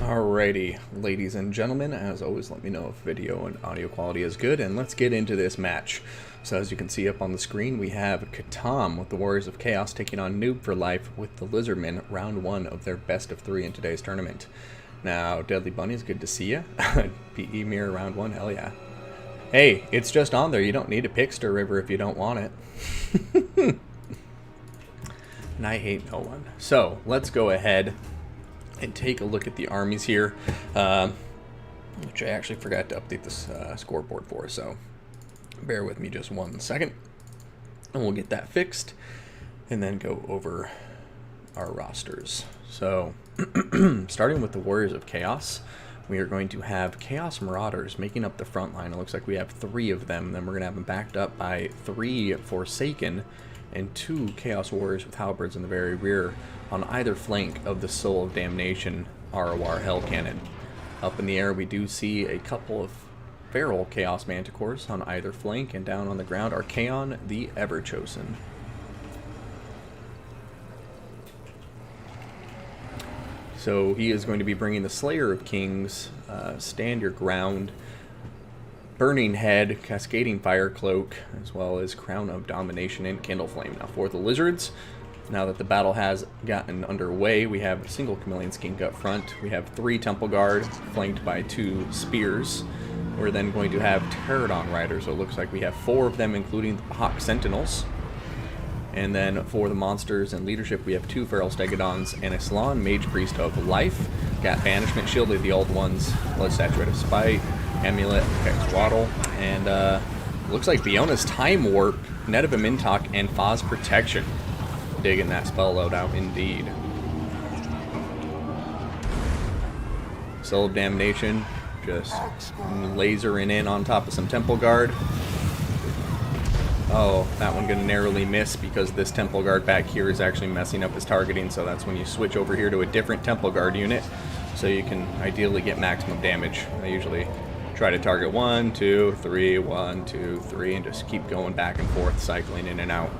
Alrighty, ladies and gentlemen, as always, let me know if video and audio quality is good, and let's get into this match. So as you can see up on the screen, we have Katam with the Warriors of Chaos taking on Noob for Life with the Lizardmen, round one of their best of three in today's tournament. Now, Deadly Bunny, it's good to see ya. PE Mirror round one, hell yeah. Hey, it's just on there, you don't need to pick Stir River if you don't want it. And I hate no one. So, let's go ahead and take a look at the armies here, which I actually forgot to update this scoreboard for, so bear with me just 1 second, and we'll get that fixed, and then go over our rosters. So, starting with the Warriors of Chaos, we are going to have Chaos Marauders making up the front line. It looks like we have 3 of them, then we're going to have them backed up by 3 Forsaken, and 2 Chaos Warriors with Halberds in the very rear on either flank of the Soul of Damnation ROR Hell Cannon. Up in the air we do see a couple of feral Chaos Manticores on either flank, and down on the ground are Kaon the Ever-Chosen. So he is going to be bringing the Slayer of Kings, Stand Your Ground, Burning Head, Cascading Fire Cloak, as well as Crown of Domination and Kindle Flame. Now for the Lizards, now that the battle has gotten underway, we have a single Chameleon Skink up front. We have 3 Temple Guard, flanked by 2 Spears. We're then going to have Pterodon Riders, so it looks like we have 4 of them, including the Hawk Sentinels. And then for the monsters and leadership, we have 2 Feral Stegodons and a Salon Mage Priest of Life. Got Banishment, Shielded the old ones, Blood Statue of Spite, Amulet, Waddle, and looks like Biona's Time Warp, Net of a Mintok, and Foz Protection. Digging that spell loadout indeed. Soul of Damnation, just lasering in on top of some Temple Guard. Oh, that one gonna narrowly miss because this Temple Guard back here is actually messing up his targeting, so that's when you switch over here to a different Temple Guard unit, so you can ideally get maximum damage. I usually try to target 1, 2, 3, 1, 2, 3, and just keep going back and forth, cycling in and out.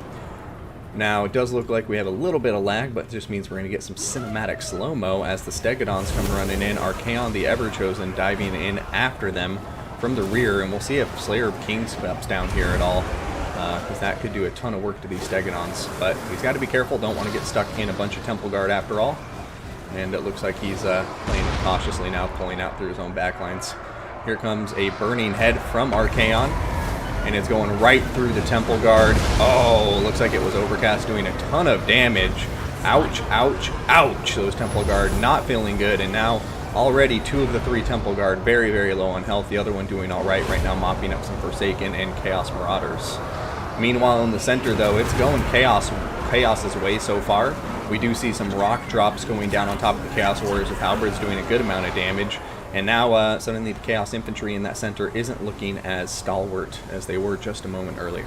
Now, it does look like we have a little bit of lag, but it just means we're going to get some cinematic slow-mo as the Stegodons come running in. Archaon the Ever-Chosen diving in after them from the rear, and we'll see if Slayer of Kings steps down here at all, because that could do a ton of work to these Stegodons. But he's got to be careful, don't want to get stuck in a bunch of Temple Guard after all. And it looks like he's playing cautiously now, pulling out through his own backlines. Here comes a Burning Head from Archaon, and it's going right through the Temple Guard. Oh, looks like it was Overcast doing a ton of damage. Ouch, ouch, ouch. Those Temple Guard not feeling good, and now already 2 of the 3 Temple Guard very, very low on health. The other one doing all right now, mopping up some Forsaken and Chaos Marauders. Meanwhile, in the center, though, it's going Chaos's way so far. We do see some rock drops going down on top of the Chaos Warriors with Halberds doing a good amount of damage. And now, suddenly the Chaos Infantry in that center isn't looking as stalwart as they were just a moment earlier.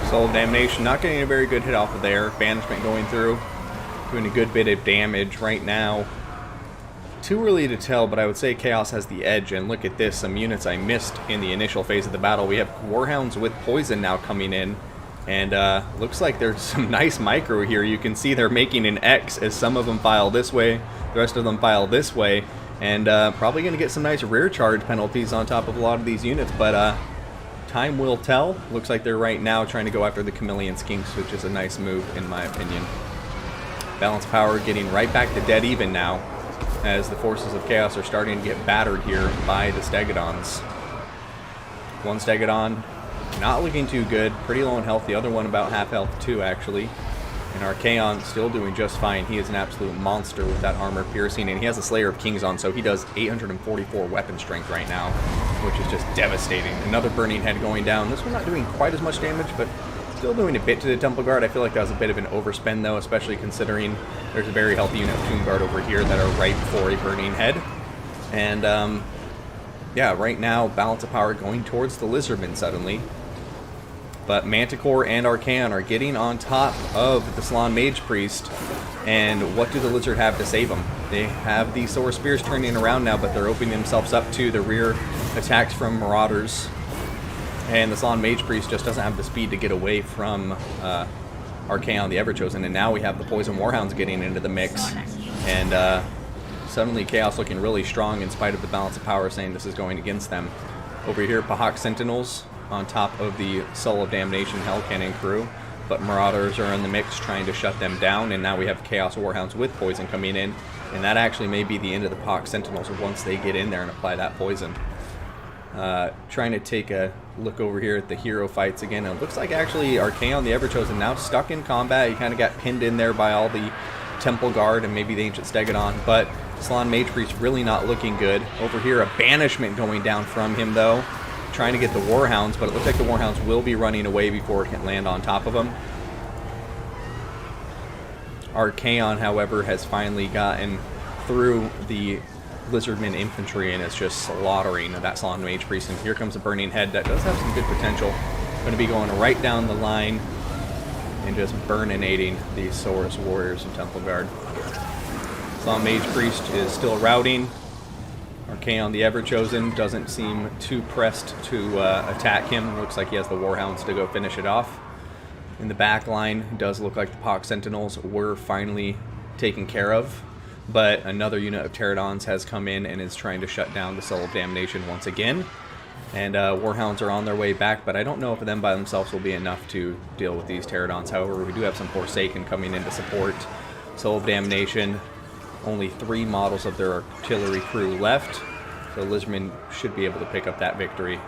Soul of Damnation not getting a very good hit off of there. Banishment going through, doing a good bit of damage right now. Too early to tell, but I would say Chaos has the edge, and look at this, some units I missed in the initial phase of the battle. We have Warhounds with Poison now coming in, and looks like there's some nice micro here. You can see they're making an X as some of them file this way, the rest of them file this way, and probably going to get some nice rear charge penalties on top of a lot of these units, but time will tell. Looks like they're right now trying to go after the Chameleon Skinks, which is a nice move in my opinion. Balance Power getting right back to dead even now, as the forces of Chaos are starting to get battered here by the Stegodons. One Stegodon not looking too good, pretty low on health, the other one about half health too actually. And Archaon still doing just fine. He is an absolute monster with that armor piercing, and he has the Slayer of Kings on, so he does 844 weapon strength right now, which is just devastating. Another Burning Head going down. This one not doing quite as much damage, but still doing a bit to the Temple Guard. I feel like that was a bit of an overspend though, especially considering there's a very healthy unit of Tomb Guard over here that are right for a Burning Head. And yeah, right now, Balance of Power going towards the Lizardmen suddenly. But Manticore and Archaon are getting on top of the Salon Mage Priest. And what do the Lizard have to save them? They have the Solar Spears turning around now, but they're opening themselves up to the rear attacks from Marauders. And the Salon Mage Priest just doesn't have the speed to get away from Archaon the Everchosen. And now we have the Poison Warhounds getting into the mix. And suddenly Chaos looking really strong in spite of the balance of power saying this is going against them. Over here, Pahak Sentinels on top of the Soul of Damnation Hell Cannon crew. But Marauders are in the mix trying to shut them down. And now we have Chaos Warhounds with Poison coming in. And that actually may be the end of the Pahak Sentinels once they get in there and apply that Poison. Trying to take a look over here at the hero fights again. And it looks like actually Archaon the Everchosen now stuck in combat. He kind of got pinned in there by all the Temple Guard and maybe the Ancient Stegodon. But Salon Mage Priest really not looking good. Over here, a banishment going down from him, though. Trying to get the Warhounds, but it looks like the Warhounds will be running away before it can land on top of them. Archaon, however, has finally gotten through the Lizardmen infantry and is just slaughtering that Salon Mage Priest. And here comes a Burning Head that does have some good potential. Going to be going right down the line and just burninating these Saurus Warriors and Temple Guard. Salon Mage Priest is still routing. Archaon the Everchosen doesn't seem too pressed to attack him. Looks like he has the Warhounds to go finish it off. In the back line, it does look like the Pahak Sentinels were finally taken care of. But another unit of Pterodons has come in and is trying to shut down the Soul of Damnation once again. And Warhounds are on their way back, but I don't know if them by themselves will be enough to deal with these Pterodons. However, we do have some Forsaken coming in to support Soul of Damnation. Only 3 models of their artillery crew left, so Lizardmen should be able to pick up that victory.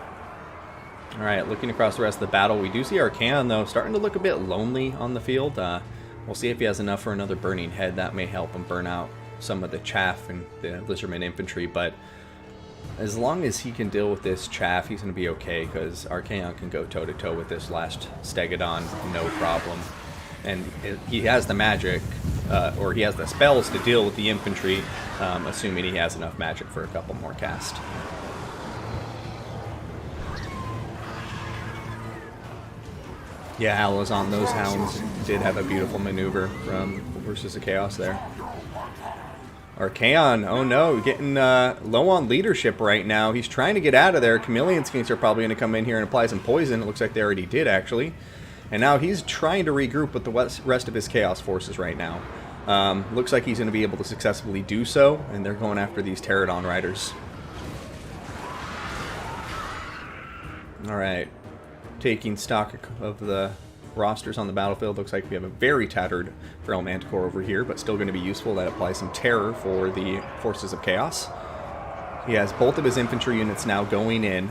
Alright, looking across the rest of the battle, we do see Archaon, though, starting to look a bit lonely on the field. We'll see if he has enough for another Burning Head. That may help him burn out some of the chaff and the Lizardmen infantry, but as long as he can deal with this chaff, he's going to be okay, because Archaon can go toe-to-toe with this last Stegodon, no problem. And he has the magic, or he has the spells to deal with the infantry, assuming he has enough magic for a couple more casts. Yeah, Al on those hounds did have a beautiful maneuver from versus the Chaos there. Archaon, oh no, getting low on leadership right now. He's trying to get out of there. Chameleon Skinks are probably going to come in here and apply some poison. It looks like they already did, actually. And now he's trying to regroup with the rest of his Chaos forces right now. Looks like he's going to be able to successfully do so, and they're going after these Pterodon Riders. Alright, taking stock of the rosters on the battlefield. Looks like we have a very tattered Feral Manticore over here, but still going to be useful. That applies some terror for the forces of Chaos. He has both of his infantry units now going in.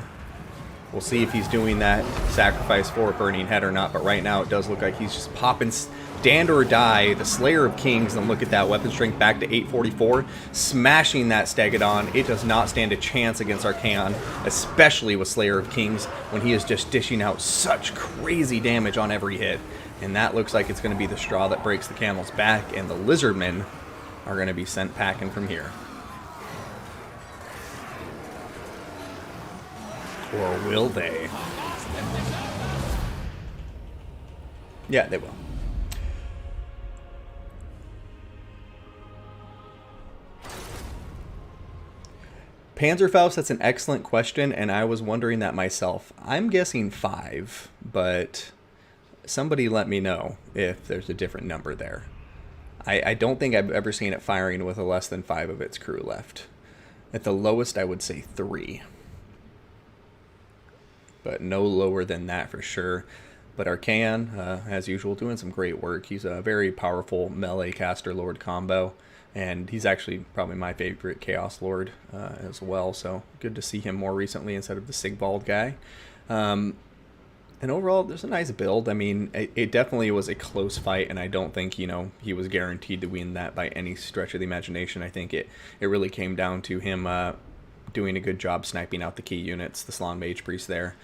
We'll see if he's doing that sacrifice for a Burning Head or not, but right now it does look like he's just popping stand or die, the Slayer of Kings, and look at that weapon strength back to 844, smashing that Stegodon. It does not stand a chance against Archaon, especially with Slayer of Kings, when he is just dishing out such crazy damage on every hit. And that looks like it's going to be the straw that breaks the camel's back, and the Lizardmen are going to be sent packing from here. Or will they? Yeah, they will. Panzerfaust, that's an excellent question, and I was wondering that myself. I'm guessing 5, but somebody let me know if there's a different number there. I don't think I've ever seen it firing with a less than 5 of its crew left. At the lowest, I would say 3. But no lower than that for sure. But Archaon, as usual, doing some great work. He's a very powerful melee caster lord combo, and he's actually probably my favorite Chaos Lord as well, so good to see him more recently instead of the Sigvald guy. And overall, there's a nice build. I mean, it definitely was a close fight, and I don't think, you know, he was guaranteed to win that by any stretch of the imagination. I think it really came down to him doing a good job sniping out the key units, the Salon Mage Priest there.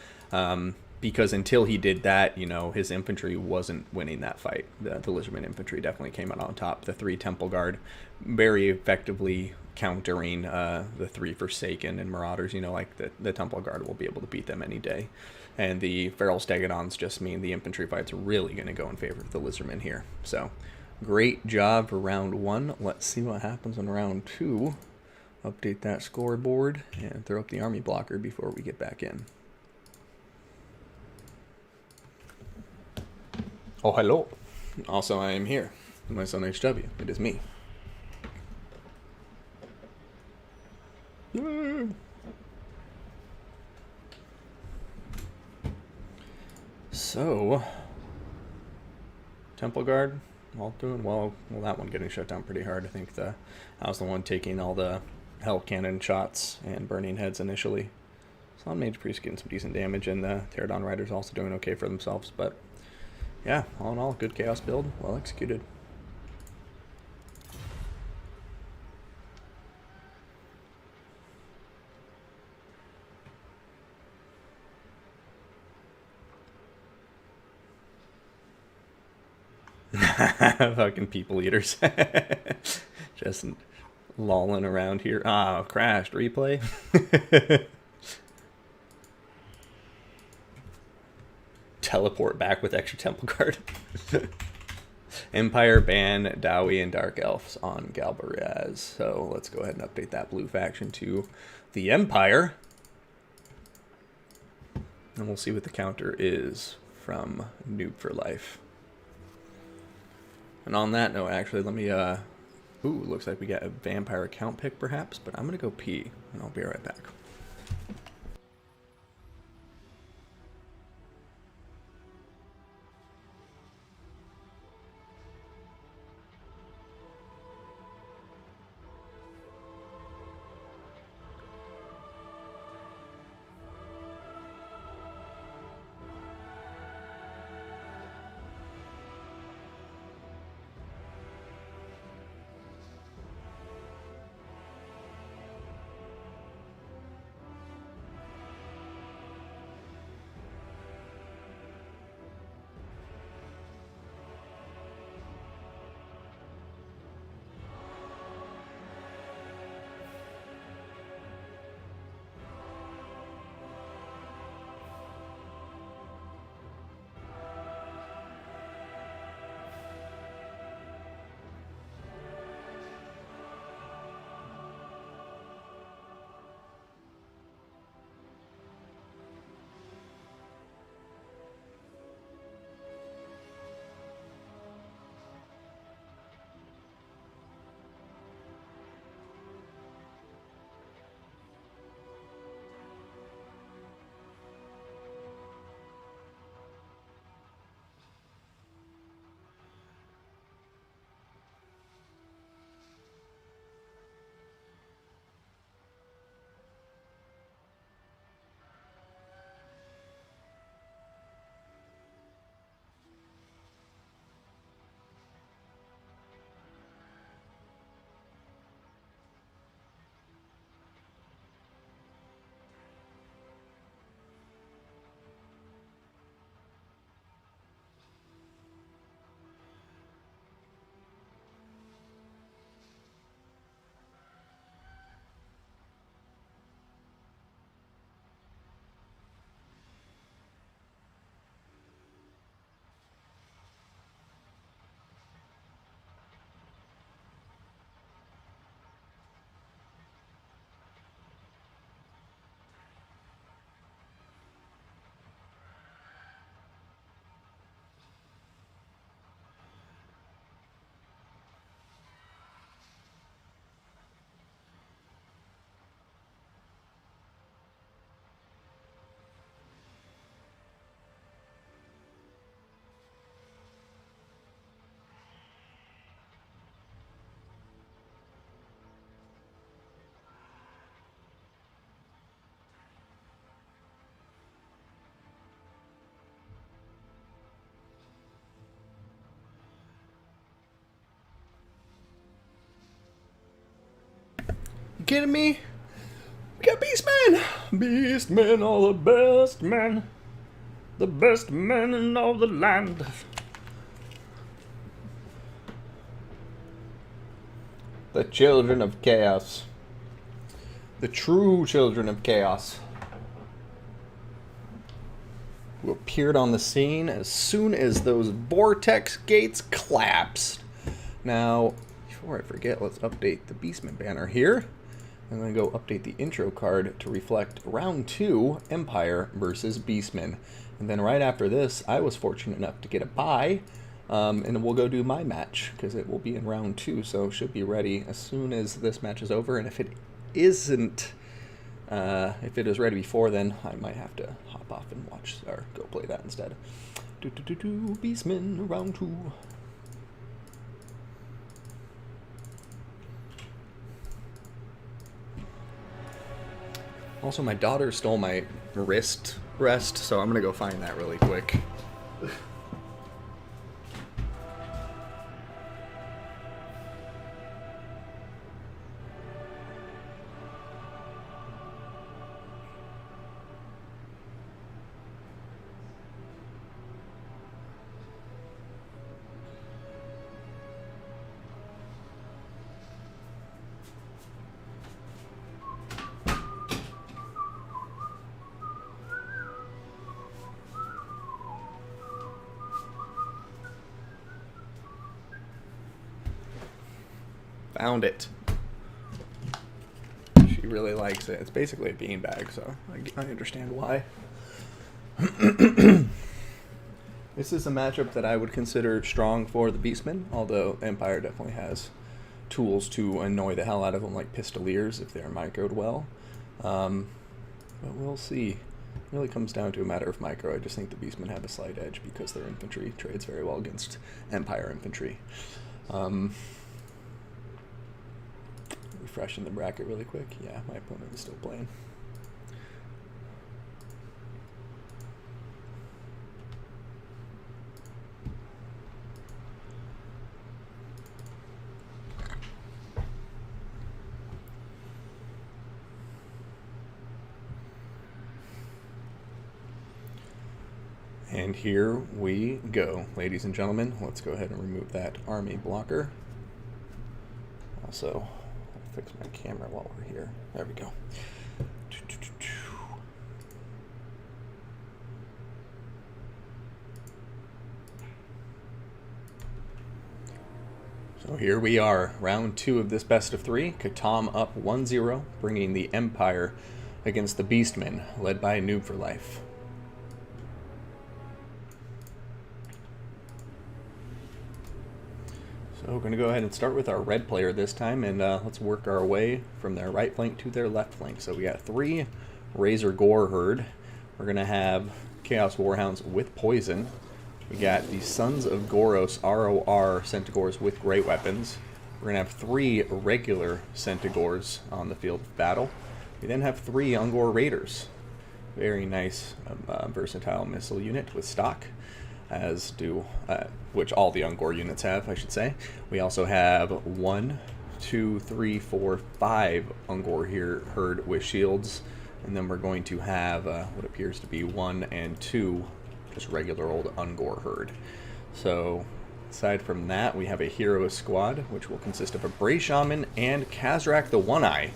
Because until he did that, you know, his infantry wasn't winning that fight. The Lizardmen infantry definitely came out on top. The 3 Temple Guard very effectively countering the 3 Forsaken and Marauders. You know, like the Temple Guard will be able to beat them any day. And the feral stegodons just mean the infantry fight's really going to go in favor of the lizardmen here. So, great job for round 1. Let's see what happens in round 2. Update that scoreboard and throw up the army blocker before we get back in. Oh, hello. Also, I am here. My son HW. It is me. So, Temple Guard, all doing well. Well, that one getting shut down pretty hard. I think I was the one taking all the hell cannon shots and burning heads initially. So Mage Priest getting some decent damage, and the Pterodon Riders also doing okay for themselves. But yeah, all in all, good Chaos build, well executed. Fucking people eaters. Just lolling around here. Ah, crashed. Replay. Teleport back with extra Temple Guard. Empire ban Dowie and Dark Elves on Galbaraz. So let's go ahead and update that blue faction to the Empire. And we'll see what the counter is from Noob for Life. And on that note, actually, let me, ooh, looks like we got a vampire account pick perhaps, but I'm going to go pee, and I'll be right back. You kidding me? We got Beastmen! Beastmen are the best men. The best men in all the land. The children of chaos. The true children of chaos. who appeared on the scene as soon as those vortex gates collapsed. Now, before I forget, let's update the Beastman banner here. I'm going to go update the intro card to reflect round 2, Empire versus Beastman. And then right after this, I was fortunate enough to get a bye, and we'll go do my match, because it will be in round 2, so it should be ready as soon as this match is over. And if it isn't, if it is ready before then, I might have to hop off and watch, or go play that instead. Beastman, round 2. Also, my daughter stole my wrist rest, so I'm gonna go find that really quick. Found it. She really likes it. It's basically a beanbag, so I understand why. This is a matchup that I would consider strong for the Beastmen, although Empire definitely has tools to annoy the hell out of them, like Pistoliers, if they're microed well. But we'll see. It really comes down to a matter of micro. I just think the Beastmen have a slight edge because their infantry trades very well against Empire infantry. Refreshing the bracket really quick. Yeah, my opponent is still playing. And here we go, ladies and gentlemen. Let's go ahead and remove that army blocker. Also, fix my camera while we're here. There we go. So here we are, round 2 of this best of 3. Katam up 1-0, bringing the Empire against the Beastmen, led by Noob for Life. So we're going to go ahead and start with our red player this time, and let's work our way from their right flank to their left flank. So we got 3 Razor Gore Herd. We're going to have Chaos Warhounds with Poison. We got the Sons of Goros ROR Centaurs with Great Weapons. We're going to have 3 regular Centaurs on the field of battle. We then have 3 Ungor Raiders. Very nice, versatile missile unit with stock, as do, which all the Ungor units have, I should say. We also have 1, 2, 3, 4, 5 Ungor here herd with shields, and then we're going to have what appears to be 1 and 2 just regular old Ungor herd. So aside from that, we have a hero squad, which will consist of a Bray Shaman and Kazrak the One-Eye.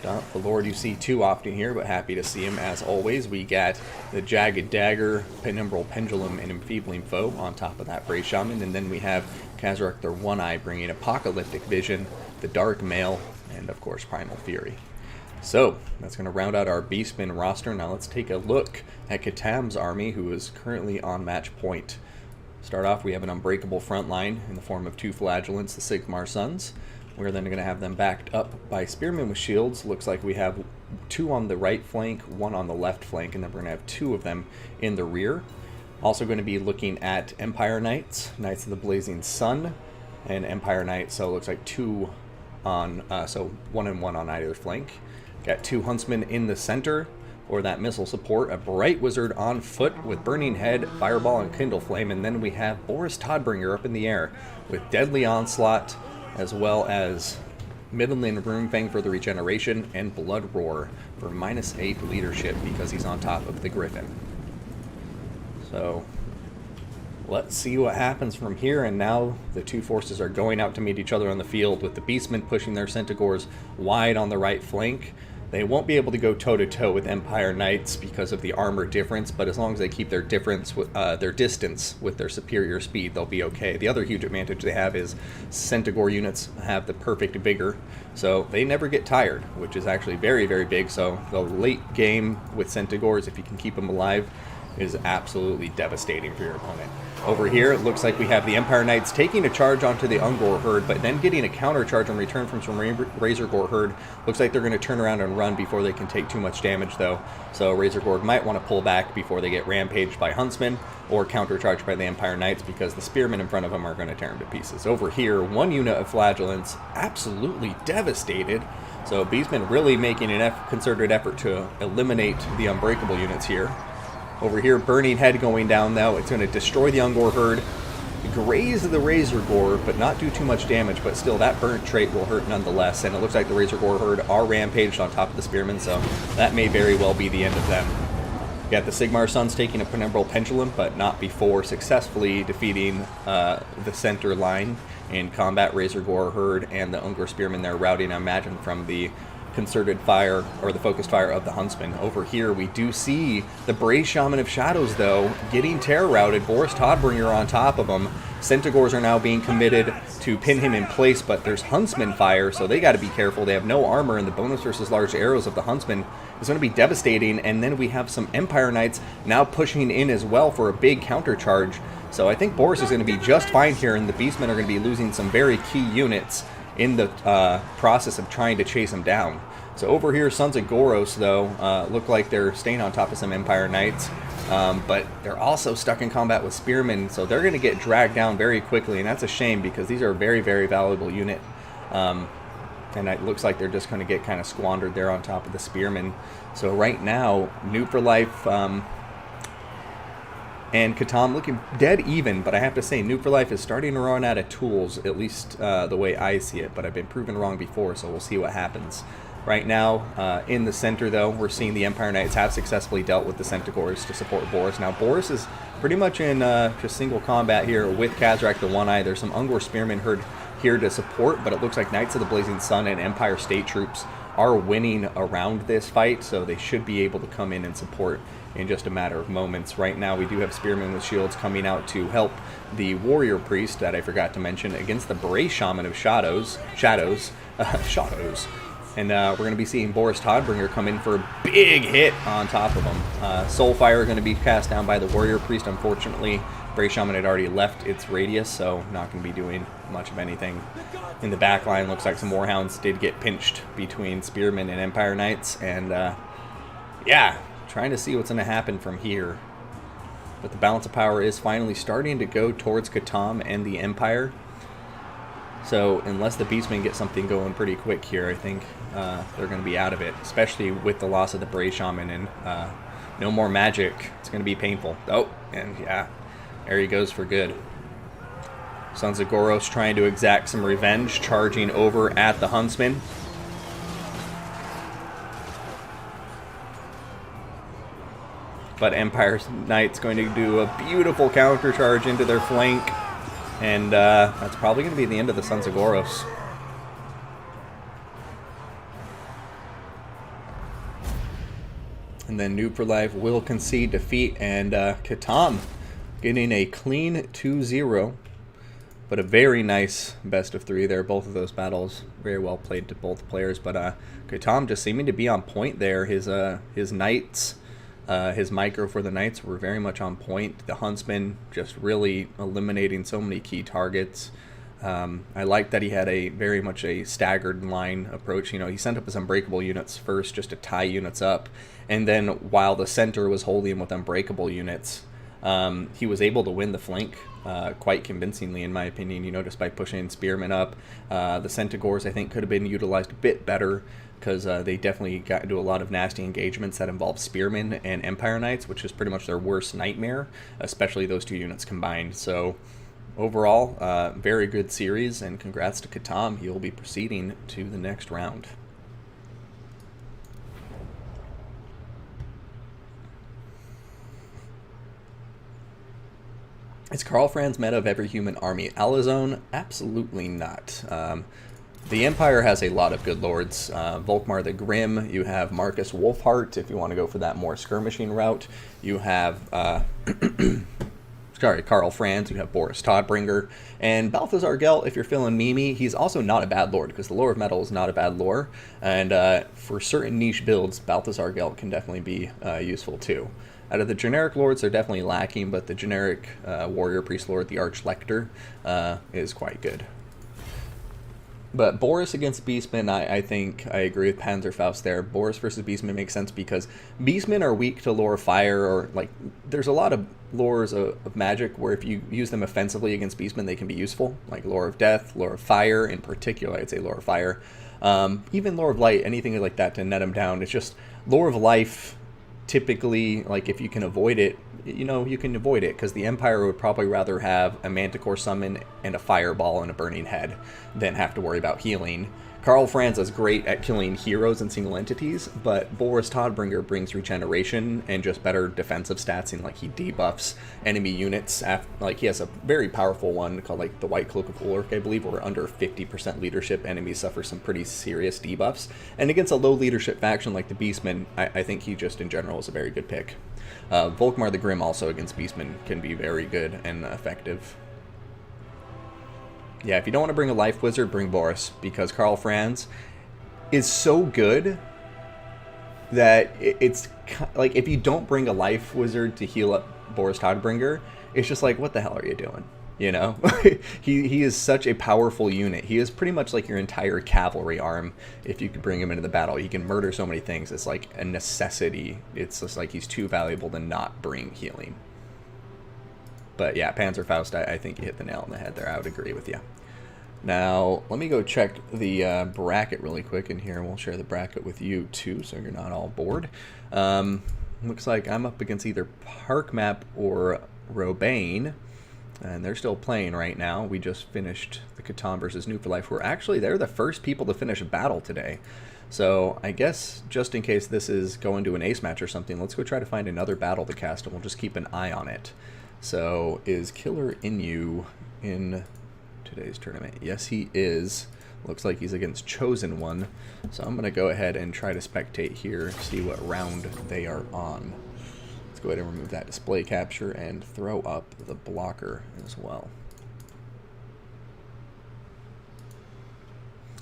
Not the Lord you see too often here, but happy to see him as always. We got the Jagged Dagger, Penumbral Pendulum, and Enfeebling Foe on top of that Bray Shaman. And then we have Kazrak the One-Eye bringing Apocalyptic Vision, the Dark Mail, and of course Primal Fury. So that's going to round out our Beastmen roster. Now let's take a look at Katam's army, who is currently on match point. Start off, we have an unbreakable front line in the form of 2 Flagellants, the Sigmar Sons. We're then going to have them backed up by Spearmen with shields. Looks like we have 2 on the right flank, 1 on the left flank, and then we're going to have 2 of them in the rear. Also going to be looking at Empire Knights, Knights of the Blazing Sun, and Empire Knights. So it looks like 2 on, so 1 and 1 on either flank. Got 2 Huntsmen in the center for that missile support, a Bright Wizard on foot with Burning Head, Fireball, and Kindle Flame, and then we have Boris Todbringer up in the air with Deadly Onslaught, as well as Midland Runefang for the regeneration, and Blood Roar for -8 leadership because he's on top of the Griffin. So let's see what happens from here. And now the 2 forces are going out to meet each other on the field, with the Beastmen pushing their Centaurs wide on the right flank. They won't be able to go toe-to-toe with Empire Knights because of the armor difference, but as long as they keep their their distance with their superior speed, they'll be okay. The other huge advantage they have is Centaur units have the perfect vigor, so they never get tired, which is actually very, very big. So the late game with Centaurs, if you can keep them alive, is absolutely devastating for your opponent. Over here, it looks like we have the Empire Knights taking a charge onto the Ungor herd, but then getting a counter charge in return from some Razor Gore herd. Looks like they're going to turn around and run before they can take too much damage, though. So Razor Gore might want to pull back before they get rampaged by Huntsmen or counter charged by the Empire Knights, because the Spearmen in front of them are going to tear them to pieces. Over here, one unit of Flagellants absolutely devastated. So Beastmen really making a concerted effort to eliminate the Unbreakable units here. Over here, Burning Head going down, though. It's going to destroy the Ungor herd, graze the Razor Gore, but not do too much damage. But still, that burnt trait will hurt nonetheless. And it looks like the Razor Gore herd are rampaged on top of the Spearmen, so that may very well be the end of them. You got the Sigmar Sons taking a Penumbral Pendulum, but not before successfully defeating the center line in combat. Razor Gore herd and the Ungor Spearmen there routing, I imagine, from the concerted fire or the focused fire of the Huntsman. Over here we do see the Brave Shaman of Shadows, though, getting terror routed. Boris Todbringer on top of him. Centaurs are now being committed to pin him in place, but there's Huntsman fire, so they got to be careful. They have no armor, and the bonus versus large arrows of the Huntsman is going to be devastating. And then we have some Empire Knights now pushing in as well for a big counter charge. So I think Boris is going to be just fine here, and the Beastmen are going to be losing some very key units in the process of trying to chase him down. So over here, Sons of Goros, though, look like they're staying on top of some Empire Knights, but they're also stuck in combat with Spearmen, so they're going to get dragged down very quickly, and that's a shame because these are a very, very valuable unit. And it looks like they're just going to get kind of squandered there on top of the Spearmen. So right now, Noob for Life and Katam looking dead even, but I have to say, Noob for Life is starting to run out of tools, at least the way I see it, but I've been proven wrong before, so we'll see what happens. Right now, in the center, though, we're seeing the Empire Knights have successfully dealt with the Centaurs to support Boris. Now, Boris is pretty much in just single combat here with Kazrak the One-Eye. There's some Ungor Spearmen herd here to support, but it looks like Knights of the Blazing Sun and Empire State troops are winning around this fight, so they should be able to come in and support in just a matter of moments. Right now, we do have Spearmen with shields coming out to help the Warrior Priest, that I forgot to mention, against the Beret Shaman of Shadows. And we're going to be seeing Boris Todbringer come in for a big hit on top of him. Soulfire going to be cast down by the Warrior Priest. Unfortunately, Bray Shaman had already left its radius, so not going to be doing much of anything. In the back line, looks like some Warhounds did get pinched between Spearmen and Empire Knights. And yeah, trying to see what's going to happen from here. But the balance of power is finally starting to go towards Katam and the Empire. So unless the Beastmen get something going pretty quick here, I think they're going to be out of it, especially with the loss of the Bray Shaman and no more magic. It's going to be painful. Oh, and yeah, there he goes for good. Sons of Goros trying to exact some revenge, charging over at the Huntsman. But Empire Knight's going to do a beautiful counter charge into their flank. And that's probably going to be the end of the Sons of Goros. And then Noob for Life will concede defeat. And Katam getting a clean 2-0. But a very nice best of 3 there. Both of those battles very well played to both players. But Katam just seeming to be on point there. His Knights... his micro for the Knights were very much on point. The Huntsman just really eliminating so many key targets. I like that he had very much a staggered line approach. You know, he sent up his Unbreakable units first just to tie units up. And then while the center was holding him with Unbreakable units, he was able to win the flank quite convincingly, in my opinion, you know, just by pushing Spearmen up. The Centaurs, I think, could have been utilized a bit better, because they definitely got into a lot of nasty engagements that involved Spearmen and Empire Knights, which is pretty much their worst nightmare, especially those two units combined. So overall, very good series, and congrats to Katam. He will be proceeding to the next round. Is Karl Franz meta of every human army? Alizone? Absolutely not. The Empire has a lot of good lords. Volkmar the Grim, you have Marcus Wolfheart, if you want to go for that more skirmishing route. You have, Karl Franz, you have Boris Todbringer. And Balthazar Gelt, if you're feeling memey, he's also not a bad lord, because the Lore of Metal is not a bad lore. And for certain niche builds, Balthazar Gelt can definitely be useful too. Out of the generic lords, they're definitely lacking, but the generic warrior priest lord, the Archlector, is quite good. But Boris against Beastmen, I think I agree with Panzerfaust there. Boris versus Beastmen makes sense because Beastmen are weak to lore of fire, or like there's a lot of lores of magic where if you use them offensively against Beastmen, they can be useful, like lore of death, lore of fire in particular. I'd say lore of fire, even lore of light, anything like that to net them down. It's just lore of life. Typically, like if you can avoid it, you can avoid it, because the Empire would probably rather have a Manticore summon and a fireball and a burning head than have to worry about healing. Karl Franz is great at killing heroes and single entities, but Boris Todbringer brings regeneration and just better defensive stats, and like he debuffs enemy units. Like he has a very powerful one called like the White Cloak of Ulrich, I believe, where under 50% leadership enemies suffer some pretty serious debuffs. And against a low leadership faction like the Beastmen, I think he just in general is a very good pick. Volkmar the Grim also against Beastmen can be very good and effective. Yeah, if you don't want to bring a Life Wizard, bring Boris, because Karl Franz is so good that it's like if you don't bring a Life Wizard to heal up Boris Todbringer, it's just like, what the hell are you doing? You know? he is such a powerful unit. He is pretty much like your entire cavalry arm if you could bring him into the battle. He can murder so many things. It's like a necessity. It's just like he's too valuable to not bring healing. But yeah, Panzerfaust, I think you hit the nail on the head there. I would agree with you. Now, let me go check the bracket really quick in here, and we'll share the bracket with you too, so you're not all bored. Looks like I'm up against either Park Map or Robane, and they're still playing right now. We just finished the Catan versus New for Life. They're the first people to finish a battle today. So I guess just in case this is going to an ace match or something, let's go try to find another battle to cast, and we'll just keep an eye on it. So is Killer Inu in today's tournament? Yes, he is. Looks like he's against Chosen One. So I'm going to go ahead and try to spectate here, see what round they are on. Let's go ahead and remove that display capture and throw up the blocker as well.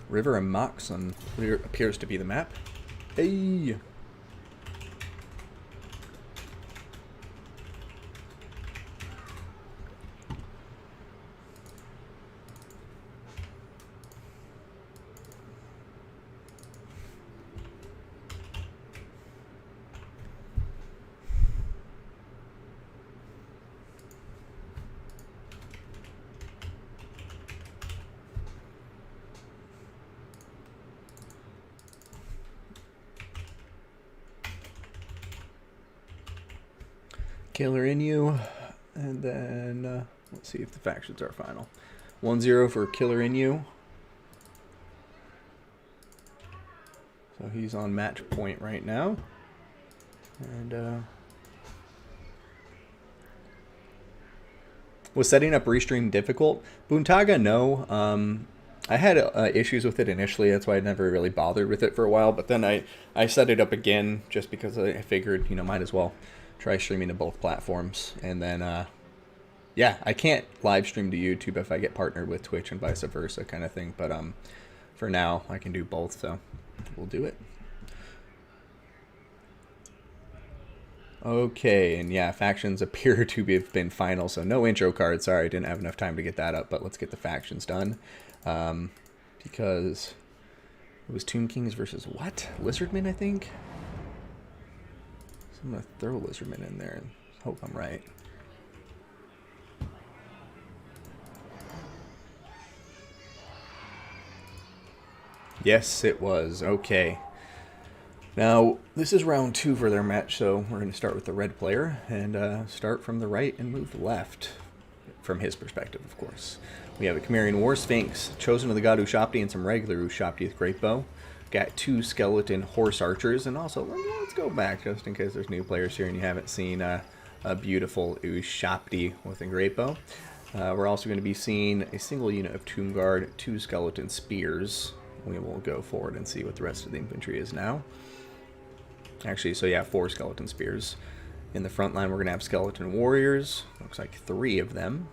River and Moxon appears to be the map. Hey! Killer Inu, and then let's see if the factions are final. 1-0 for Killer Inu. So he's on match point right now. And was setting up Restream difficult? Buntaga, no. I had issues with it initially, that's why I never really bothered with it for a while, but then I set it up again just because I figured, might as well try streaming to both platforms. And then yeah, I can't live stream to YouTube if I get partnered with Twitch and vice versa kind of thing, but for now I can do both, so we'll do it. Okay, and yeah, factions appear to have been final, so no intro card. Sorry, I didn't have enough time to get that up, but let's get the factions done. Because it was Tomb Kings versus what? Lizardmen, I think? I'm going to throw Lizardman in there and hope I'm right. Yes, it was. Okay. Now, this is round 2 for their match, so we're going to start with the red player and start from the right and move left, from his perspective, of course. We have a Chimerian War Sphinx, Chosen of the God Ushapti, and some regular Ushapti with Great Bow. Got 2 skeleton horse archers, and also let's go back just in case there's new players here and you haven't seen a beautiful Ushapti with a great bow. We're also going to be seeing a single unit of Tomb Guard, 2 Skeleton Spears. We will go forward and see what the rest of the infantry is now. Actually, so yeah, 4 Skeleton Spears. In the front line, we're going to have Skeleton Warriors. Looks like 3 of them.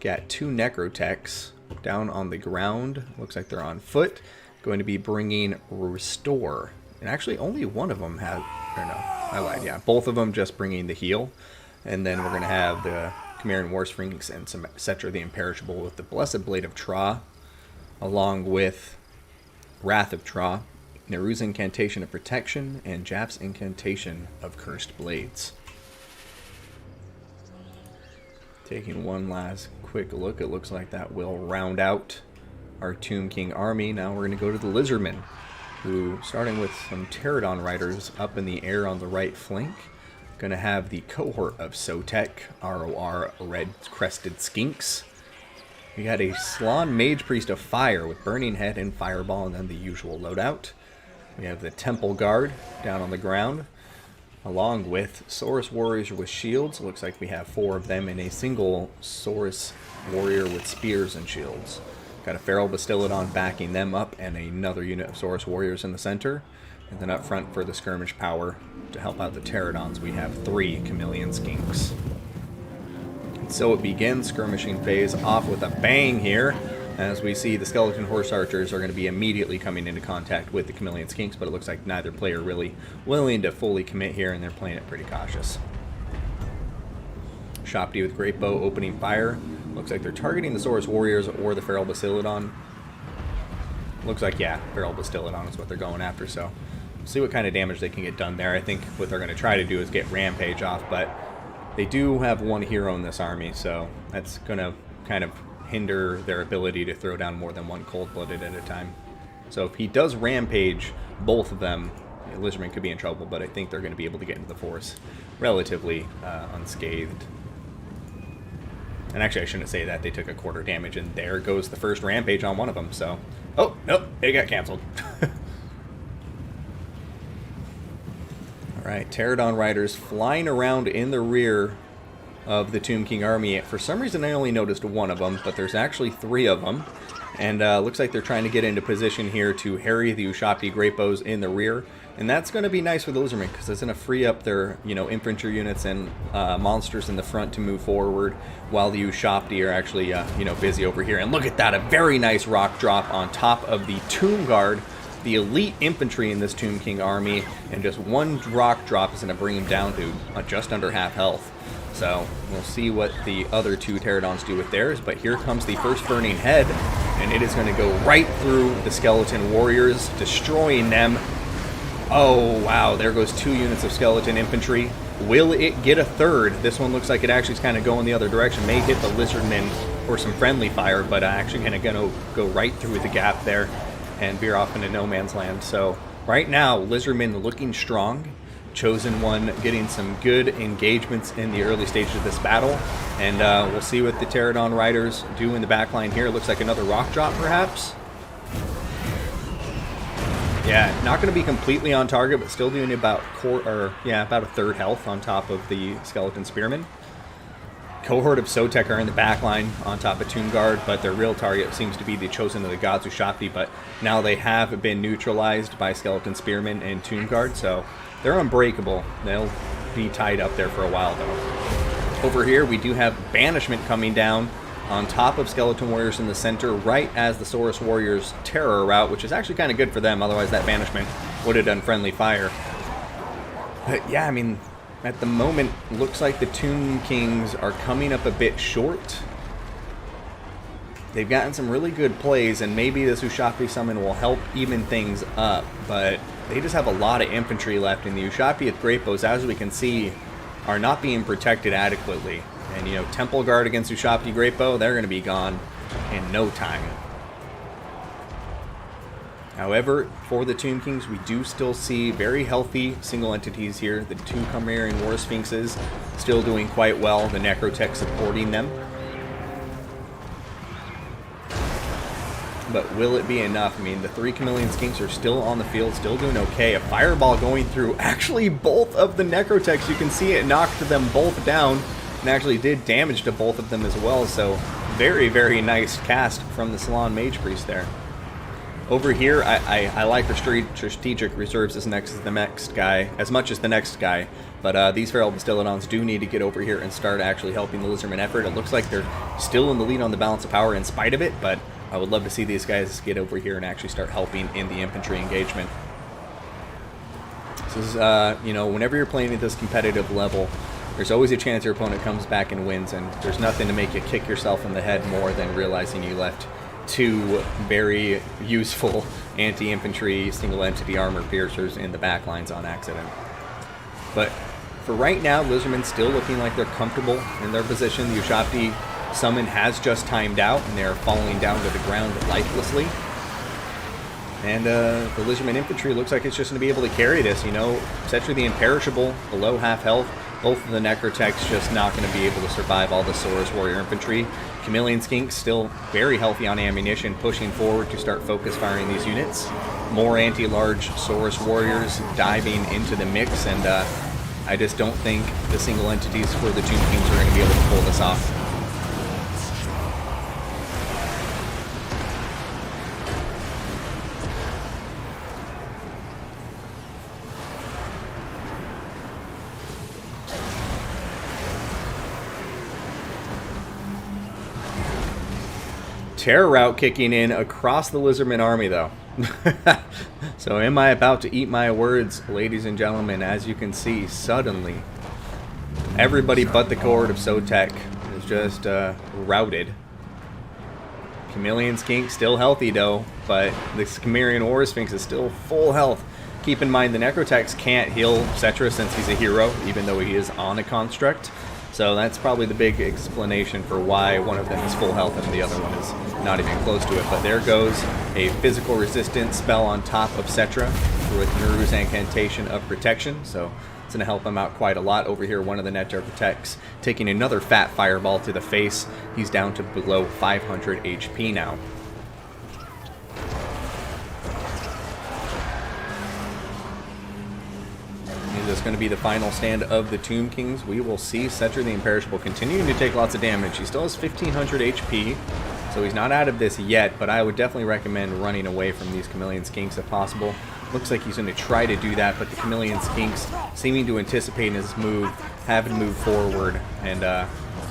Got 2 Necrotechs down on the ground. Looks like they're on foot. Going to be bringing Restore. And actually, only one of them has... Or no, I lied, yeah. Both of them just bringing the heal. And then we're going to have the Chimerian War Sphinx and some Cetra the Imperishable with the Blessed Blade of Tra, along with Wrath of Tra, Neru's Incantation of Protection, and Jap's Incantation of Cursed Blades. Taking one last quick look, it looks like that will round out our Tomb King army. Now we're going to go to the Lizardmen, who, starting with some Pterodon riders up in the air on the right flank, going to have the cohort of Sotek, ROR Red-Crested Skinks. We got a Slann Mage Priest of Fire with Burning Head and Fireball, and then the usual loadout. We have the Temple Guard down on the ground, along with Saurus Warriors with shields. Looks like we have 4 of them and a single Saurus Warrior with spears and shields. Got a Feral Bastillodon backing them up, and another unit of Saurus Warriors in the center. And then up front for the skirmish power to help out the Pterodons, we have 3 Chameleon Skinks. And so it begins. Skirmishing phase off with a bang here, as we see the Skeleton Horse Archers are going to be immediately coming into contact with the Chameleon Skinks, but it looks like neither player really willing to fully commit here, and they're playing it pretty cautious. Shopti with Great Bow opening fire. Looks like they're targeting the Saurus Warriors or the Feral Bastillodon. Looks like, yeah, Feral Bastillodon is what they're going after, so we'll see what kind of damage they can get done there. I think what they're going to try to do is get Rampage off, but they do have 1 hero in this army, so that's going to kind of hinder their ability to throw down more than 1 Cold-Blooded at a time. So if he does Rampage both of them, Lizardman could be in trouble, but I think they're going to be able to get into the force relatively unscathed. And actually, I shouldn't say that. They took a quarter damage, and there goes the first Rampage on one of them, so... Oh, nope, it got canceled. Alright, Pterodon Riders flying around in the rear of the Tomb King army. For some reason, I only noticed 1 of them, but there's actually 3 of them. And looks like they're trying to get into position here to harry the Ushabti Great Bows in the rear. And that's going to be nice for the Lizardmen, because it's going to free up their, infantry units and monsters in the front to move forward, while the Ushabti are actually, busy over here. And look at that, a very nice rock drop on top of the Tomb Guard, the elite infantry in this Tomb King army, and just 1 rock drop is going to bring him down to just under half health. So we'll see what the other 2 Pterodons do with theirs, but here comes the first Burning Head, and it is going to go right through the Skeleton Warriors, destroying them. Oh, wow, there goes 2 units of Skeleton Infantry. Will it get a third? This one looks like it actually is kind of going the other direction. May hit the Lizardmen for some friendly fire, but actually kind of going to go right through the gap there and veer off into no man's land. So right now, Lizardmen looking strong. Chosen One getting some good engagements in the early stages of this battle. And we'll see what the Pterodon Riders do in the backline here. Looks like another rock drop, perhaps. Yeah, not going to be completely on target, but still doing about about a third health on top of the Skeleton Spearmen. Cohort of Sotek are in the backline on top of Tomb Guard, but their real target seems to be the Chosen of the Gods, Ushabti, but now they have been neutralized by Skeleton Spearmen and Tomb Guard, so they're unbreakable. They'll be tied up there for a while, though. Over here, we do have Banishment coming down on top of Skeleton Warriors in the center, right as the Saurus Warriors Terror route, which is actually kind of good for them, otherwise that Banishment would have done friendly fire. But yeah, I mean, at the moment, looks like the Tomb Kings are coming up a bit short. They've gotten some really good plays, and maybe this Ushabti summon will help even things up, but they just have a lot of infantry left, and the Ushabti with Great Bows, as we can see, are not being protected adequately. And, Temple Guard against Ushabti Great Bow, they're going to be gone in no time. However, for the Tomb Kings, we do still see very healthy single entities here. The 2 Chimerian War Sphinxes still doing quite well, the Necrotech supporting them. But will it be enough? I mean, the 3 Chameleon Skinks are still on the field, still doing okay. A Fireball going through actually both of the Necrotechs. You can see it knocked them both down. and actually did damage to both of them as well. So very, very nice cast from the Salon Mage Priest there. Over here, I like the strategic reserves as the next guy, as much as the next guy. But these Feral Bastiladons do need to get over here and start actually helping the Lizardmen effort. It looks like they're still in the lead on the balance of power in spite of it, but I would love to see these guys get over here and actually start helping in the infantry engagement. This is, you know, whenever you're playing at this competitive level, there's always a chance your opponent comes back and wins, and there's nothing to make you kick yourself in the head more than realizing you left two very useful anti-infantry single-entity armor piercers in the back lines on accident. But for right now, Lizardmen still looking like they're comfortable in their position. The Ushabti summon has just timed out, and they're falling down to the ground lifelessly. And the Lizardmen infantry looks like it's just going to be able to carry this. You know, Cetra the Imperishable, below half health. Both of the Necrotechs just not going to be able to survive all the Saurus Warrior infantry. Chameleon Skink still very healthy on ammunition, pushing forward to start focus firing these units. More anti-large Saurus Warriors diving into the mix, and I just don't think the single entities for the Tomb Kings are going to be able to pull this off. Terror route kicking in across the Lizardman army, though. So am I about to eat my words, ladies and gentlemen? As you can see, suddenly everybody but the cohort of Sotek is just routed. Chameleon Skink still healthy, though, but the Cimmerian War Sphinx is still full health. Keep in mind the Necrotechs can't heal Cetra since he's a hero, even though he is on a construct. So that's probably the big explanation for why one of them is full health and the other one is not even close to it. But there goes a physical resistance spell on top of Cetra with Naru's Incantation of Protection. So it's going to help him out quite a lot. Over here, one of the Necrotechs taking another fat fireball to the face. He's down to below 500 HP now. Is this going to be the final stand of the Tomb Kings? We will see. Cetra the Imperishable continuing to take lots of damage. He still has 1500 HP, so he's not out of this yet, but I would definitely recommend running away from these Chameleon Skinks if possible. Looks like he's going to try to do that, but the Chameleon Skinks, seeming to anticipate his move, have to move forward. And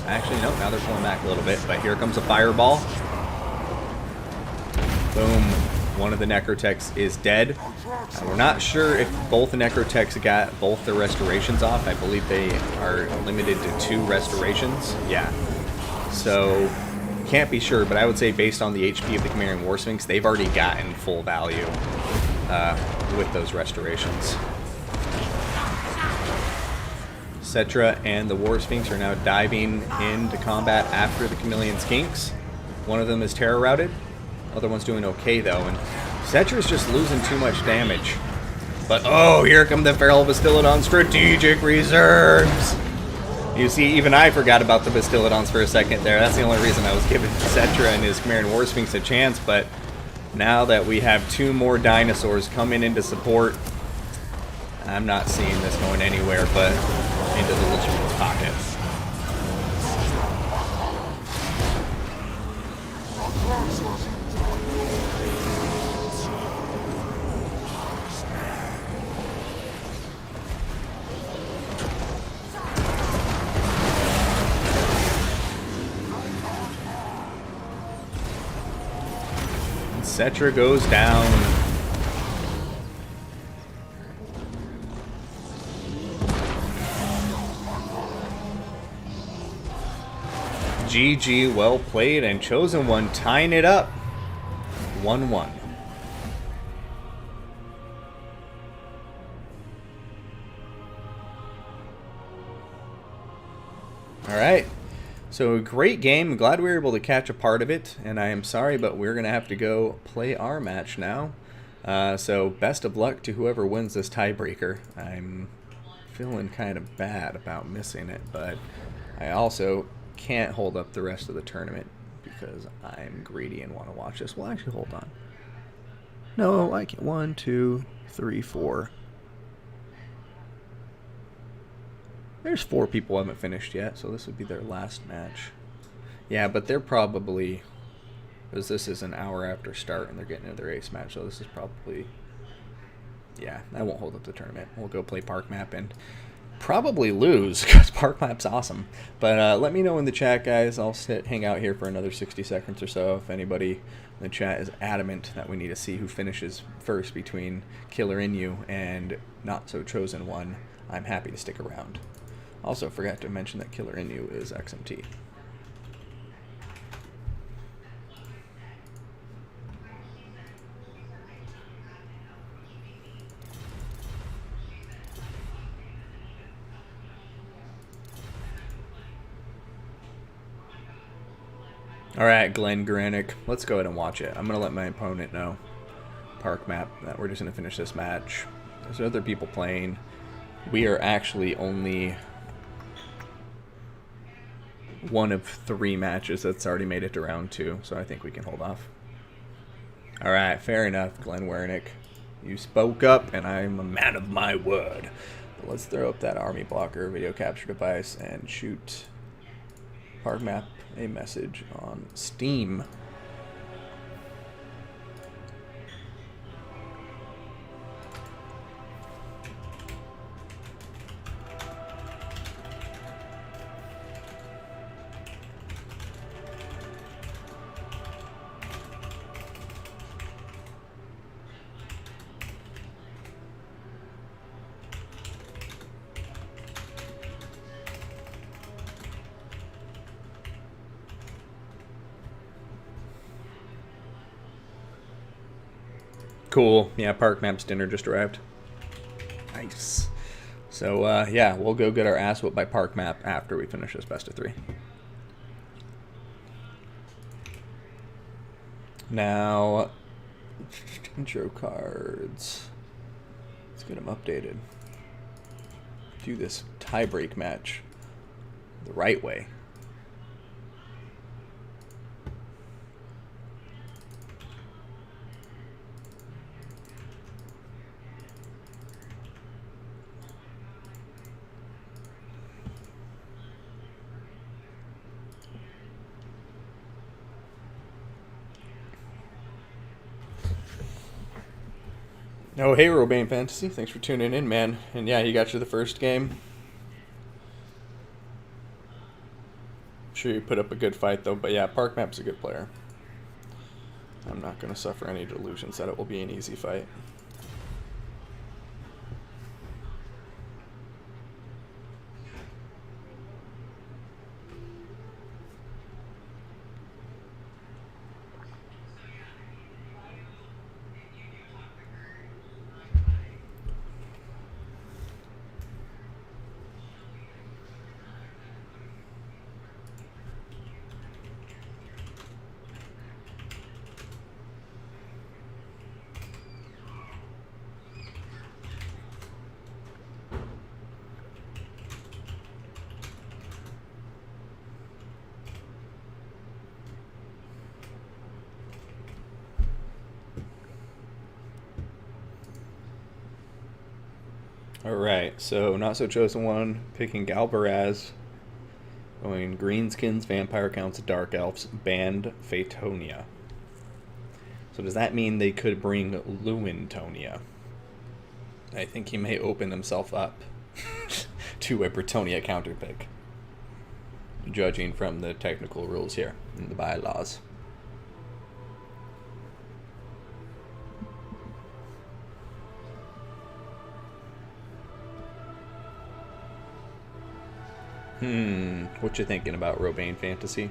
actually, no, now they're pulling back a little bit, but here comes a fireball. Boom. One of the Necrotechs is dead. We're not sure if both the Necrotechs got both their restorations off. I believe they are limited to 2 restorations. Yeah. So, can't be sure, but I would say based on the HP of the Cimmerian War Sphinx, they've already gotten full value with those restorations. Cetra and the War Sphinx are now diving into combat after the Chameleon Skinks. One of them is terror routed. Other one's doing okay, though, and Cetra's just losing too much damage. But, oh, here come the Feral Bastiladon strategic reserves! You see, even I forgot about the Bastiladons for a second there. That's the only reason I was giving Cetra and his Cimmerian War Sphinx a chance, but now that we have 2 more dinosaurs coming into support, I'm not seeing this going anywhere but into the Lizardman's pocket. Cetra goes down. GG, well played, and Chosen One tying it up. 1-1. All right. So, a great game. I'm glad we were able to catch a part of it, and I am sorry, but we're going to have to go play our match now. So, best of luck to whoever wins this tiebreaker. I'm feeling kind of bad about missing it, but I also can't hold up the rest of the tournament because I'm greedy and want to watch this. Well, actually, hold on. No, I can't. 1, 2, 3, 4. There's 4 people who haven't finished yet, so this would be their last match. Yeah, but they're probably, because this is an hour after start and they're getting into their ace match, so this is probably, yeah, I won't hold up the tournament. We'll go play Park Map and probably lose because Park Map's awesome. But let me know in the chat, guys. I'll hang out here for another 60 seconds or so. If anybody in the chat is adamant that we need to see who finishes first between Killer Inu and Not So Chosen One, I'm happy to stick around. Also, forgot to mention that Killer Inu is XMT. Alright, Glenn Granick, let's go ahead and watch it. I'm going to let my opponent know, Park Map, that we're just going to finish this match. There's other people playing. We are actually only one of 3 matches that's already made it to round 2, so I think we can hold off. Alright, fair enough, Glenn Wernick. You spoke up, and I'm a man of my word. But let's throw up that army blocker video capture device and shoot Park Map a message on Steam. Cool. Yeah, Park Map's dinner just arrived. Nice. So, yeah, we'll go get our ass whooped by Park Map after we finish this best of 3. Now, intro cards. Let's get them updated. Do this tie-break match the right way. Oh, hey, Robane Fantasy. Thanks for tuning in, man. And yeah, he got you the first game. I'm sure you put up a good fight, though. But yeah, Park Map's a good player. I'm not going to suffer any delusions that it will be an easy fight. Alright, so Not So Chosen One picking Galbaraz, going Greenskins, Vampire Counts, Dark Elves, banned Phaetonia. So does that mean they could bring Lewintonia? I think he may open himself up to a Britonia counterpick, judging from the technical rules here in the bylaws. What you thinking about, Robane Fantasy?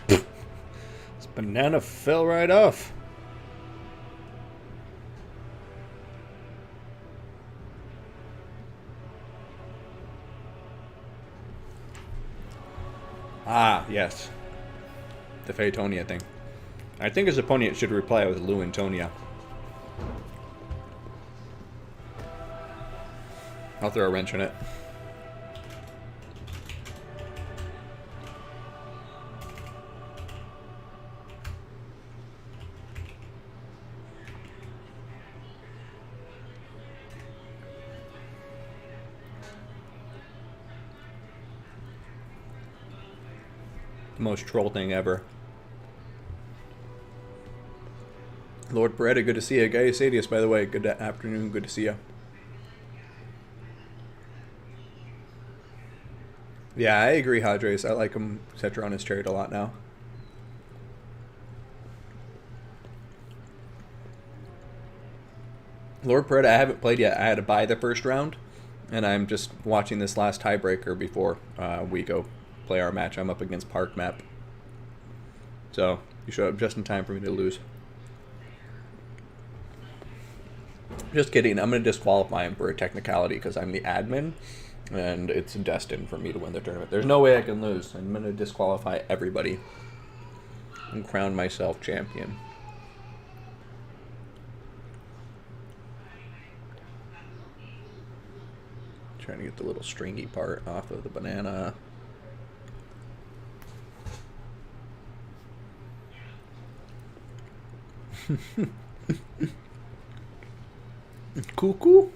This banana fell right off. Ah, yes. The Phaetonia thing. I think his opponent should reply with Lewintonia. I'll throw a wrench in it. Most troll thing ever. Lord Beretta, good to see you. Gaius Adius, by the way, good afternoon, good to see you. Yeah, I agree, Hadres. I like him, etc. on his trade a lot now. Lord Beretta, I haven't played yet. I had to buy the first round, and I'm just watching this last tiebreaker before we go play our match. I'm up against Park Map. So, you showed up just in time for me to lose. Just kidding. I'm going to disqualify him for a technicality because I'm the admin, and it's destined for me to win the tournament. There's no way I can lose. I'm going to disqualify everybody and crown myself champion. Trying to get the little stringy part off of the banana. Cuckoo?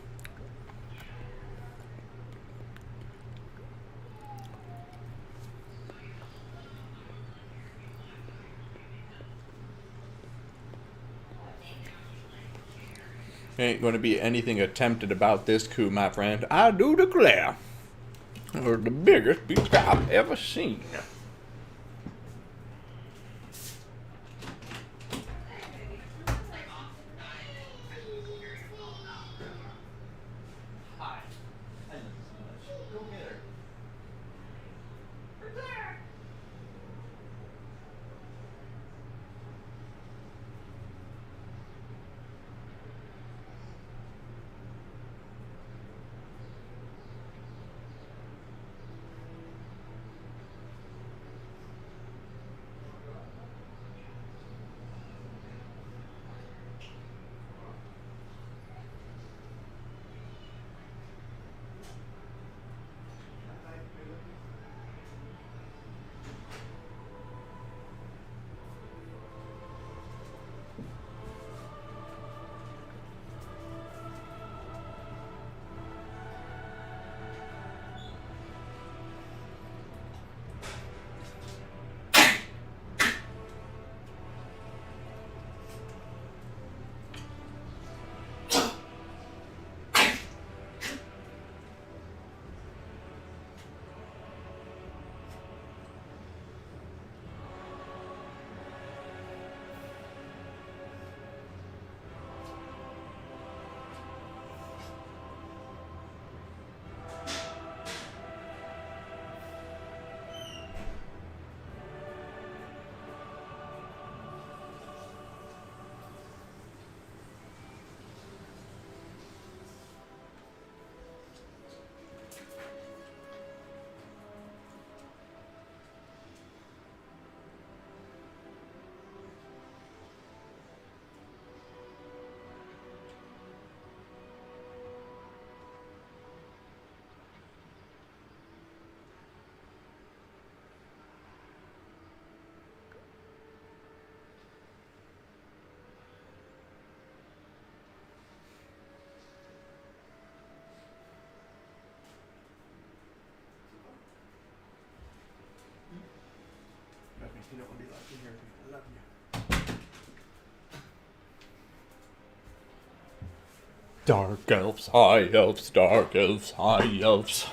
Ain't going to be anything attempted about this coup, my friend. I do declare. You're the biggest beast I've ever seen. You don't want to be left in here. I love you. Dark elves, high elves, dark elves, high elves.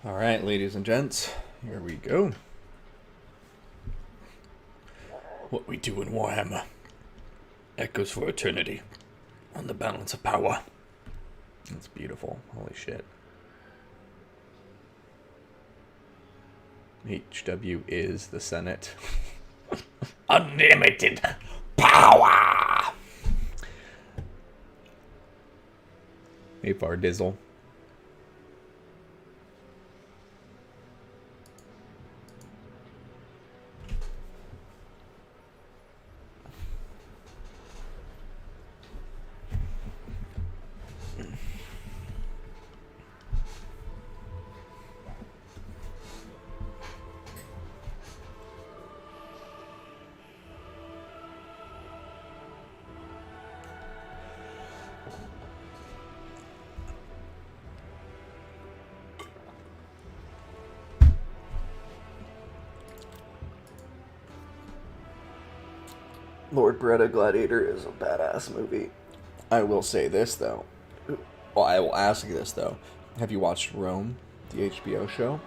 All right, ladies and gents, here we go. What we do in Warhammer echoes for eternity on the balance of power. That's beautiful. Holy shit. HW is the Senate. Unlimited power! Hey, Far Dizzle. Lord Bretta Gladiator is a badass movie. I will say this, though. Well, I will ask you this, though. Have you watched Rome, the HBO show?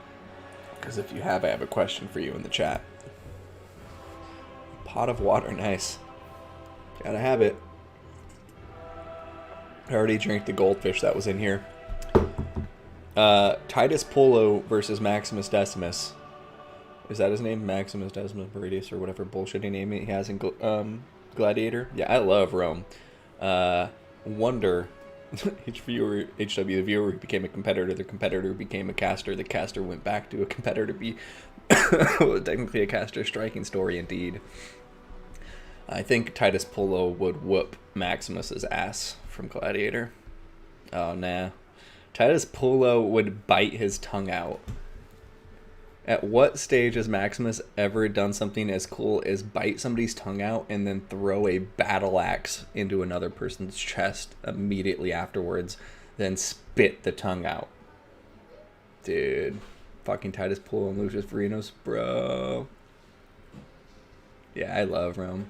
Because if you have, I have a question for you in the chat. Pot of water, nice. Gotta have it. I already drank the goldfish that was in here. Titus Polo versus Maximus Decimus. Is that his name? Maximus Decimus Meridius or whatever bullshitty name he has in Gladiator? Yeah, I love Rome. Wonder. HW, the viewer became a competitor. The competitor became a caster. The caster went back to a competitor. Well, technically a caster. Striking story indeed. I think Titus Polo would whoop Maximus's ass from Gladiator. Oh, nah. Titus Polo would bite his tongue out. At what stage has Maximus ever done something as cool as bite somebody's tongue out and then throw a battle axe into another person's chest immediately afterwards, then spit the tongue out? Dude. Fucking Titus Polo and Lucius Varinos, bro. Yeah, I love Rome.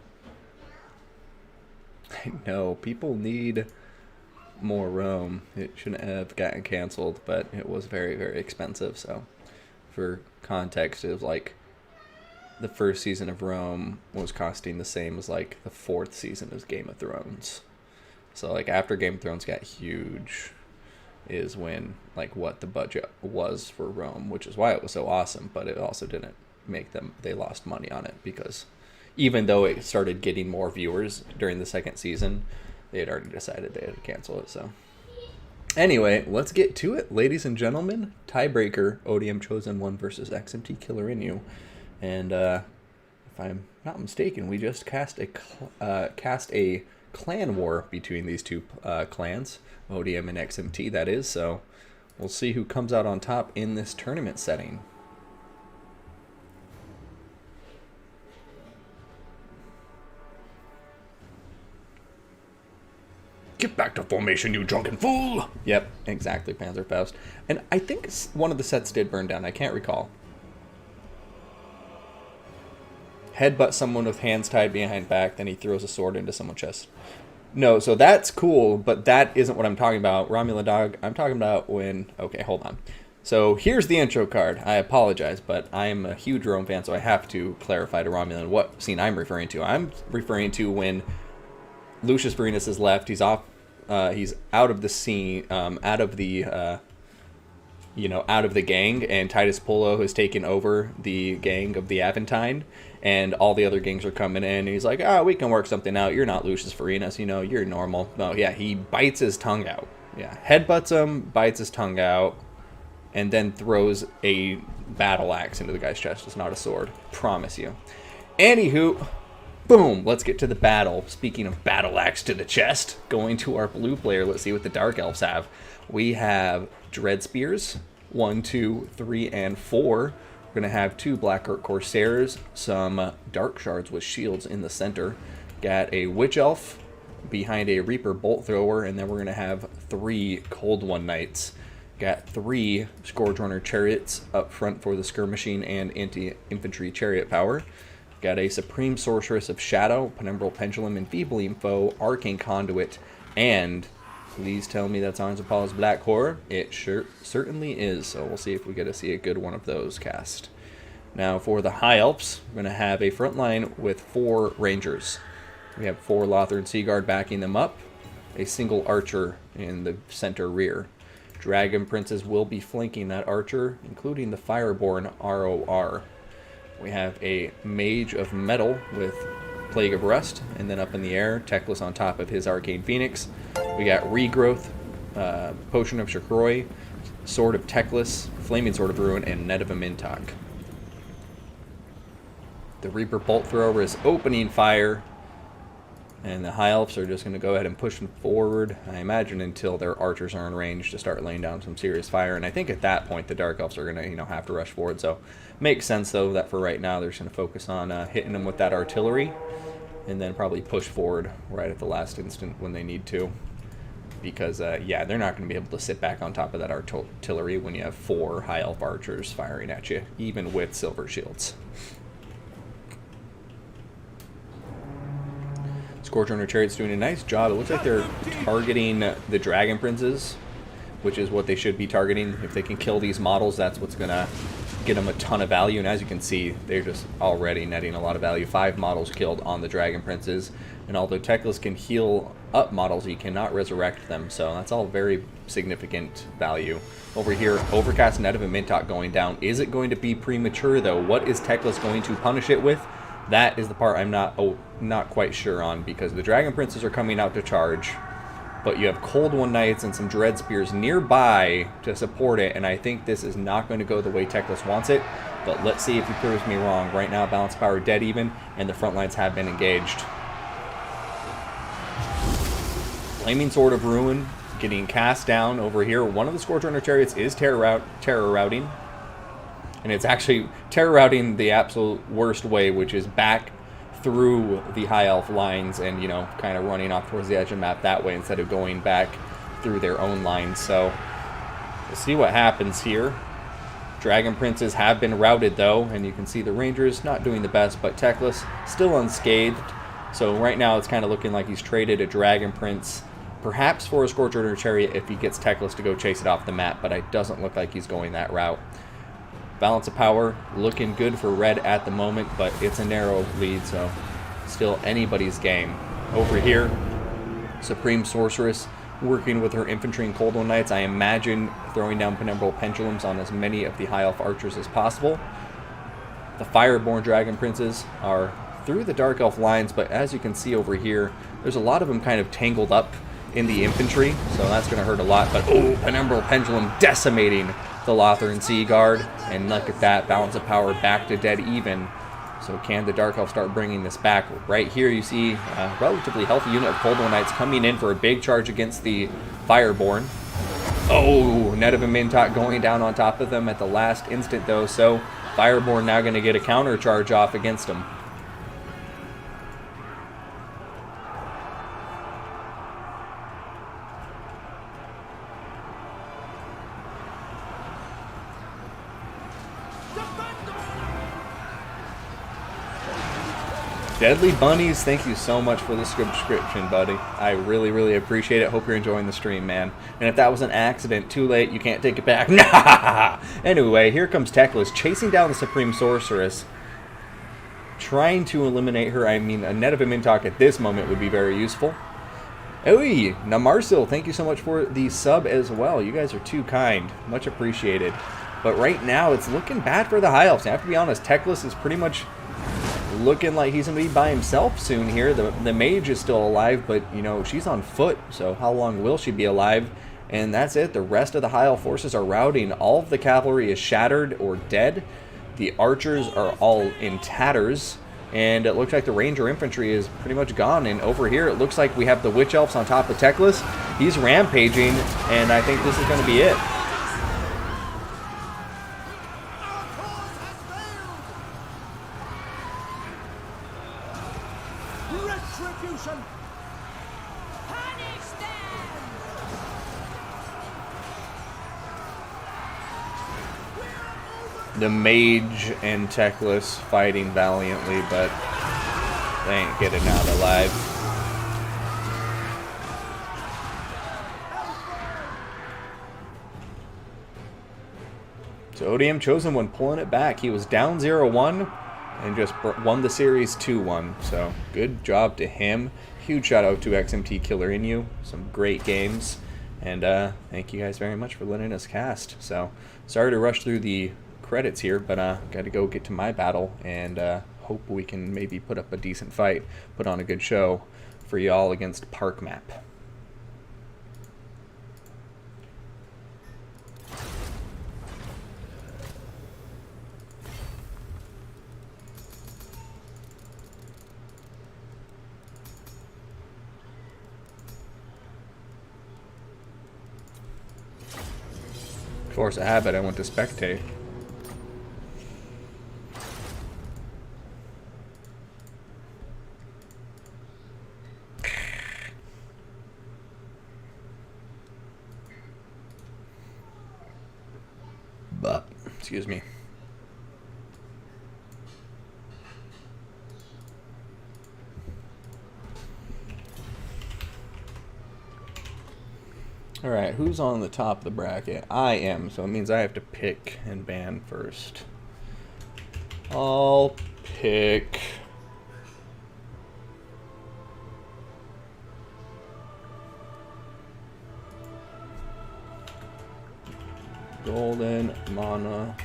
I know, people need more Rome. It shouldn't have gotten canceled, but it was very, very expensive, so... For context, it was like the first season of Rome was costing the same as like the fourth season of Game of Thrones. So like after Game of Thrones got huge is when like what the budget was for Rome, which is why it was so awesome, but it also didn't make them, they lost money on it because even though it started getting more viewers during the second season, they had already decided they had to cancel it, so... Anyway, let's get to it, ladies and gentlemen. Tiebreaker, ODM Chosen 1 versus XMT Killer Inu. And if I'm not mistaken, we just cast a clan war between these two clans, ODM and XMT, that is. So we'll see who comes out on top in this tournament setting. Get back to formation, you drunken fool! Yep, exactly, Panzerfaust. And I think one of the sets did burn down. I can't recall. Headbutt someone with hands tied behind back, then he throws a sword into someone's chest. No, so that's cool, but that isn't what I'm talking about. Romulan Dog, I'm talking about when... Okay, hold on. So here's the intro card. I apologize, but I am a huge Rome fan, so I have to clarify to Romulan what scene I'm referring to. I'm referring to when... Lucius Varinis is left. He's off. He's out of the scene, out of the gang, and Titus Polo has taken over the gang of the Aventine, and all the other gangs are coming in. And he's like, we can work something out. You're not Lucius Varinis, you're normal. No, yeah, he bites his tongue out. Yeah, headbutts him, bites his tongue out, and then throws a battle axe into the guy's chest. It's not a sword, promise you. Anywho. Boom, let's get to the battle. Speaking of battle axe to the chest, going to our blue player, let's see what the Dark Elves have. We have Dread Spears, 1, 2, 3, and 4. We're going to have 2 Black Orc Corsairs, some Dark Shards with shields in the center. Got a Witch Elf behind a Reaper Bolt Thrower, and then we're going to have 3 Cold One Knights. Got 3 Scourge Runner Chariots up front for the skirmishing and anti-infantry chariot power. Got a Supreme Sorceress of Shadow, Penumbral Pendulum, Enfeebling Foe, Arcane Conduit, and please tell me that's Arms of Apollo's Black Horror. It certainly is, so we'll see if we get to see a good one of those cast. Now for the High Elves, we're going to have a front line with 4 Rangers. We have 4 Lothern Seaguard backing them up. a single archer in the center rear. Dragon Princes will be flanking that archer, including the Fireborn ROR. We have a Mage of Metal with Plague of Rust, and then up in the air, Teclis on top of his Arcane Phoenix. We got Regrowth, Potion of Shakroi, Sword of Teclis, Flaming Sword of Ruin, and Net of Mintok. The Reaper Bolt Thrower is opening fire, and the High Elves are just going to go ahead and push them forward, I imagine, until their archers are in range to start laying down some serious fire. And I think at that point the Dark Elves are going to, have to rush forward. So makes sense, though, that for right now they're just going to focus on hitting them with that artillery, and then probably push forward right at the last instant when they need to. Because, yeah, they're not going to be able to sit back on top of that artillery when you have 4 High Elf archers firing at you, even with silver shields. Scorchrunner Chariot's doing a nice job. It looks like they're targeting the Dragon Princes, which is what they should be targeting. If they can kill these models, that's what's going to get them a ton of value. And as you can see, they're just already netting a lot of value. 5 models killed on the Dragon Princes. And although Teclis can heal up models, he cannot resurrect them. So that's all very significant value. Over here, Overcast, Net of Mintok going down. Is it going to be premature, though? What is Teclis going to punish it with? That is the part I'm not quite sure on, because the Dragon Princes are coming out to charge, but you have Cold One Knights and some Dread Spears nearby to support it, and I think this is not going to go the way Teclis wants it, but let's see if he proves me wrong. Right now, Balance Power dead even, and the front lines have been engaged. Flaming Sword of Ruin getting cast down over here. One of the Scorchrunner Chariots is terror routing. And it's actually terror routing the absolute worst way, which is back through the High Elf lines and, kind of running off towards the edge of the map that way instead of going back through their own lines. So we'll see what happens here. Dragon Princes have been routed, though, and you can see the Rangers not doing the best, but Teclis still unscathed. So right now it's kind of looking like he's traded a Dragon Prince, perhaps for a Scorchrunner Chariot if he gets Teclis to go chase it off the map, but it doesn't look like he's going that route. Balance of Power looking good for red at the moment, but it's a narrow lead, so still anybody's game. Over here, Supreme Sorceress working with her infantry and Cold One Knights. I imagine throwing down Penumbral Pendulums on as many of the High Elf archers as possible. The Fireborn Dragon Princes are through the Dark Elf lines, but as you can see over here, there's a lot of them kind of tangled up in the infantry, so that's going to hurt a lot. But Penumbral Pendulum decimating the Lothern Sea Guard, and look at that, Balance of Power back to dead even. So can the Dark Elf start bringing this back? Right here you see a relatively healthy unit of Cold One Knights coming in for a big charge against the Fireborn. Net of Mintok going down on top of them at the last instant, though, so Fireborn now going to get a counter charge off against them. Deadly Bunnies, thank you so much for the subscription, buddy. I really, really appreciate it. Hope you're enjoying the stream, man. And if that was an accident, too late, you can't take it back. Nah! Anyway, here comes Teclis chasing down the Supreme Sorceress, trying to eliminate her. I mean, a Net of Mintok at this moment would be very useful. Oi, Namarsil, thank you so much for the sub as well. You guys are too kind. Much appreciated. But right now, it's looking bad for the High Elves. I have to be honest, Teclis is pretty much looking like he's going to be by himself soon here. The mage is still alive, but, she's on foot, so how long will she be alive? And that's it. The rest of the High Elf forces are routing. All of the cavalry is shattered or dead. The archers are all in tatters, and it looks like the ranger infantry is pretty much gone. And over here, it looks like we have the Witch Elves on top of Teclis. He's rampaging, and I think this is going to be it. The mage and Teclis fighting valiantly, but they ain't getting out alive. So ODM Chosen One pulling it back. He was down 0-1, and just won the series 2-1. So good job to him. Huge shout out to XMT Killer Inu. Some great games. And thank you guys very much for letting us cast. So sorry to rush through the credits here, but got to go get to my battle and hope we can maybe put up a decent fight, put on a good show for y'all against Park Map. Force a habit, I went to spectate. But, excuse me. Alright, who's on the top of the bracket? I am, so it means I have to pick and ban first. I'll pick... Golden Monolith.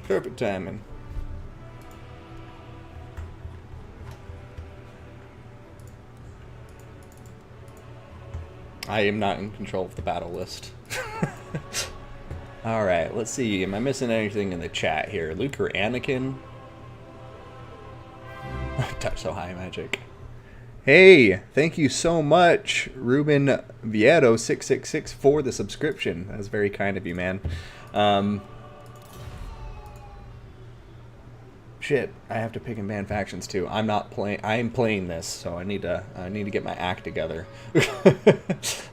Perfect timing. I am not in control of the battle list. Alright, let's see. Am I missing anything in the chat here? Luke or Anakin? Touch so high magic. Hey, thank you so much, Ruben Vieto 666 for the subscription. That was very kind of you, man. Shit, I have to pick and ban factions too. I'm not playing. I am playing this, so I need to get my act together.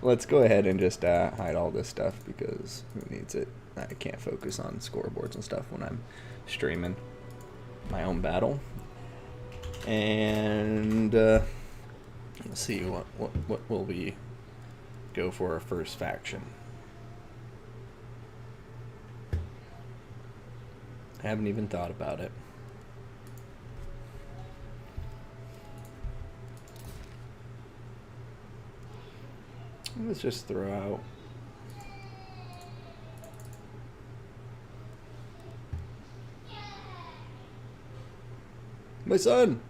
Let's go ahead and just hide all this stuff because who needs it? I can't focus on scoreboards and stuff when I'm streaming my own battle. And let's see what will we go for our first faction. I haven't even thought about it. Let's just throw out my son.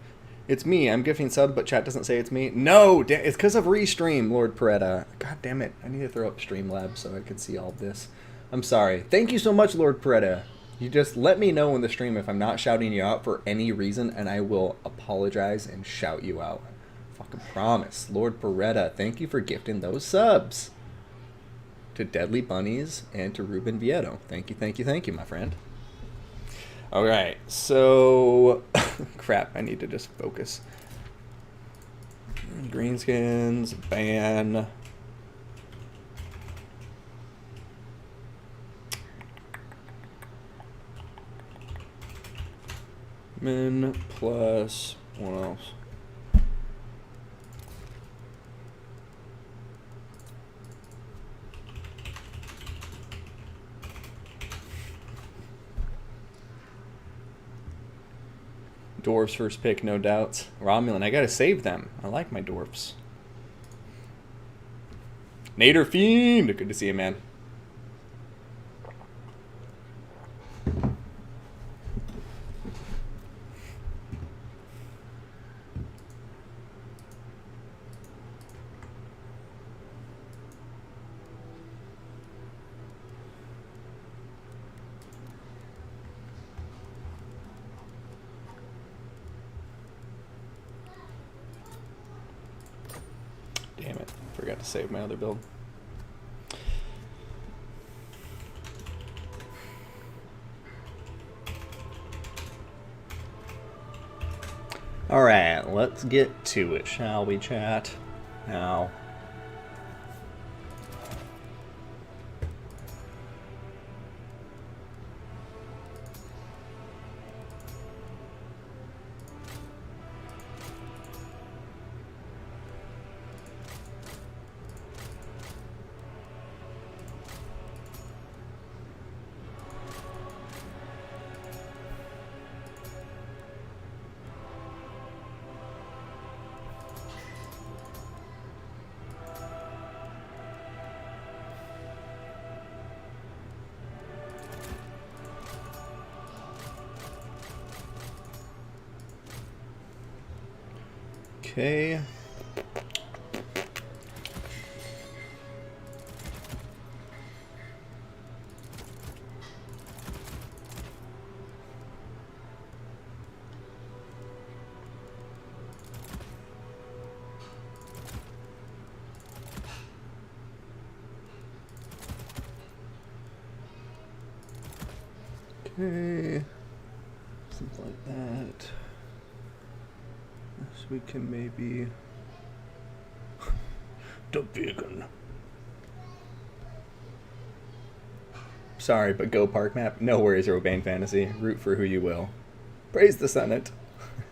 It's me. I'm gifting sub, but chat doesn't say it's me. No, it's because of Restream, Lord Peretta. God damn it. I need to throw up Streamlabs so I can see all this. I'm sorry. Thank you so much, Lord Peretta. You just let me know in the stream if I'm not shouting you out for any reason, and I will apologize and shout you out. Fucking promise. Lord Peretta, thank you for gifting those subs. To Deadly Bunnies and to Ruben Vieto. Thank you, my friend. Alright, so... crap, I need to just focus. Greenskins, ban. Min plus... what else? Dwarves first pick, no doubts. Romulan, I gotta save them. I like my dwarfs. Nader Fiend! Good to see you, man. Damn it, forgot to save my other build. Alright, let's get to it, shall we, chat? Now. Okay. Okay. Something like that. So we can maybe... the beacon. Sorry, but go park map. No worries, Urbane Fantasy. Root for who you will. Praise the Senate.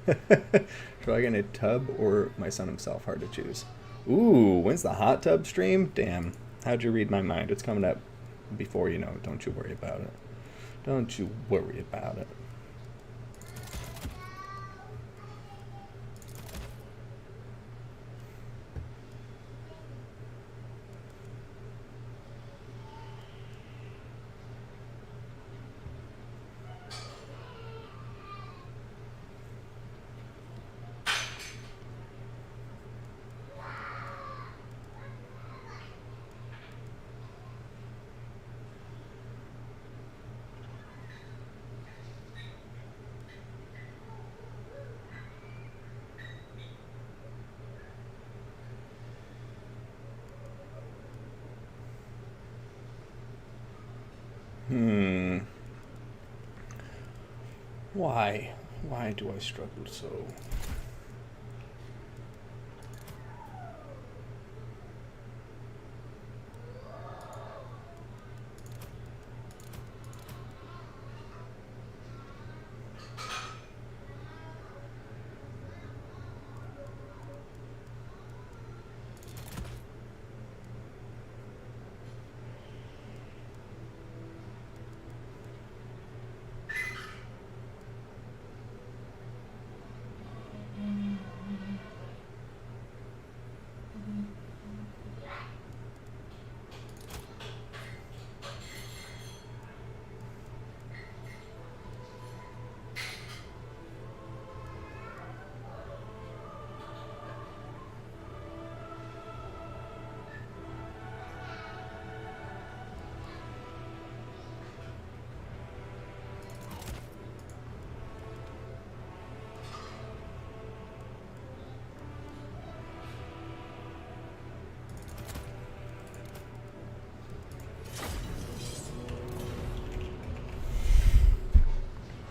Do I get a tub or my son himself? Hard to choose. Ooh, when's the hot tub stream? Damn. How'd you read my mind? It's coming up before you know it. Don't you worry about it. Don't you worry about it. Why? Why do I struggle so?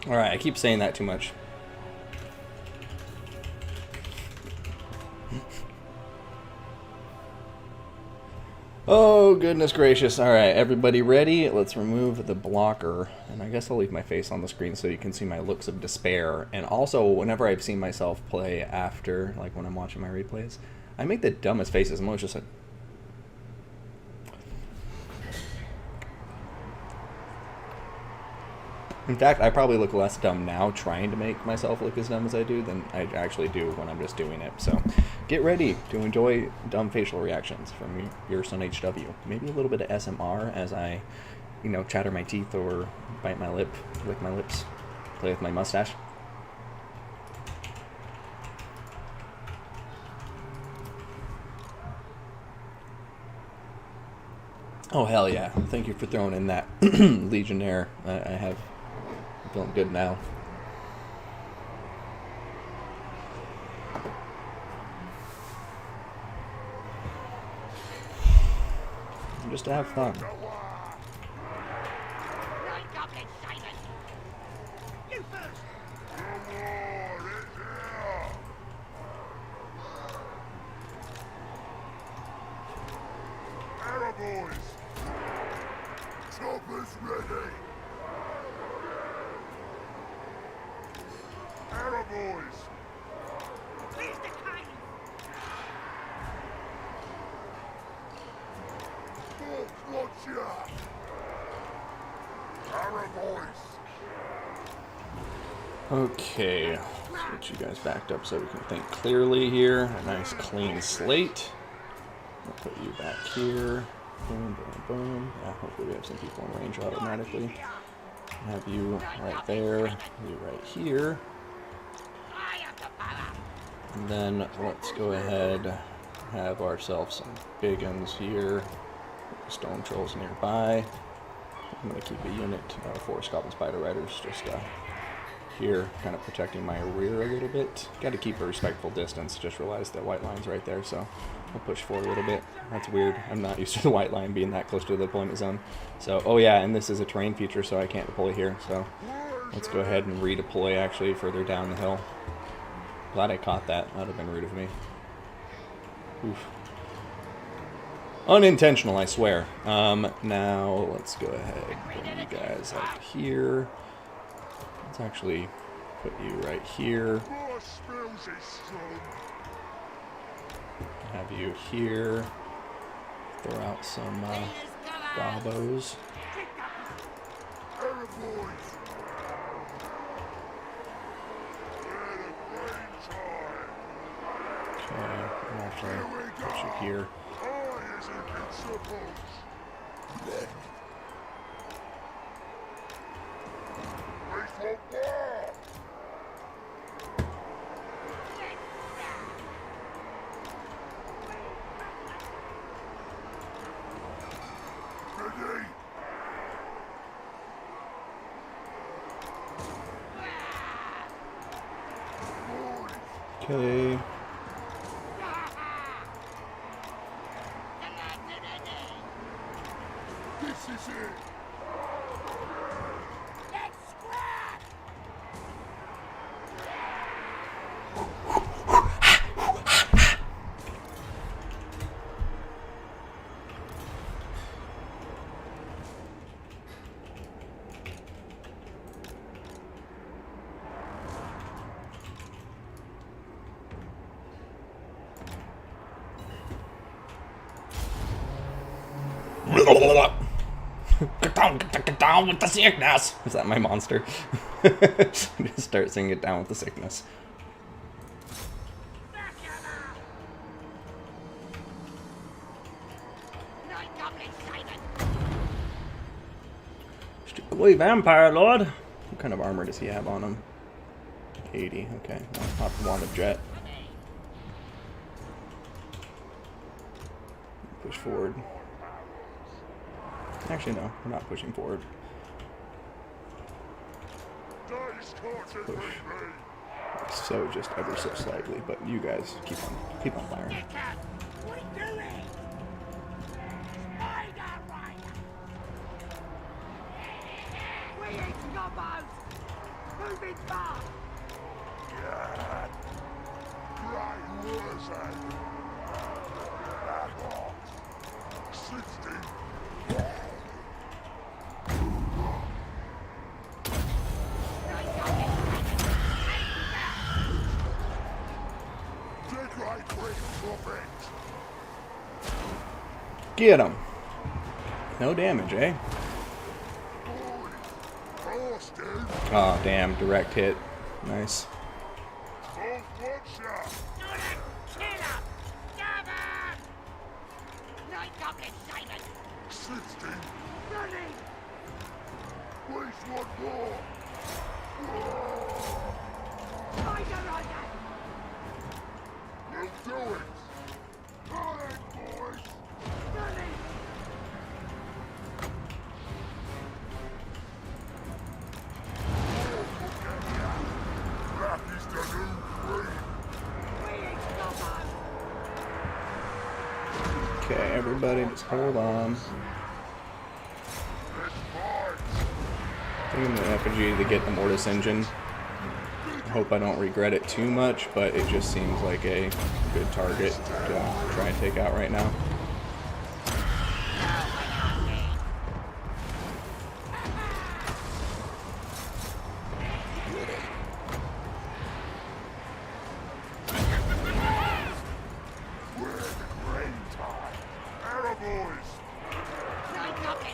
Alright, I keep saying that too much. Oh, goodness gracious. Alright, everybody ready? Let's remove the blocker. And I guess I'll leave my face on the screen so you can see my looks of despair. And also, whenever I've seen myself play after, like when I'm watching my replays, I make the dumbest faces. I'm always just like... In fact, I probably look less dumb now trying to make myself look as dumb as I do than I actually do when I'm just doing it. So get ready to enjoy dumb facial reactions from your son HW. Maybe a little bit of SMR as I, you know, chatter my teeth or bite my lip, lick my lips, play with my mustache. Oh, hell yeah. Thank you for throwing in that Legionnaire. I'm feeling good now. Just to have fun. Okay, let's get you guys backed up so we can think clearly here. A nice clean slate. I'll put you back here. Boom, boom, boom. Yeah, hopefully we have some people in range automatically. Have you right there, you right here. And then let's go ahead, have ourselves some big uns here. Stone trolls nearby. I'm going to keep a unit, 4 Goblin Spider Riders, just here, kind of protecting my rear a little bit. Got to keep a respectful distance. Just realized that white line's right there, so I'll push forward a little bit. That's weird. I'm not used to the white line being that close to the deployment zone. So, oh yeah, and this is a terrain feature, so I can't deploy here. So let's go ahead and redeploy actually further down the hill. Glad I caught that. That would have been rude of me. Oof. Unintentional, I swear. Now let's go ahead and bring you guys out here. Let's actually put you right here. Have you here. Throw out some gobos. Okay, I'm actually put you here. Okay. This is it. Get down with the sickness. Is that my monster? Just start singing it down with the sickness. Boy, Vampire Lord. What kind of armor does he have on him? 80. Okay, not the wand of jet. Push forward. Actually, no, we're not pushing forward. Push. So just ever so slightly, but you guys keep on firing. Get him. No damage, eh? Oh, damn. Direct hit. Nice. Okay, everybody, just hold on. I'm gonna effigy to get the Mortis engine. I hope I don't regret it too much, but it just seems like a good target to try and take out right now.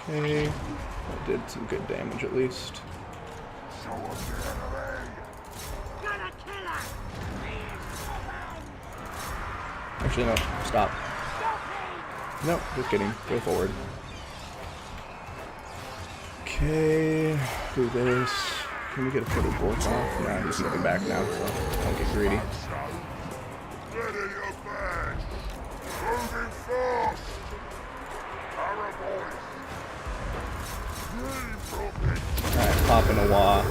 Okay, that did some good damage at least. Actually, no, stop. No, just kidding. Go forward. Okay, do this. Can we get a footed board off? Nah, he's moving back now, so don't get greedy. Noah.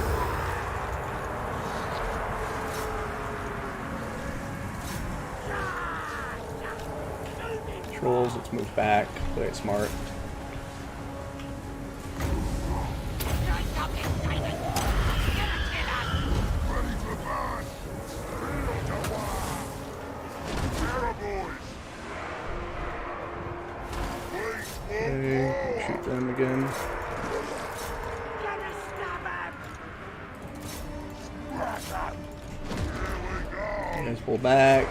Trolls, let's move back. Play it smart. Okay, shoot them again. You guys pull back.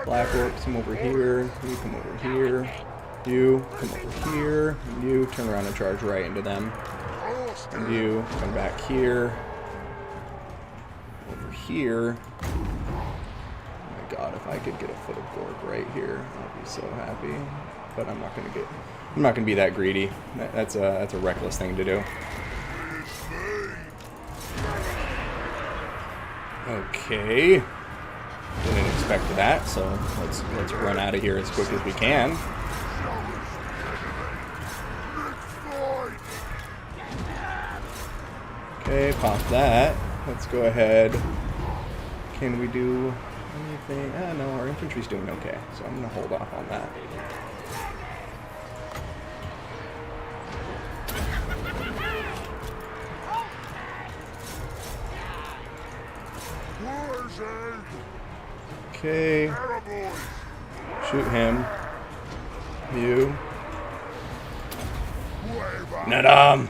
Black Orcs, come over here. You come over here. You come over here. You turn around and charge right into them. And you come back here. Over here. Oh my god, if I could get a foot of Gorg right here, I'd be so happy. But I'm not gonna be that greedy. That's a reckless thing to do. Okay. Didn't expect that, so let's run out of here as quick as we can. Okay, pop that. Let's go ahead. Can we do anything? No, our infantry's doing okay, so I'm gonna hold off on that. Okay. Shoot him. You. Nadam!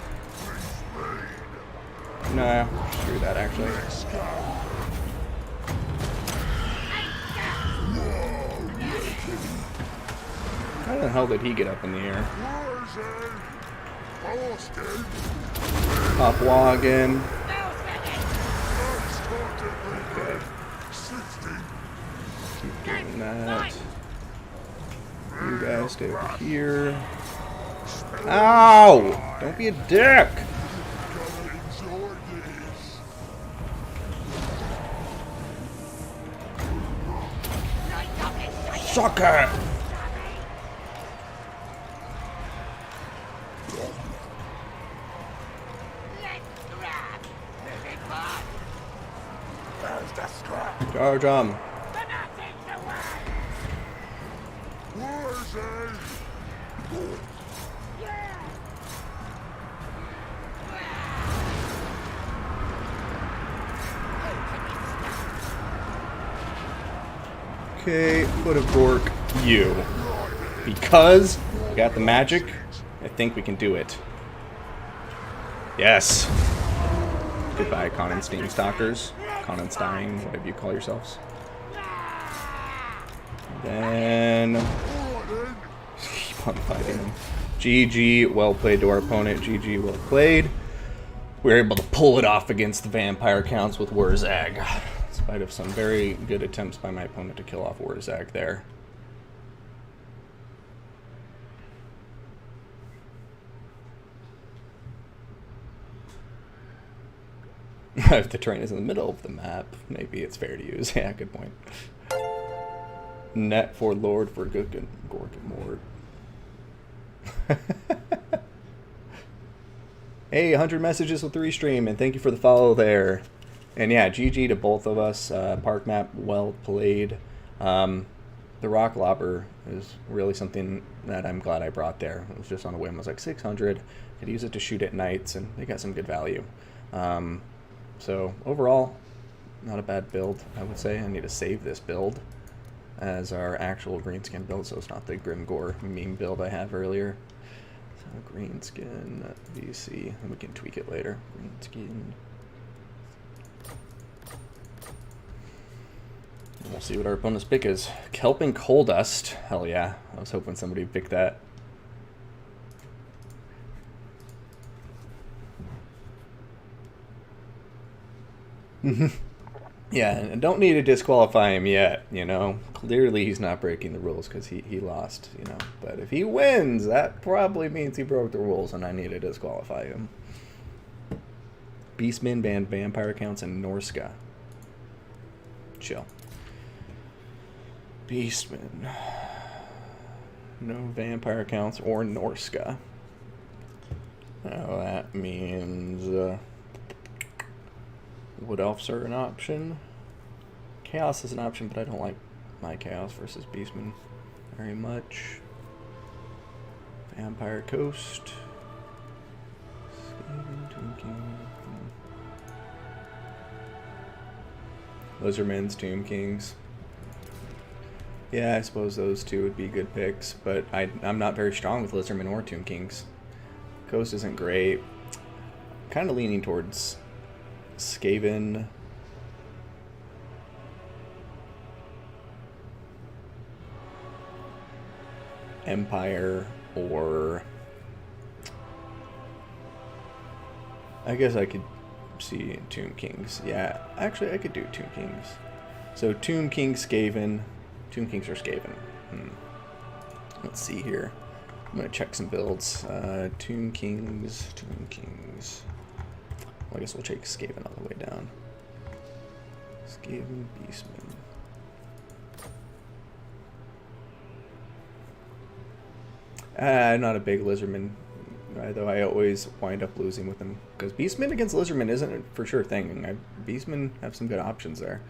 Nah, screw that actually. How the hell did he get up in the air? Pop wagon. Okay. Keep doing that. You guys stay over here. Ow! Don't be a dick! Sucker! Charge 'em. Okay, foot of Gork, you. Because we got the magic, I think we can do it. Yes. Goodbye, Konenstein Stalkers. Konenstein, whatever you call yourselves. And then keep on fighting them. GG, well played to our opponent. GG, well played. We were able to pull it off against the vampire counts with Wurzag, in spite of some very good attempts by my opponent to kill off Wurzag there. If the terrain is in the middle of the map, maybe it's fair to use. Yeah, good point. Net for Lord for Gork and Mort. Hey, 100 messages with the restream, and thank you for the follow there. And yeah, GG to both of us. Park map, well played. The rock lobber is really something that I'm glad I brought there. It was just on a whim. I was like 600. Could use it to shoot at knights, and they got some good value. So overall, not a bad build, I would say. I need to save this build as our actual greenskin build, so it's not the Grimgore meme build I have earlier. So greenskin VC, and we can tweak it later. Greenskin. And we'll see what our opponent's pick is. Kelping Coal Dust. Hell yeah. I was hoping somebody would pick that. Yeah, and don't need to disqualify him yet, you know. Clearly he's not breaking the rules because he lost, you know. But if he wins, that probably means he broke the rules and I need to disqualify him. Beastmen banned vampire counts in Norska. Chill. Beastmen. No vampire counts or Norska. Oh, that means... Wood Elves are an option. Chaos is an option, but I don't like my Chaos versus Beastman very much. Vampire Coast. Lizardmen's Tomb Kings. Yeah, I suppose those two would be good picks, but I'm not very strong with Lizardmen or Tomb Kings. Coast isn't great. Kind of leaning towards Skaven. Empire, or I guess I could see Tomb Kings. Yeah, actually I could do Tomb Kings. So Tomb Kings, Skaven. Tomb Kings or Skaven. Let's see here. I'm gonna check some builds. Tomb Kings. Well, I guess we'll check Skaven all the way down. Skaven, Beastman. Not a big Lizardman, though I always wind up losing with him. Because Beastman against Lizardman isn't a for sure thing. Beastmen have some good options there.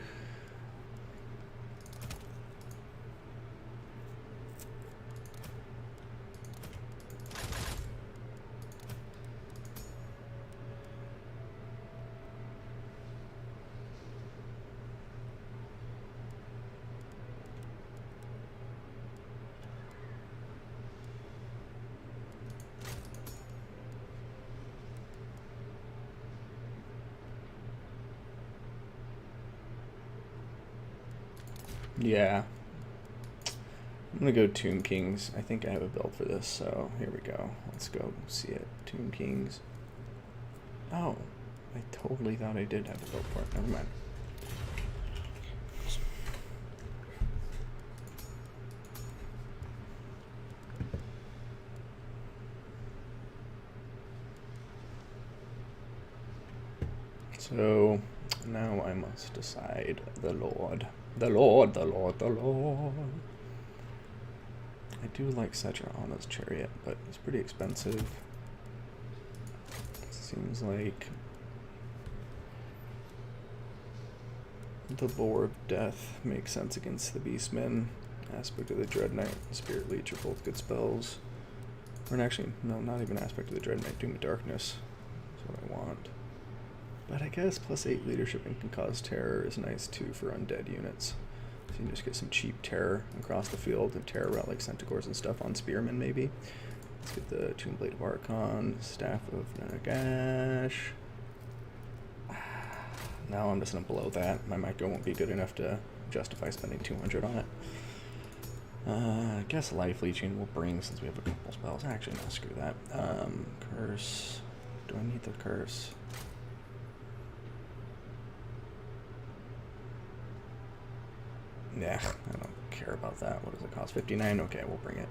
Yeah. I'm gonna go Tomb Kings. I think I have a build for this, so here we go. Let's go see it. Tomb Kings. Oh, I totally thought I did have a build for it. Never mind. So now I must decide the Lord. The Lord. I do like Setra'ana's Chariot, but it's pretty expensive. Seems like the Boar of Death makes sense against the Beastmen. Aspect of the Dread Knight and Spirit Leech are both good spells. Or actually, no, not even Aspect of the Dread Knight. Doom of Darkness is what I want. But I guess +8 leadership and can cause terror is nice too for undead units. So you can just get some cheap terror across the field and terror relic centaurs and stuff on spearmen maybe. Let's get the Tomb Blade of Archon, Staff of Nagash. Now I'm just gonna blow that. My micro won't be good enough to justify spending 200 on it. I guess Life Leeching will bring since we have a couple spells. Actually, no, screw that. Curse. Do I need the curse? Nah, I don't care about that. What does it cost? 59? Okay, we'll bring it.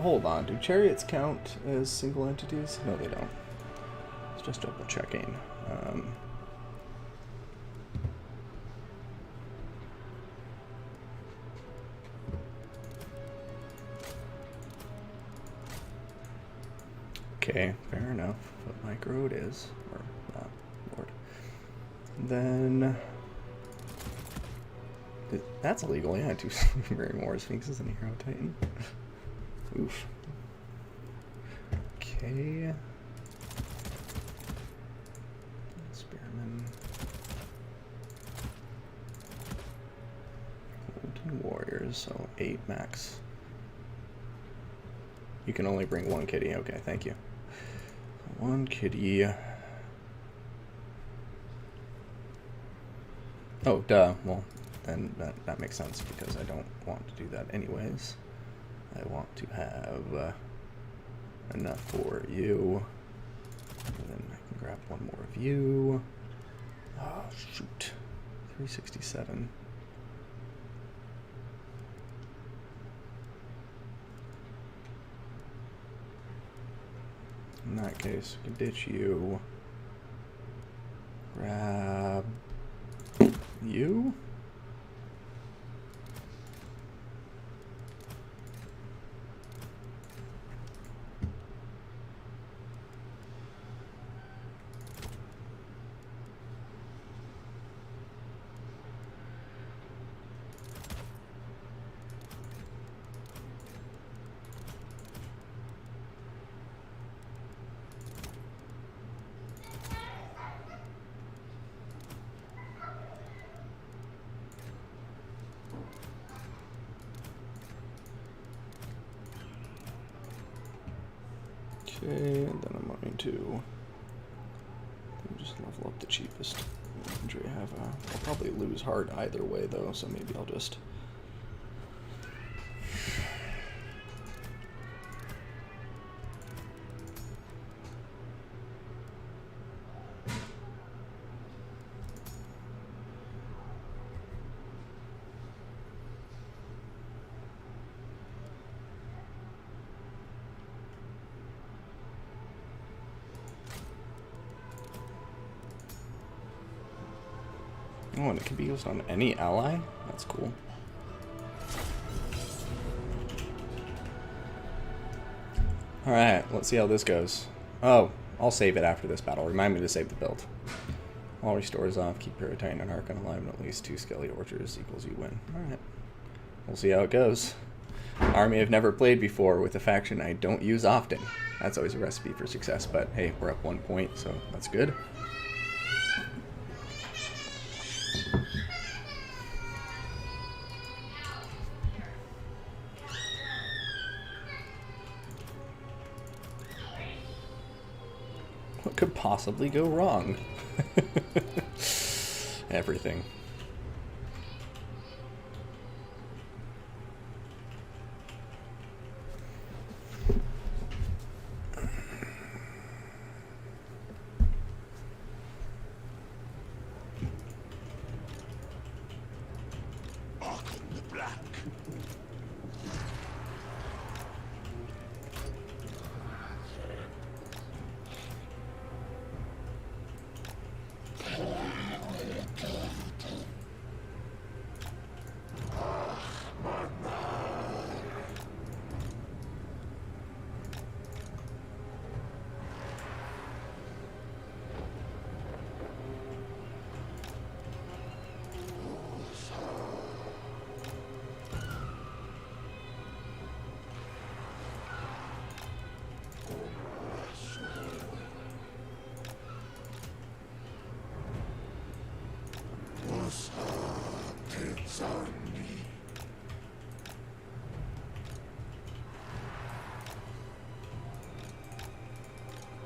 Hold on. Do chariots count as single entities? No, they don't. It's just double checking. Okay, fair enough. What micro it is, or Lord. Then that's illegal. Yeah, 2 very more Sphinxes and a Hero Titan. Oof. Okay. Spearman. Golden Warriors, so 8 max. You can only bring 1 kitty. Okay, thank you. 1 kitty. Oh, duh. Well, and that makes sense because I don't want to do that anyways. I want to have enough for you. And then I can grab one more of you. Oh, shoot. 367. In that case, we can ditch you. Grab you. Okay, and then I'm going to just level up the cheapest infantry I have. I'll probably lose heart either way though, so maybe I'll just... Oh, and it can be used on any ally? That's cool. Alright, let's see how this goes. Oh, I'll save it after this battle. Remind me to save the build. All restores off, keep your Titan and Harkon alive, and at least 2 Skelly Orchards equals you win. Alright. We'll see how it goes. Army I've never played before with a faction I don't use often. That's always a recipe for success, but hey, we're up 1 point, so that's good. What could possibly go wrong? Everything.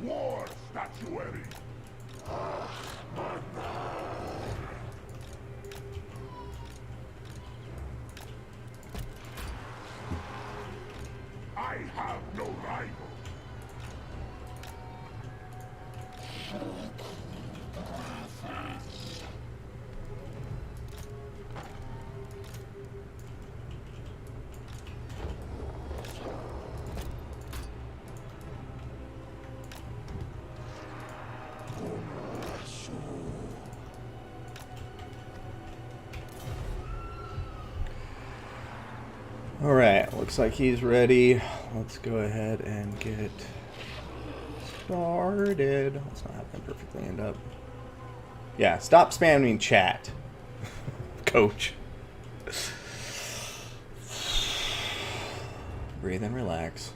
War statuary. I have no rival. Alright, looks like he's ready. Let's go ahead and get started. Let's not have them perfectly end up. Yeah, stop spamming chat, coach. Breathe and relax.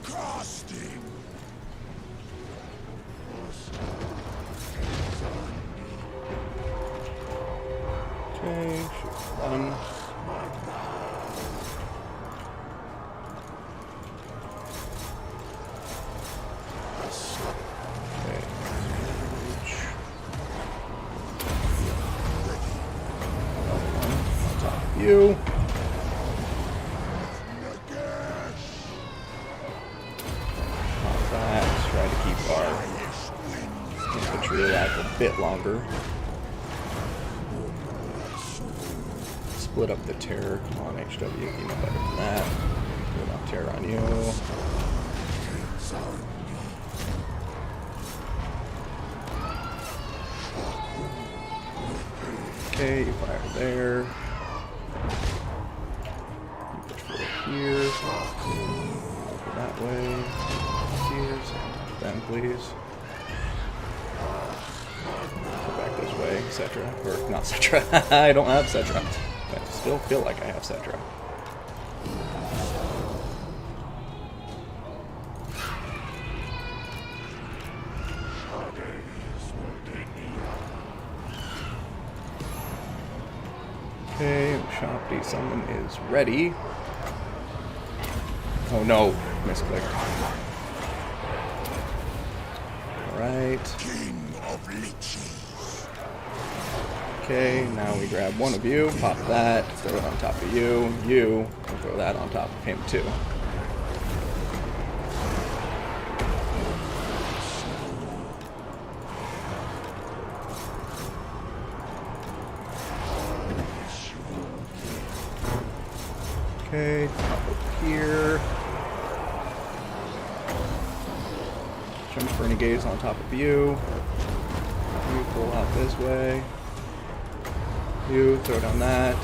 Casting. Okay, shoot one. You. Pop that. Try to keep our infantry alive a bit longer. Split up the terror. Come on, HW. You know better than that. Put enough terror on you. Okay, you fire there. You push forward here. Over that way. Here. So them, please. Go back this way, etc. Or not etc. I don't have etc. I still feel like I have etc. Okay, Shopty summon is ready. Oh no, misclicked. Alright. King of Liches. Okay, now we grab one of you, pop that, throw it on top of you, and throw that on top of him too. Okay, pop over here. Jump for renegades on top of you. You pull out this way. You throw down that.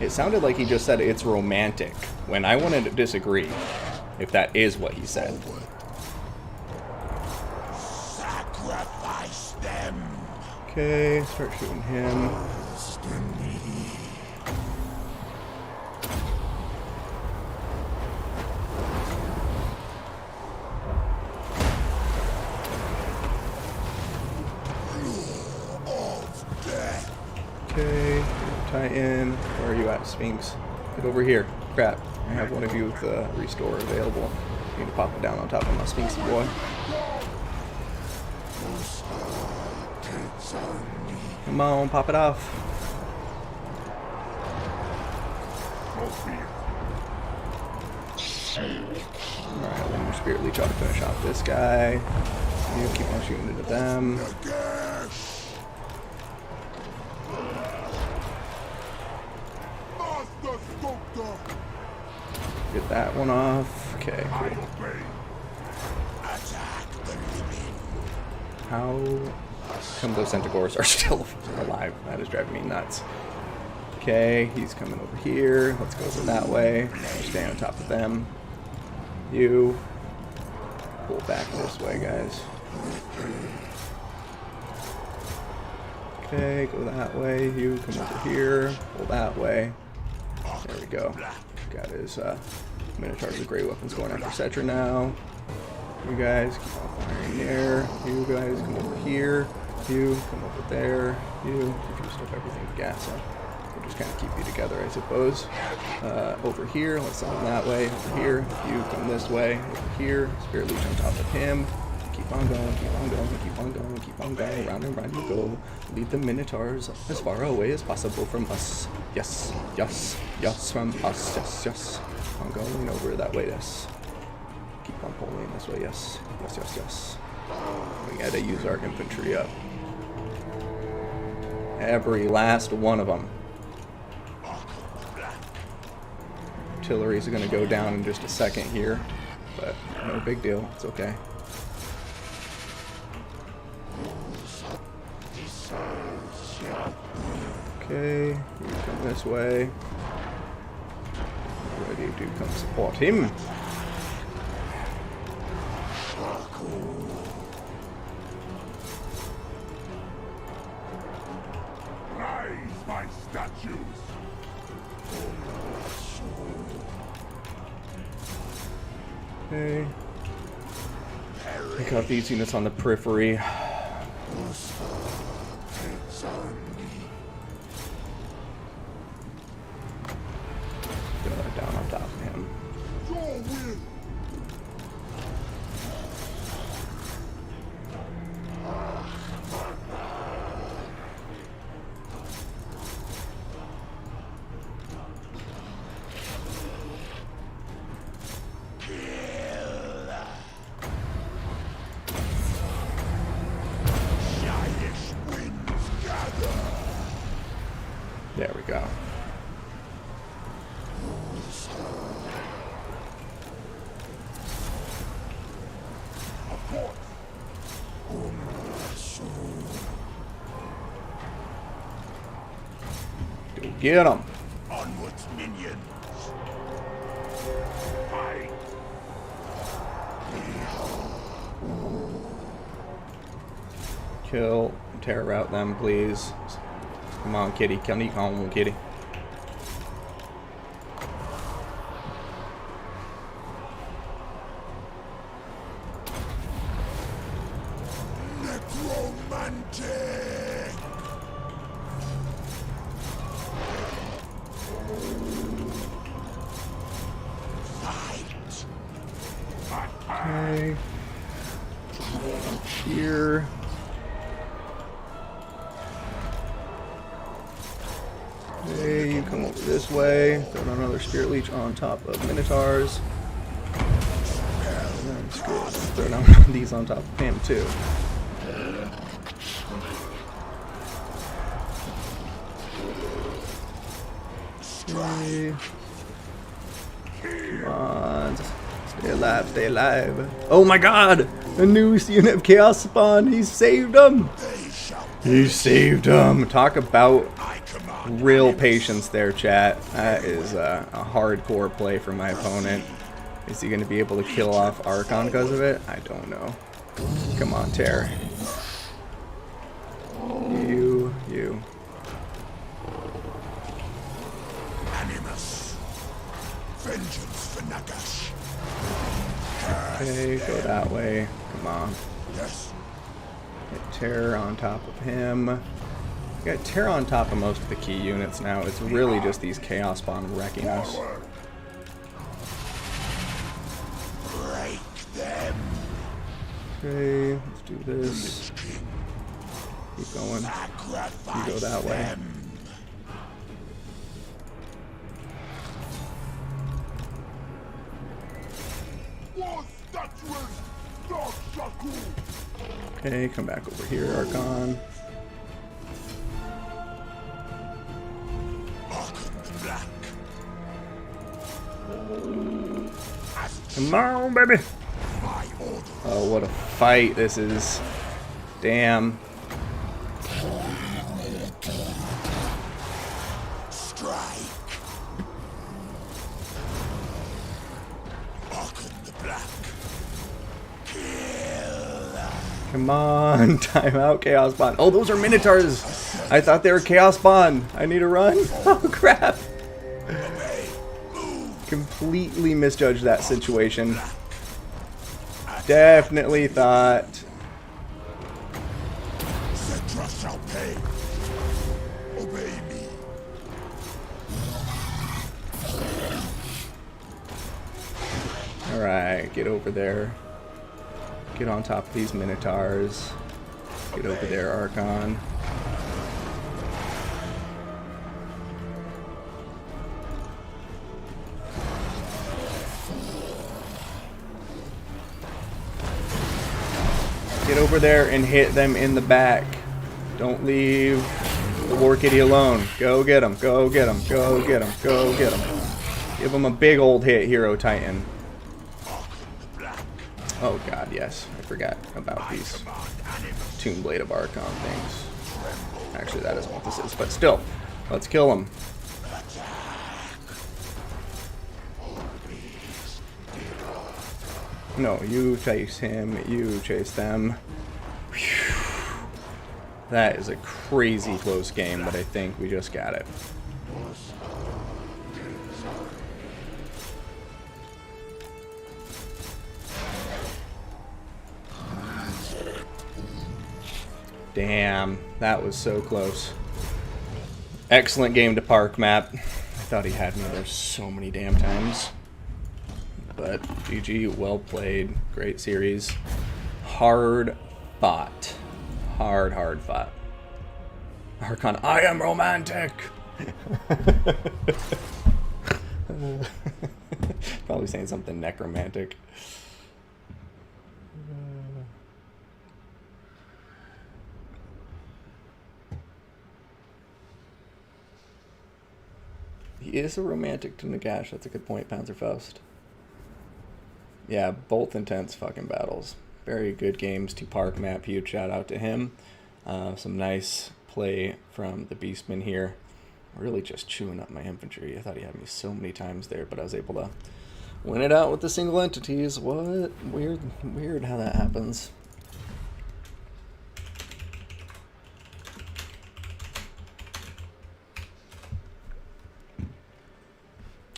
It sounded like he just said it's romantic, when I wanted to disagree, if that is what he said. Sacrifice them. Okay, start shooting him. Okay, Titan, where are you at, Sphinx? Get over here. Crap, I have one of you with restore available. I need to pop it down on top of my Sphinxy boy. Come on, pop it off. Alright, one more Spirit Leech ought to finish off this guy. You keep on shooting into them. Get that one off. Okay, cool. How come those Centaurs are still alive? That is driving me nuts. Okay, he's coming over here. Let's go over that way. Stay on top of them. You pull back this way, guys. Okay, go that way. You come over here. Pull that way. There we go. Got his Minotaurs with great weapons going after Cetra now. You guys keep on firing there. You guys come over here. You come over there. You used up everything with gas. We'll just kind of keep you together, I suppose. Over here, let's send him that way. Over here, you come this way. Over here, Spirit Leech on top of him. Keep on going, keep on going, keep on going, keep on going. Round and round you go. Lead the Minotaurs as far away as possible from us. Yes, yes, yes, from us. Yes, yes. I'm going over that way, yes. Keep on pulling this way, yes. Yes, yes, yes. We gotta use our infantry up. Every last one of them. Artillery's gonna go down in just a second here, but no big deal. It's okay. Okay, you come this way. Ready to come support him. Rise, my statues. Okay. Pick up these units on the periphery. Down on top of him. There we go. Go get him. Onwards, minions. Fight. Kill, terror out them, please. Come on, kitty. Come on, kitty. Necromantic. Fight. Okay. Here. Hey, you come over this way. Throw another Spirit Leech on top of Minotaurs. That's good. Throw down these on top of him, too. Okay. Come on. Stay alive, stay alive. Oh my god! A new unit of Chaos spawn! He saved him! He saved him! Talk about real patience there, chat. That is a hardcore play for my opponent. Is he going to be able to kill off Archon because of it? I don't know. Come on, Terror. You. Animus. Vengeance for Nagash. Okay, go that way. Come on. Yes. Get Terror on top of him. Got Terror on top of most of the key units now. It's really just these Chaos Spawn wrecking us. Break them. Okay, let's do this. Keep going. You go that way. Okay, come back over here, Archon. Come on, baby! Oh, what a fight this is. Damn. Strike. Come on, time out, Chaos Spawn. Oh, those are Minotaurs! I thought they were Chaos Spawn. I need to run. Oh, crap. Completely misjudged that situation. Definitely thought. Cetra shall pay. Obey me. Alright, get over there. Get on top of these Minotaurs. Get over there, Archon. Get over there and hit them in the back. Don't leave the War Kitty alone. Go get him. Go get him. Go get him. Go get him. Give him a big old hit, Hero Titan. Oh god, yes. I forgot about these Tomb Blade of Archon things. Actually, that isn't what this is. But still, let's kill him. No, you chase him, you chase them. Whew. That is a crazy close game, but I think we just got it. Damn, that was so close. Excellent game to park map. I thought he had me there so many damn times. But GG, well played. Great series. Hard fought. Hard fought. Archon, I am romantic! Probably saying something necromantic. He is a romantic to Nagash. That's a good point, Panzerfaust. Yeah, both intense fucking battles. Very good games to park map. Huge shout out to him. Some nice play from the Beastman here. Really just chewing up my infantry. I thought he had me so many times there, but I was able to win it out with the single entities. What? Weird how that happens.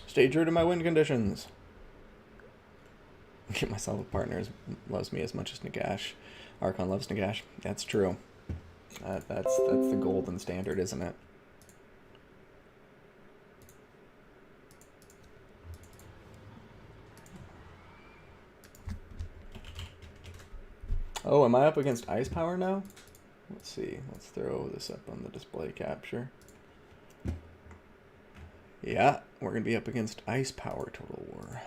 Stay true to my win conditions. Get myself a partner who loves me as much as Nagash. Archon loves Nagash. That's true. That's the golden standard, isn't it? Oh, am I up against ice power now? Let's see. Let's throw this up on the display capture. Yeah, we're going to be up against ice power total war.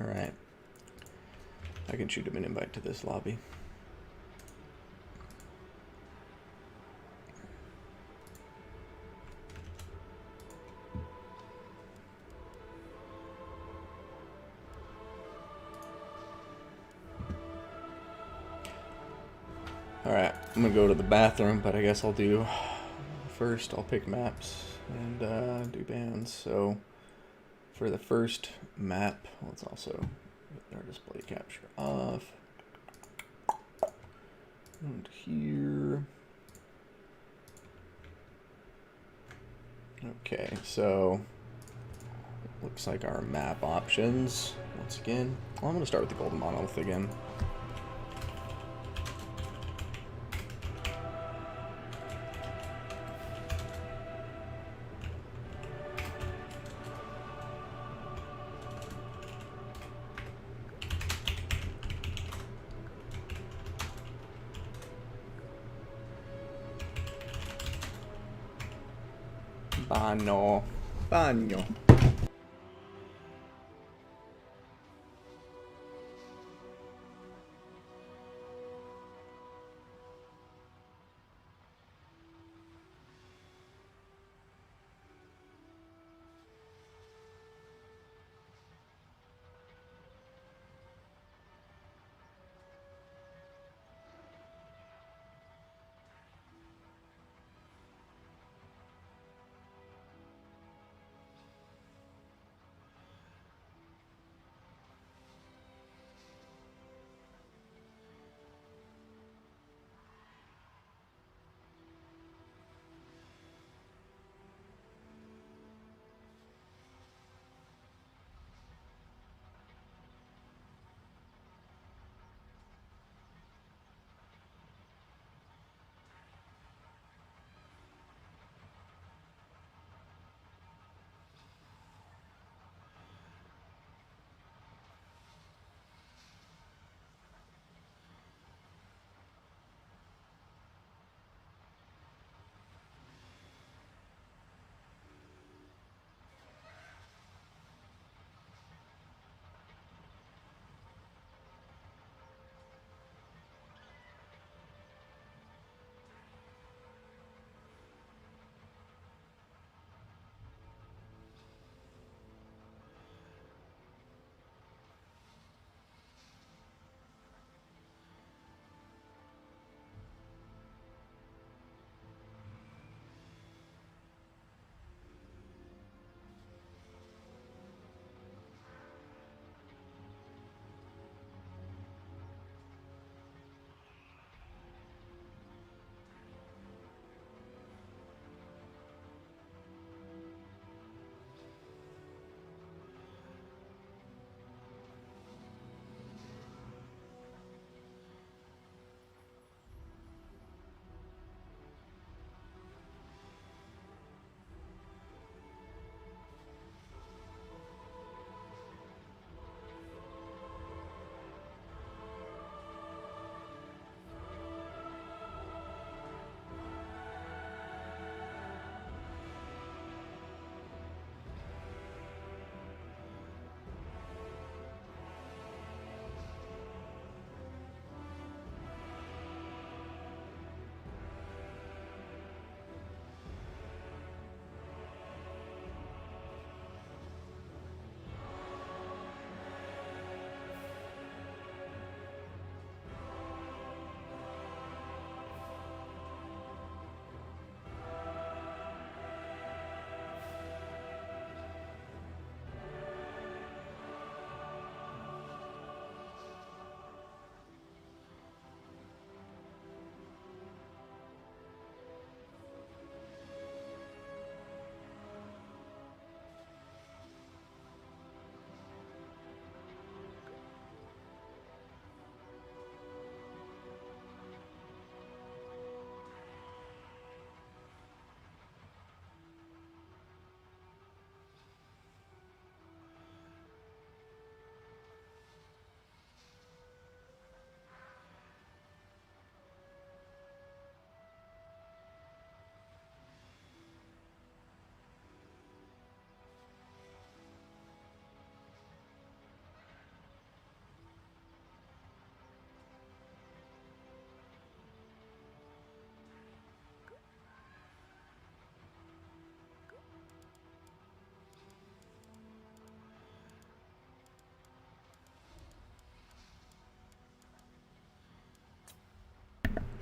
Alright. I can shoot him an invite to this lobby. Alright, I'm gonna go to the bathroom, but I guess I'll do... First, I'll pick maps and do bans. So, for the first map, let's also get our display capture off. And here... Okay, so... Looks like our map options, once again. Well, I'm gonna start with the Golden Monolith again. Bagno. Bagno.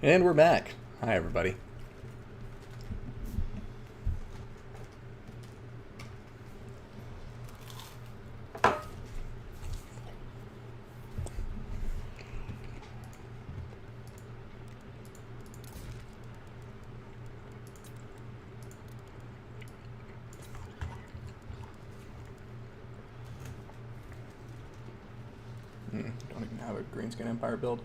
And we're back. Hi, everybody. Don't even have a Greenskin Empire build.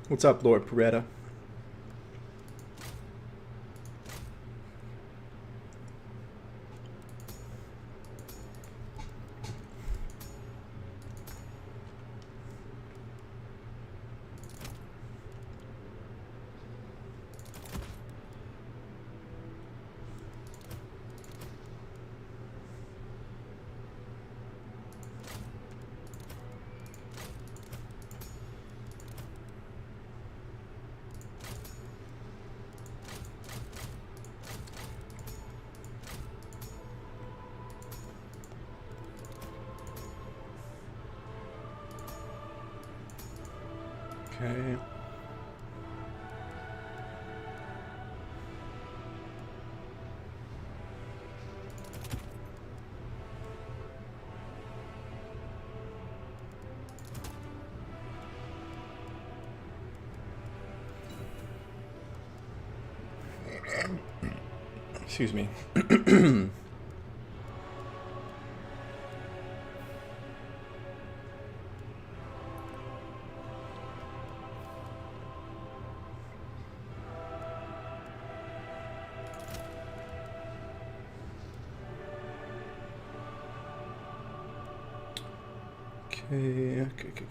What's up, Lord Peretta? Okay. Excuse me. Cool.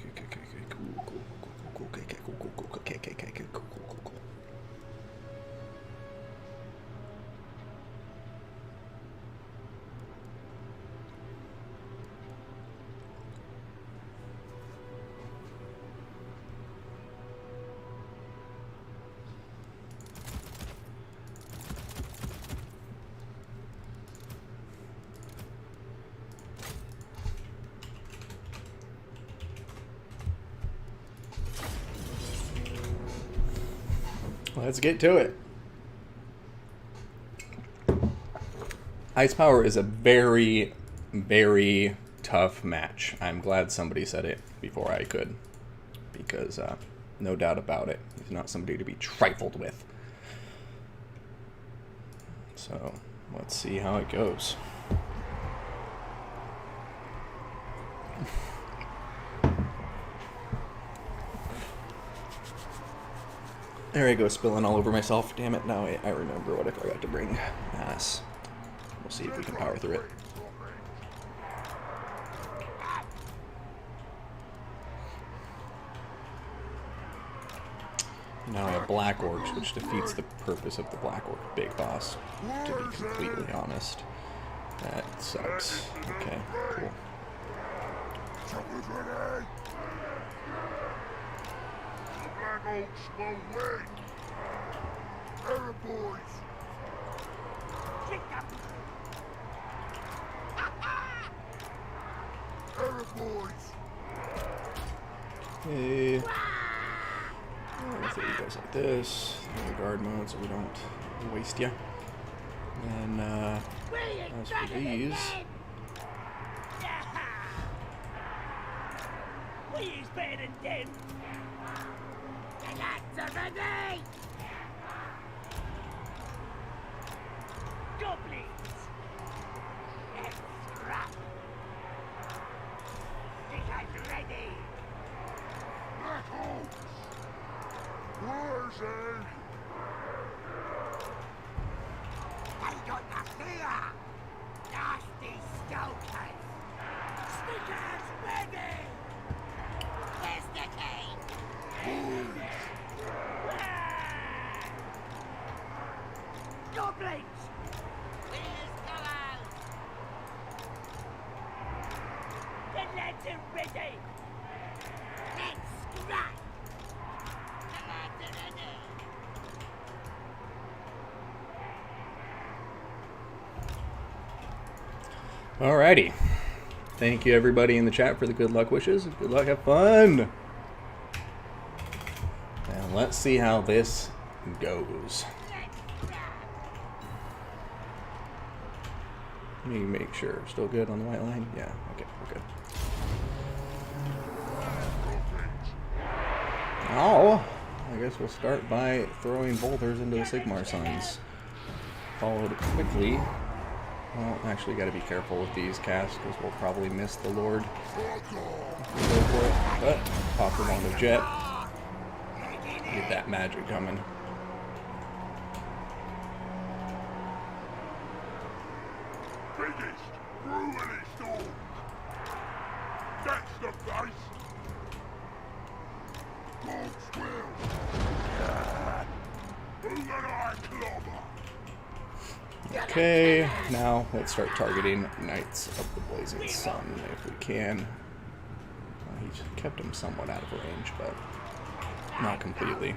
Let's get to it. Ice Power is a very, very tough match. I'm glad somebody said it before I could, because no doubt about it, he's not somebody to be trifled with. So let's see how it goes. There I go, spilling all over myself. Damn it, now I remember what I forgot to bring. Ass. We'll see if we can power through it. Now I have Black Orcs, which defeats the purpose of the Black Orc Big Boss, to be completely honest. That sucks. Okay, cool. Okay. I'll throw you guys like this. Guard mode so we don't waste you. And as for these, we use better than them. Goblins. Let's scrap. You guys ready? I got the fear. Nasty stokers. Stickers ready. Where's the key? Goblins! Where's Colors? The lads are ready! Let's scrap! The lads are ready! alrighty. Thank you everybody in the chat for the good luck wishes. Good luck, have fun! And let's see how this goes. Let me make sure. Still good on the white line? Yeah, okay, we're good. Now, I guess we'll start by throwing boulders into the Sigmar signs. Followed quickly. Well, actually got to be careful with these casts because we'll probably miss the Lord if we go for it. But pop them on the jet. Get that magic coming. Biggest, brutalist all. That's the place. God's will. Who can I clobber? Okay, now let's start targeting Knights of the Blazing Sun if we can. He's kept him somewhat out of range, but not completely.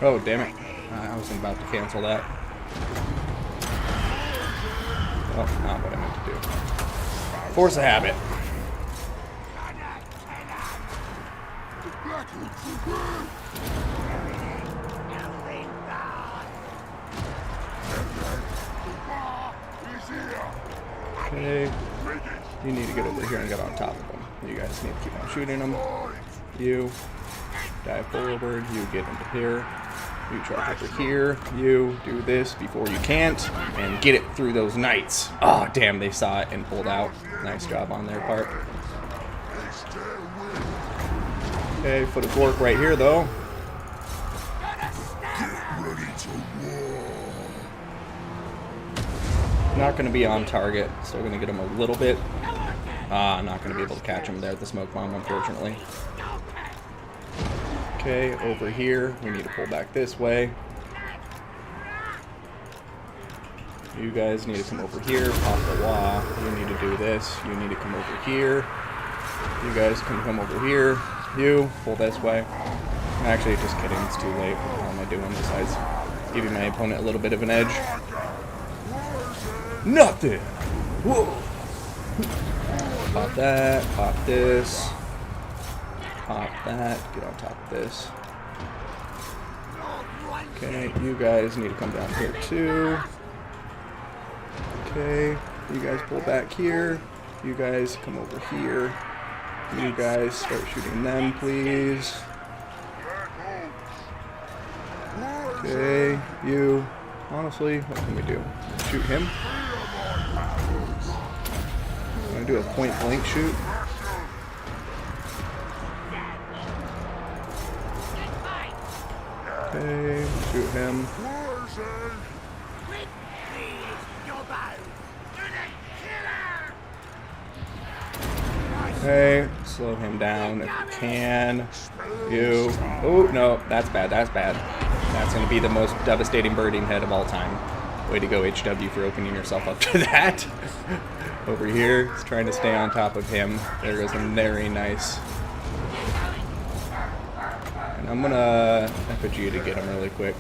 Oh, damn it. I wasn't about to cancel that. Oh, not what I meant to do. Force of habit. The Black Hawks will burn. The bar is here. Okay. You need to get over here and get on top of them. You guys need to keep on shooting them. You dive forward. You get into here. You charge over here. You do this before you can't. And get it through those knights. Oh, damn, they saw it and pulled out. Nice job on their part. Okay, foot of work right here, though. Not going to be on target. Still going to get him a little bit. Not going to be able to catch him there at the smoke bomb, unfortunately. Okay, over here. We need to pull back this way. You guys need to come over here. Pop the wall. You need to do this. You need to come over here. You guys can come over here. You pull this way. Actually, just kidding. It's too late. What am I doing besides giving my opponent a little bit of an edge? Nothing! Whoa! Pop that. Pop this. Pop that. Get on top of this. Okay, you guys need to come down here too. Okay, you guys pull back here. You guys come over here. You guys start shooting them, please. Okay, you. Honestly, what can we do? Shoot him? I'm gonna do a point blank shoot. Okay, shoot him. Okay, slow him down if you can. You. Oh, no, that's bad, that's bad. That's going to be the most devastating birding head of all time. Way to go, HW, for opening yourself up to that. Over here, he's trying to stay on top of him. There goes a very nice. And I'm going to effigy to get him really quick.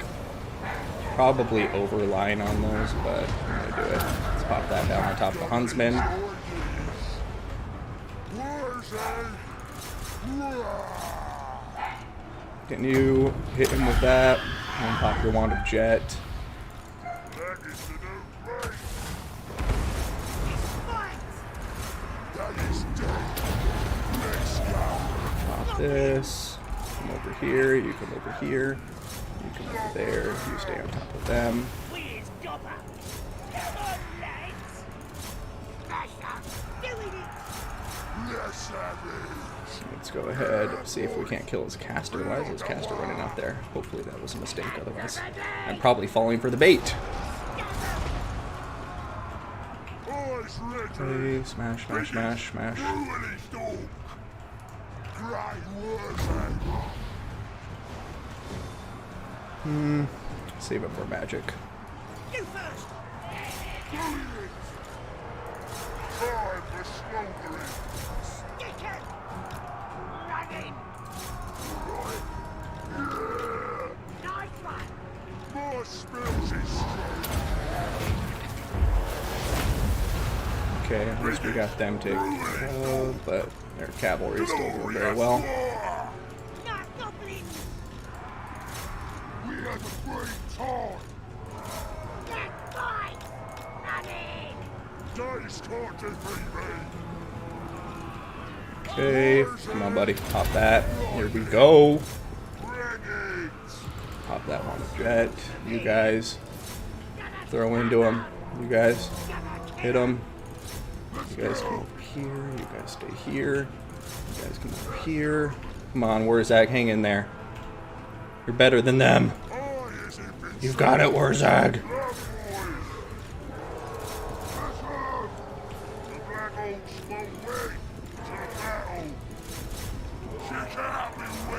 Probably overline on those, but I'm going to do it. Let's pop that down on top of the Huntsman. Can you hit him with that? And pop your wand of jet. Pop this. Come over here. You come over here. You come over there. You stay on top of them. Let's go ahead, see if we can't kill his caster. Why is his caster running out there? Hopefully that was a mistake, otherwise I'm probably falling for the bait. Okay, smash, smash, smash, smash. Save it for magic. You first. Stick it. Running. Nice one. More spells is Okay, at least we got them taken care of, but their cavalry is still doing very well. Not goblins. we had a great time. Get by. Running. Days can't defeat me. Okay, come on, buddy, pop that. Here we go. Bring it. Pop that one with jet. You guys throw into him. You guys hit him. You guys come over here. You guys stay here. You guys come over here. Come on, Wurzag, hang in there. You're better than them. You've got it, Wurzag.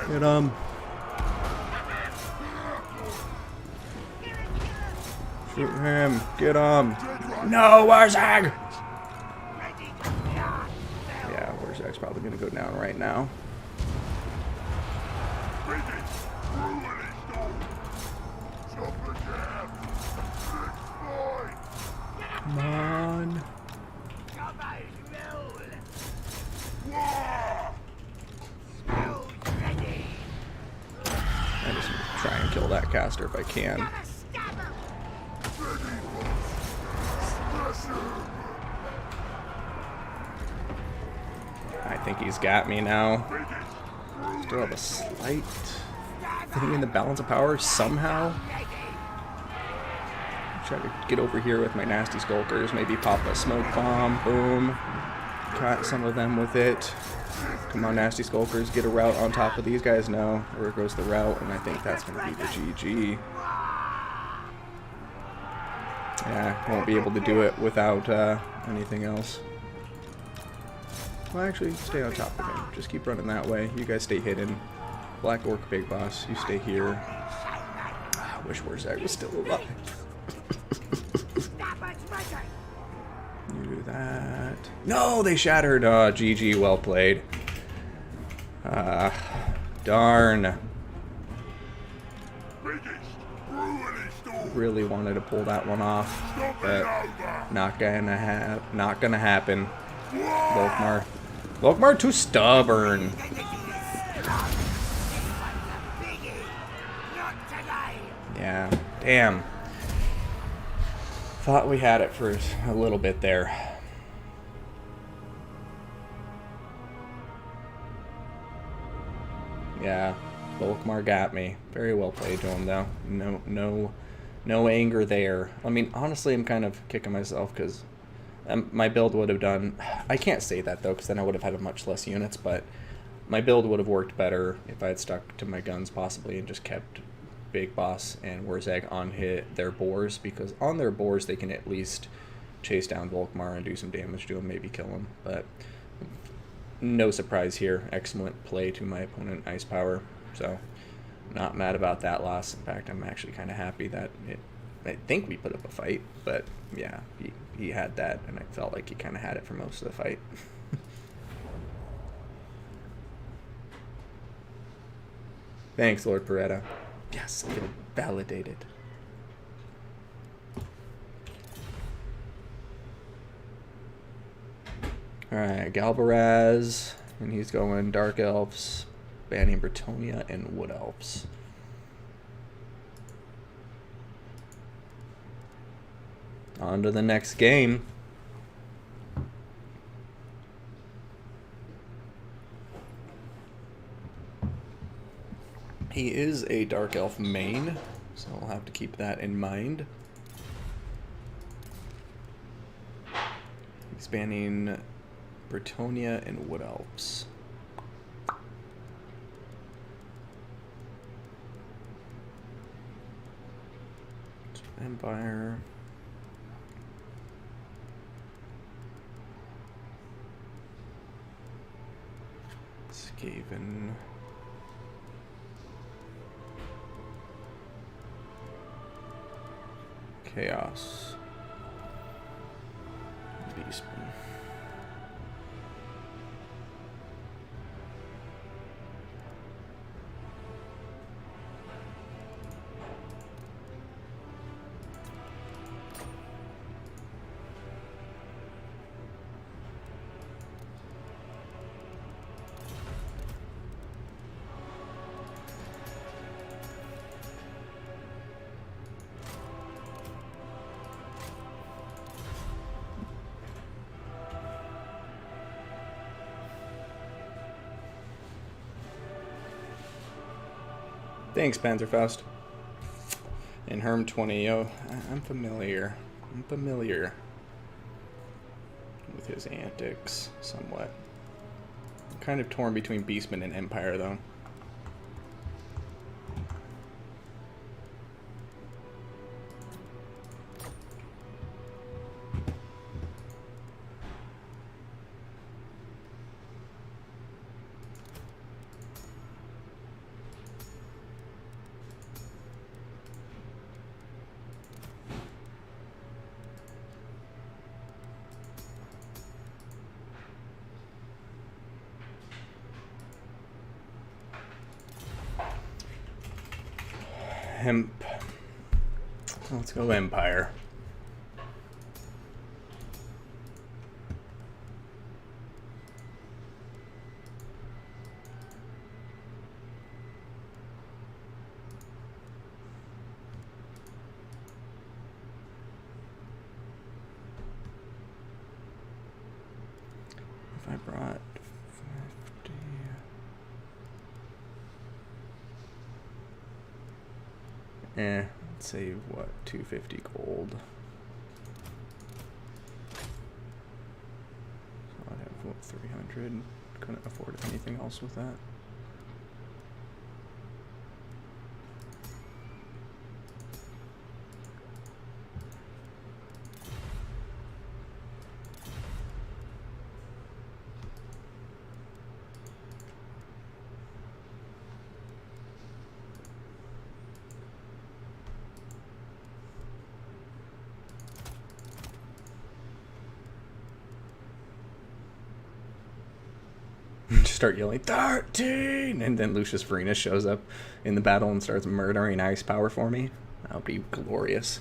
Get him. Shoot him. Get him. No, Wurzag! Yeah, Wurzag's probably going to go down right now. Come on. that caster if I can. Gotta stab him! I think he's got me now. Still have a slight thing in the balance of power somehow. Try to get over here with my nasty skulkers. Maybe pop a smoke bomb. Boom. Caught some of them with it. Come on, nasty skulkers. Get a route on top of these guys. No. Where goes the route? And I think that's going to be the GG. Yeah, won't be able to do it without anything else. Well, actually, stay on top of him. Just keep running that way. You guys stay hidden. Black Orc Big Boss, you stay here. I wish Warzag was still alive. You do that. No, they shattered. GG, well played. Darn. Really wanted to pull that one off, but not gonna happen. Volkmar too stubborn. Yeah, damn. Thought we had it for a little bit there. Yeah, Volkmar got me. Very well played to him, though. No anger there. I mean, honestly, I'm kind of kicking myself because my build would have done... I can't say that, though, because then I would have had much less units, but my build would have worked better if I had stuck to my guns, possibly, and just kept Big Boss and Warzag on their boars, because on their boars, they can at least chase down Volkmar and do some damage to him, maybe kill him, but no surprise here. Excellent play to my opponent, Ice Power, so not mad about that loss. In fact, I'm actually kind of happy that I think we put up a fight, but yeah, he had that, and I felt like he kind of had it for most of the fight. Thanks, Lord Beretta. Yes, I feel validated. Alright, Galbaraz, and he's going Dark Elves, banning Bretonia and Wood Elves. On to the next game. He is a Dark Elf main, so we'll have to keep that in mind. He's banning Bretonia and Wood Elves. Empire. Skaven. Chaos. Beastman. Thanks, Panzerfaust. And Herm 20, yo, I'm familiar. I'm familiar with his antics, somewhat. I'm kind of torn between Beastman and Empire, though. Hemp. Let's go Empire. If I brought 50. Let's say what, 250 gold. So I'd have what, 300. Couldn't afford anything else with that. Start yelling 13, and then Lucius Varenus shows up in the battle and starts murdering ice power for me. That would be glorious.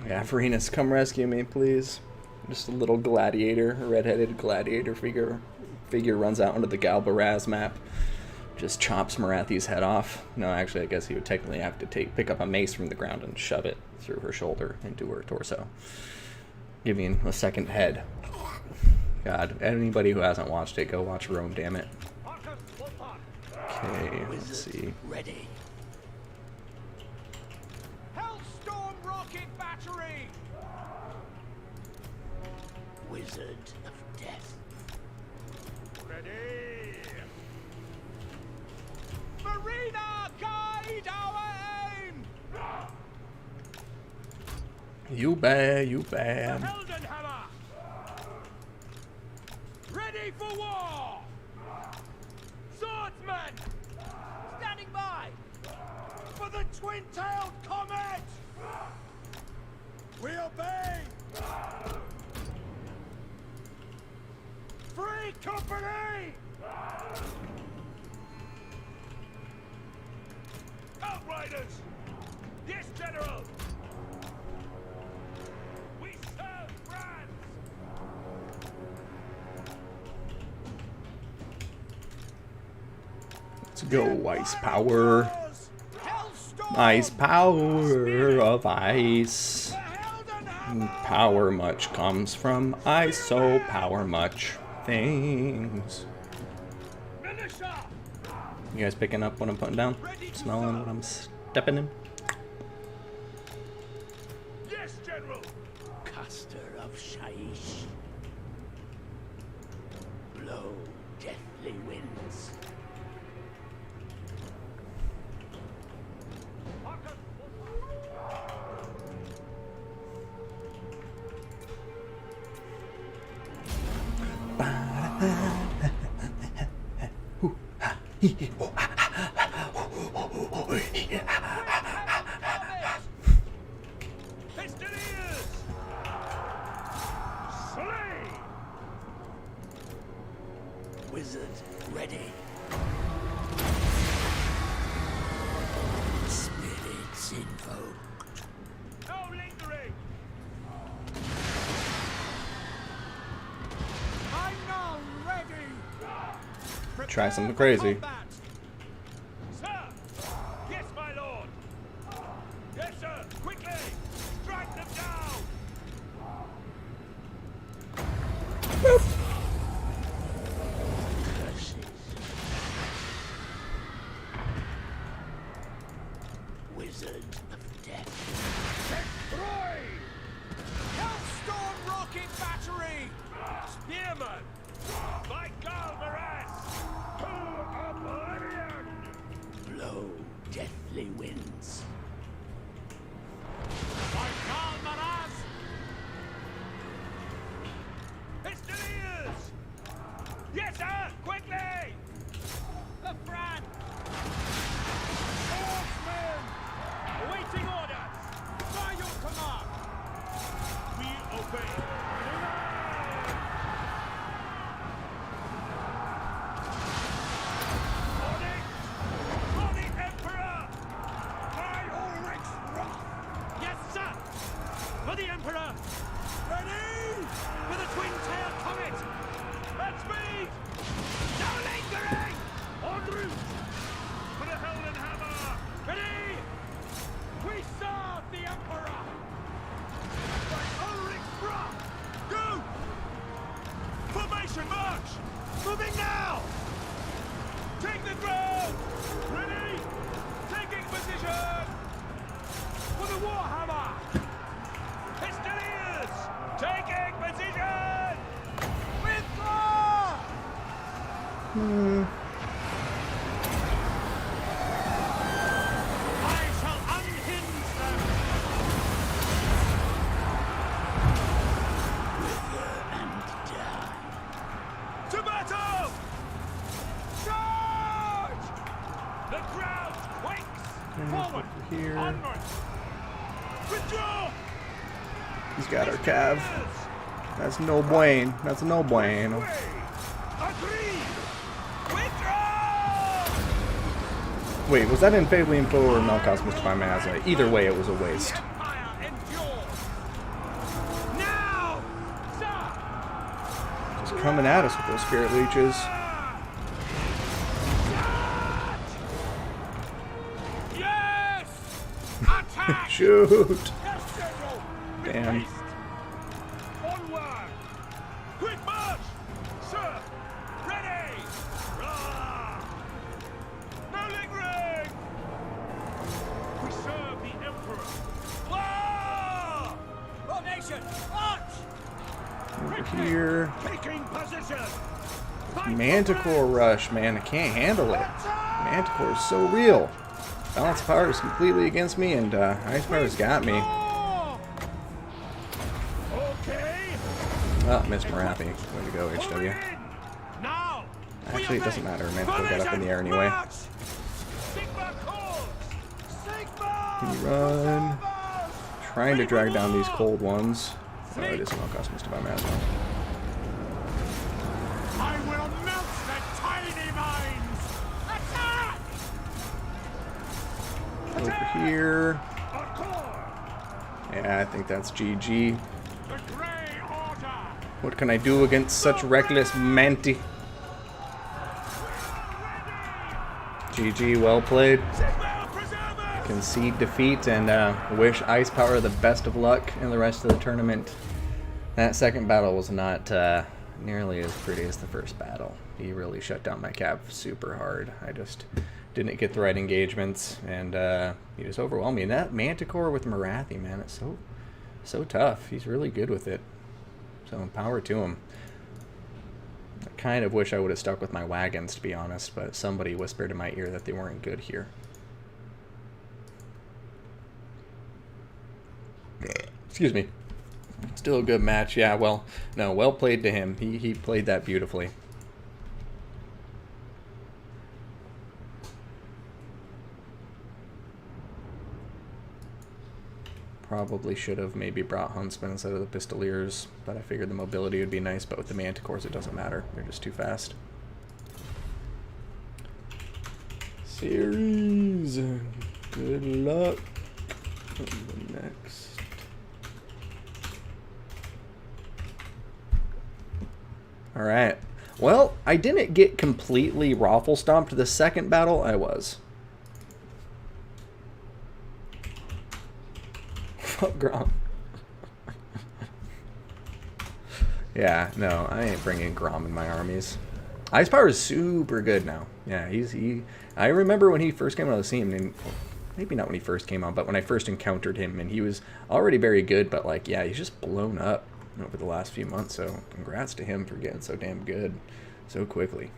Yeah, Varenus, come rescue me, please. Just a little gladiator, a red-headed gladiator figure runs out onto the Galbaraz map, just chops Marathi's head off. No, actually, I guess he would technically have to pick up a mace from the ground and shove it through her shoulder into her torso, giving a second head. God, anybody who hasn't watched it, go watch Rome, damn it. Okay, let's see. Ready. Hellstorm rocket battery. Wizard of Death. Ready. Marina, guide our aim. You bad. Heldenhammer. Ready for war. Swordsman. Standing by. For the twin-tailed comet. We obey. Free company. Outriders. Yes, General. We serve France. Let's go, ice power. Ice power of ice. Power much comes from ice, so power much things. You guys picking up what I'm putting down? Smelling what I'm stepping in? Yes, General. Caster of Shaish. Blow deathly winds. Pistoliers! Slay! Wizard ready. Spirits invoked. No lingering! I'm now ready! Try something crazy. Sir! Yes, my lord! Yes, sir! Quickly! Strike them down! Wizard of Death. Destroy! Hellstorm rocket battery! Spearman! By Galvaras! To oblivion! Blow deathly winds. By Galvaras! Pistoliers! Yes, sir! Quickly! The front! Swordsmen! Awaiting orders! By your command! We obey! For the Emperor! Emperor! Ready? For the twin-tailed comet! At speed! No lingering! En route! For the Helden Hammer! Ready? We serve the Emperor! By Ulrich's Rock! Go! Formation march! Moving now! Take the ground! Ready? Taking position! For the Warhammer! Pistoliers! Taking position! Withdraw! I shall unhinge them! To battle! Charge! The ground quakes! Forward! Here. Onward! Withdraw! He's got our cav. That's no bueno. That's no bueno. Agree! Withdraw! Wait, was that Infably Info or Melkos Mystify Mazza? Either way, it was a waste. Empire endures! Now! Sir! Just coming at us with those spirit leeches. Yes! Attack! Shoot! Yes, General! With Damn. haste! Onward! Quick march! Sir! Ready! Rah! No lingering! We serve the Emperor! Wah! Formation! March! Over here. Taking position! Manticore rush, man. I can't handle it. Manticore is so real. Balance of power is completely against me, and ice power's got me. Okay. Oh, Miss Marathi. Way to go, HW. Now. Actually, it doesn't matter. Manticore got up in the air anyway. Sigma calls. Sigma. Run. Trying to drag down these cold ones. Oh, it is Melkos Mystify Mazza. I will melt the tiny minds. Attack! Over here. Accord. Yeah, I think that's GG. The Grey Order. What can I do against such reckless Manti? GG, well played. Sigma preservers. Concede defeat and wish Ice Power the best of luck in the rest of the tournament. That second battle was not nearly as pretty as the first battle. He really shut down my cav super hard. I just didn't get the right engagements, and he just overwhelmed me. And that Manticore with Marathi, man, it's so tough. He's really good with it. So power to him. I kind of wish I would have stuck with my wagons, to be honest, but somebody whispered in my ear that they weren't good here. Excuse me. Still a good match. Yeah, well, no, well played to him. He played that beautifully. Probably should have maybe brought Huntsman instead of the Pistoliers, but I figured the mobility would be nice, but with the Manticores it doesn't matter. They're just too fast. Series. Good luck. On the next. Alright. Well, I didn't get completely raffle stomped the second battle. I was. Fuck Grom. Yeah, no, I ain't bringing Grom in my armies. Ice Power is super good now. Yeah, I remember when he first came out of the scene, and maybe not when he first came out, but when I first encountered him, and he was already very good, but like, yeah, he's just blown up over the last few months, so congrats to him for getting so damn good so quickly.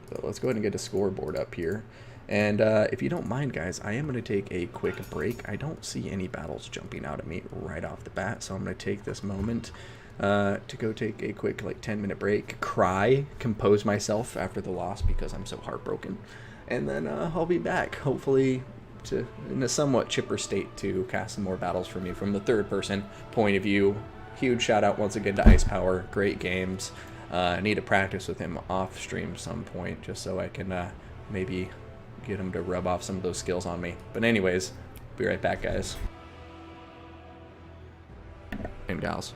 So let's go ahead and get a scoreboard up here. And if you don't mind, guys, I am going to take a quick break. I don't see any battles jumping out at me right off the bat, so I'm going to take this moment to go take a quick, like, 10-minute break, cry, compose myself after the loss because I'm so heartbroken, and then I'll be back, hopefully in a somewhat chipper state to cast some more battles for me from the third-person point of view. Huge shout-out once again to Ice Power. Great games. I need to practice with him off-stream some point just so I can maybe get him to rub off some of those skills on me. But anyways, be right back, guys. and gals.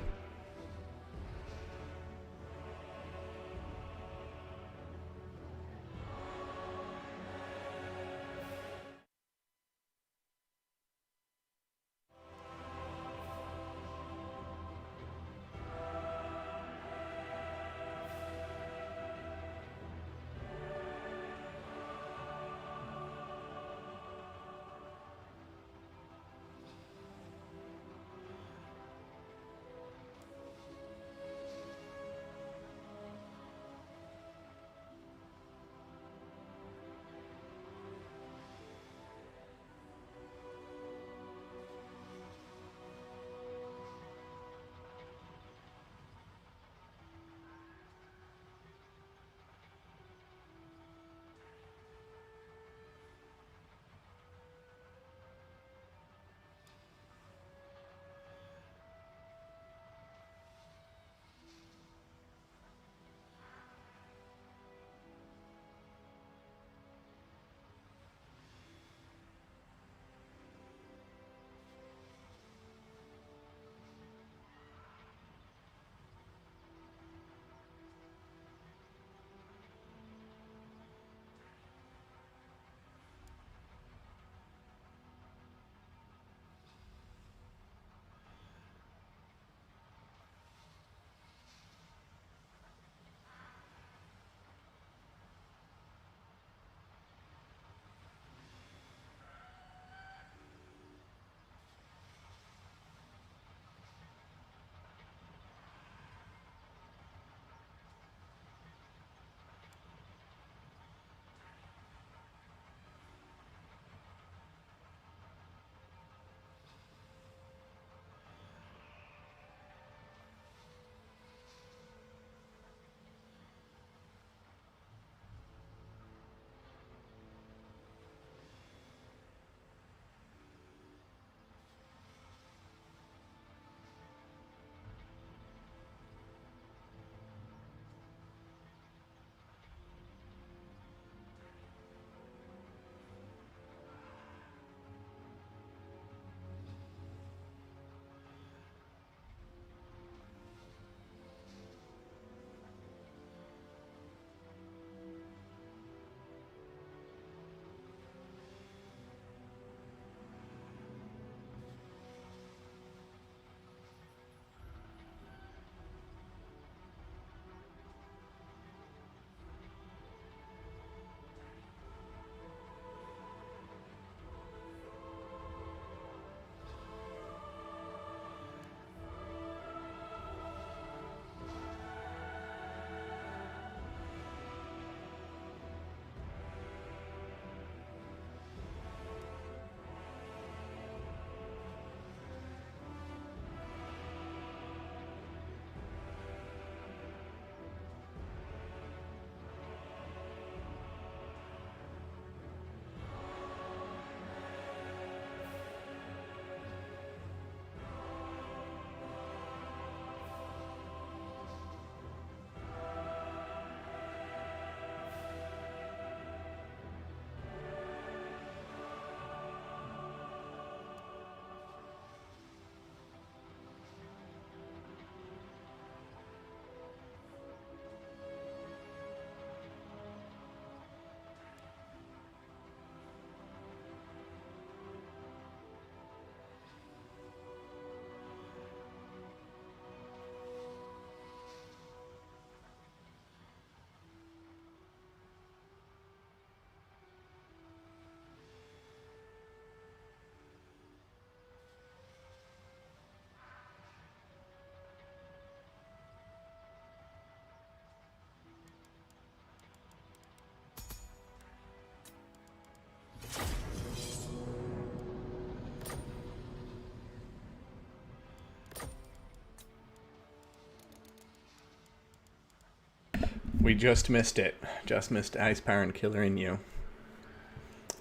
We just missed it. Just missed Ice Power and Killer in You.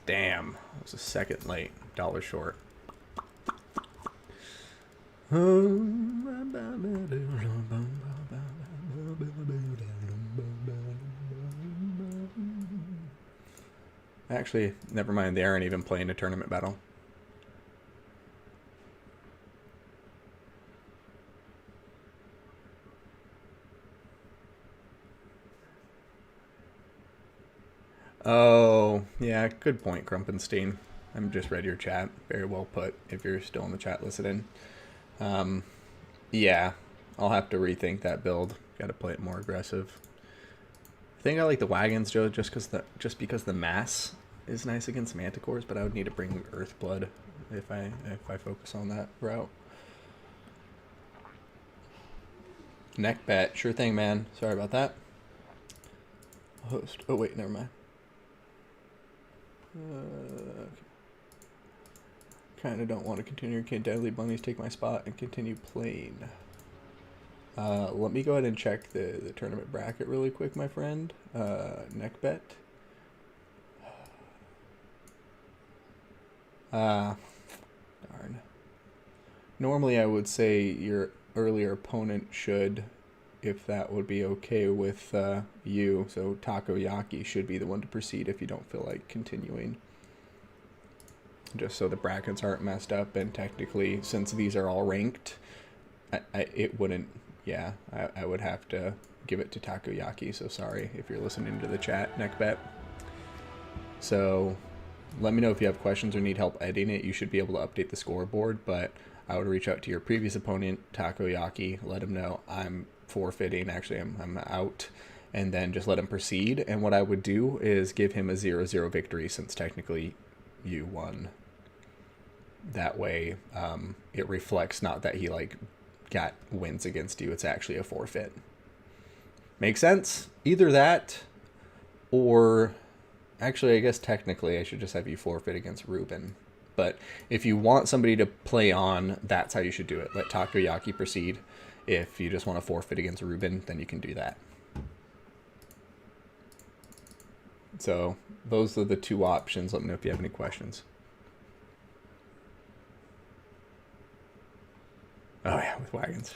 Damn. I was a second late. $1 short. Actually, never mind. They aren't even playing a tournament battle. Oh, yeah, good point, Krumpenstein. I'm just read your chat. Very well put, if you're still in the chat listening. Yeah, I'll have to rethink that build. Got to play it more aggressive. I think I like the wagons, Joe, just because the mass is nice against manticores, but I would need to bring Earthblood if I focus on that route. Neck bet, sure thing, man. Sorry about that. Host. Oh wait, never mind. Kind of don't want to continue. Can Deadly Bunnies take my spot and continue playing? Let me go ahead and check the tournament bracket really quick, my friend. Neck bet. Darn. Normally I would say your earlier opponent should, if that would be okay with you. So Takoyaki should be the one to proceed if you don't feel like continuing. Just so the brackets aren't messed up, and technically, since these are all ranked, it wouldn't, yeah, I would have to give it to Takoyaki, so sorry if you're listening to the chat, Neckbet. So let me know if you have questions or need help editing it. You should be able to update the scoreboard, but I would reach out to your previous opponent, Takoyaki, let him know I'm forfeiting, actually I'm out, and then just let him proceed. And what I would do is give him a 0-0 victory, since technically you won. That way it reflects not that he like got wins against you, it's actually a forfeit. Make sense? Either that, or actually I guess technically I should just have you forfeit against Ruben. But if you want somebody to play on, that's how you should do it. Let Takoyaki proceed. If you just want to forfeit against Ruben, then you can do that. So those are the two options. Let me know if you have any questions. Oh yeah, with wagons.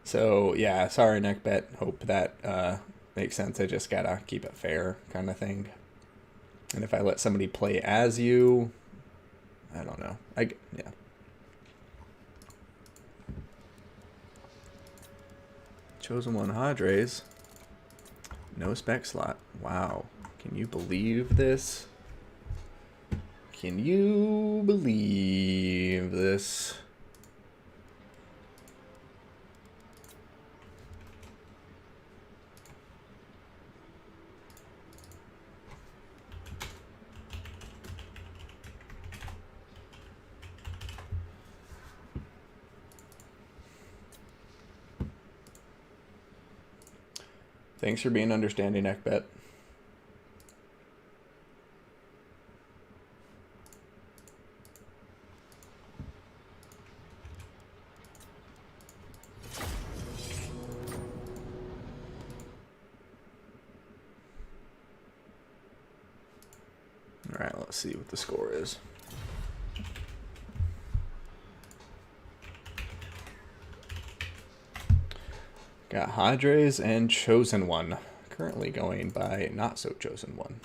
So yeah, sorry, Neckbet. Hope that makes sense. I just gotta keep it fair, kind of thing. And if I let somebody play as you, I don't know. Yeah. Chosen one Hadres. No spec slot. Wow. Can you believe this? Can you believe this? Thanks for being understanding, Ekbet. All right, let's see what the score is. Got Hadres and Chosen One, currently going by Not So Chosen One.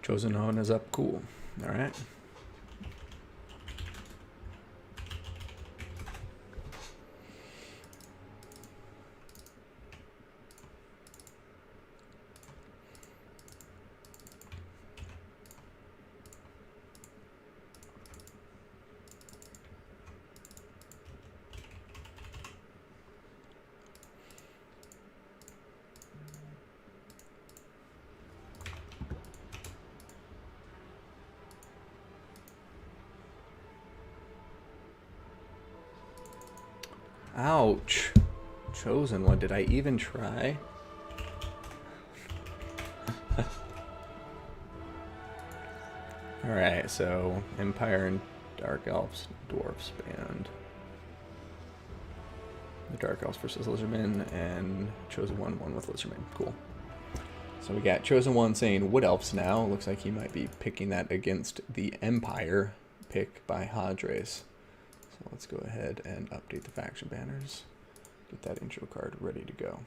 Chosen One is up, cool. All right. Ouch. Chosen One. Did I even try? Alright, so Empire and Dark Elves, Dwarfs band. The Dark Elves versus Lizardmen, and Chosen One with Lizardmen. Cool. So we got Chosen One saying Wood Elves now. Looks like he might be picking that against the Empire pick by Hadres. So let's go ahead and update the faction banners. Get that intro card ready to go.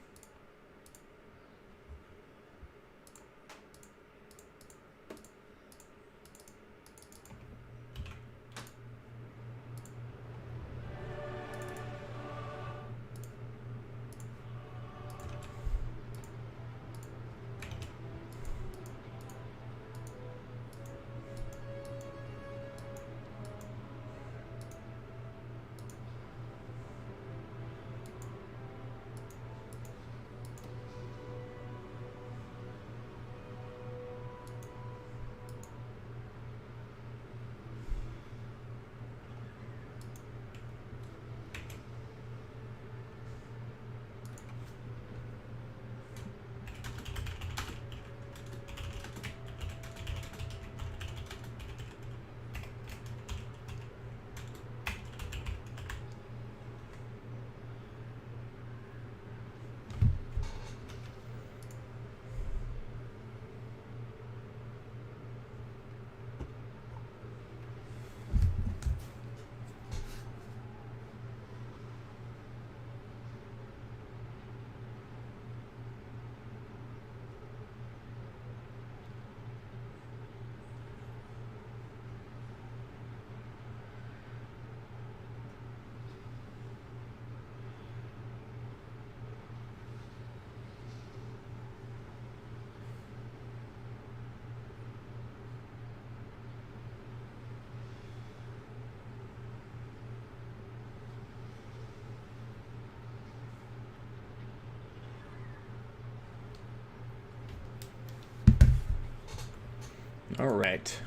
All right.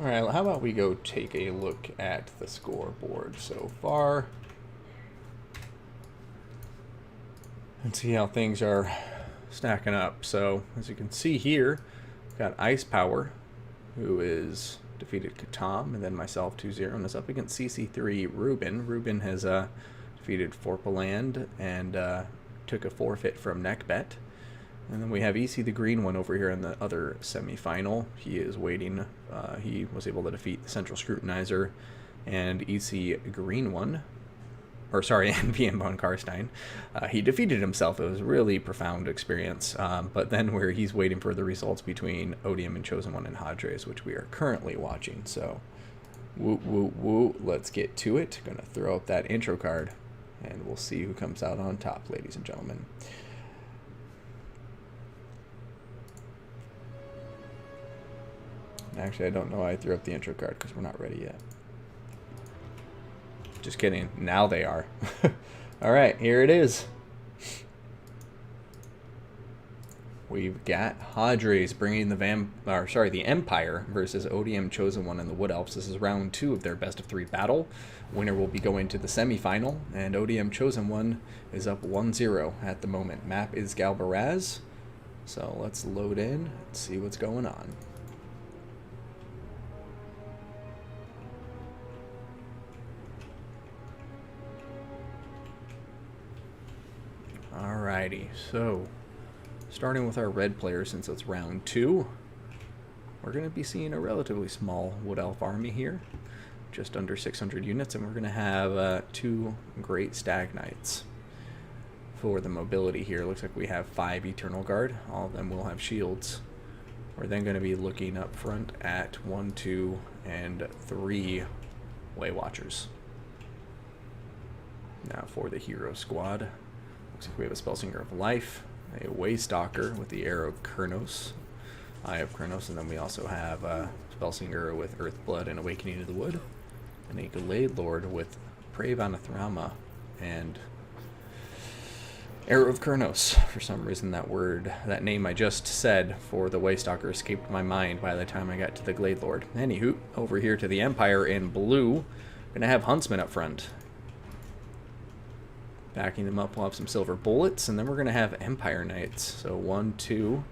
All right, how about we go take a look at the scoreboard so far and see how things are stacking up. So, as you can see here, we've got Ice Power, who is defeated Katam, and then myself 2-0, and is up against CC3 Ruben. Ruben has defeated Forpaland and took a forfeit from Neckbet. And then we have EC the Green One over here in the other semifinal. He is waiting. He was able to defeat the Central Scrutinizer and EC Green One. Or sorry, NPM Von Karstein. He defeated himself. It was a really profound experience. But then where he's waiting for the results between Odium and Chosen One and Hadres, which we are currently watching. So, woo, woo, woo. Let's get to it. Gonna throw up that intro card, and we'll see who comes out on top, ladies and gentlemen. Actually, I don't know why I threw up the intro card, because we're not ready yet. Just kidding. Now they are. Alright, here it is. We've got Hadres bringing the Empire versus Odium Chosen One and the Wood Elves. This is round 2 of their best of 3 battle. Winner will be going to the semifinal, and Odium Chosen One is up 1-0 at the moment. Map is Galbaraz. So let's load in and see what's going on. Alrighty, so starting with our red player, since it's round 2, we're going to be seeing a relatively small Wood Elf army here, just under 600 units, and we're going to have 2 Great Stag Knights. For the mobility here, looks like we have 5 Eternal Guard. All of them will have shields. We're then going to be looking up front at 1, 2, and 3 Way Watchers. Now for the hero squad. Looks like we have a Spellsinger of Life, a Waystalker with the Arrow of Kurnos, Eye of Kurnos, and then we also have a Spellsinger with Earthblood and Awakening of the Wood, and a Glade Lord with Prey Vanathrama and Arrow of Kurnos. For some reason that name I just said for the Waystalker escaped my mind by the time I got to the Glade Lord. Anywho, over here to the Empire in blue, gonna have Huntsman up front. Backing them up, we'll have some Silver Bullets, and then we're going to have Empire Knights. So 1, 2,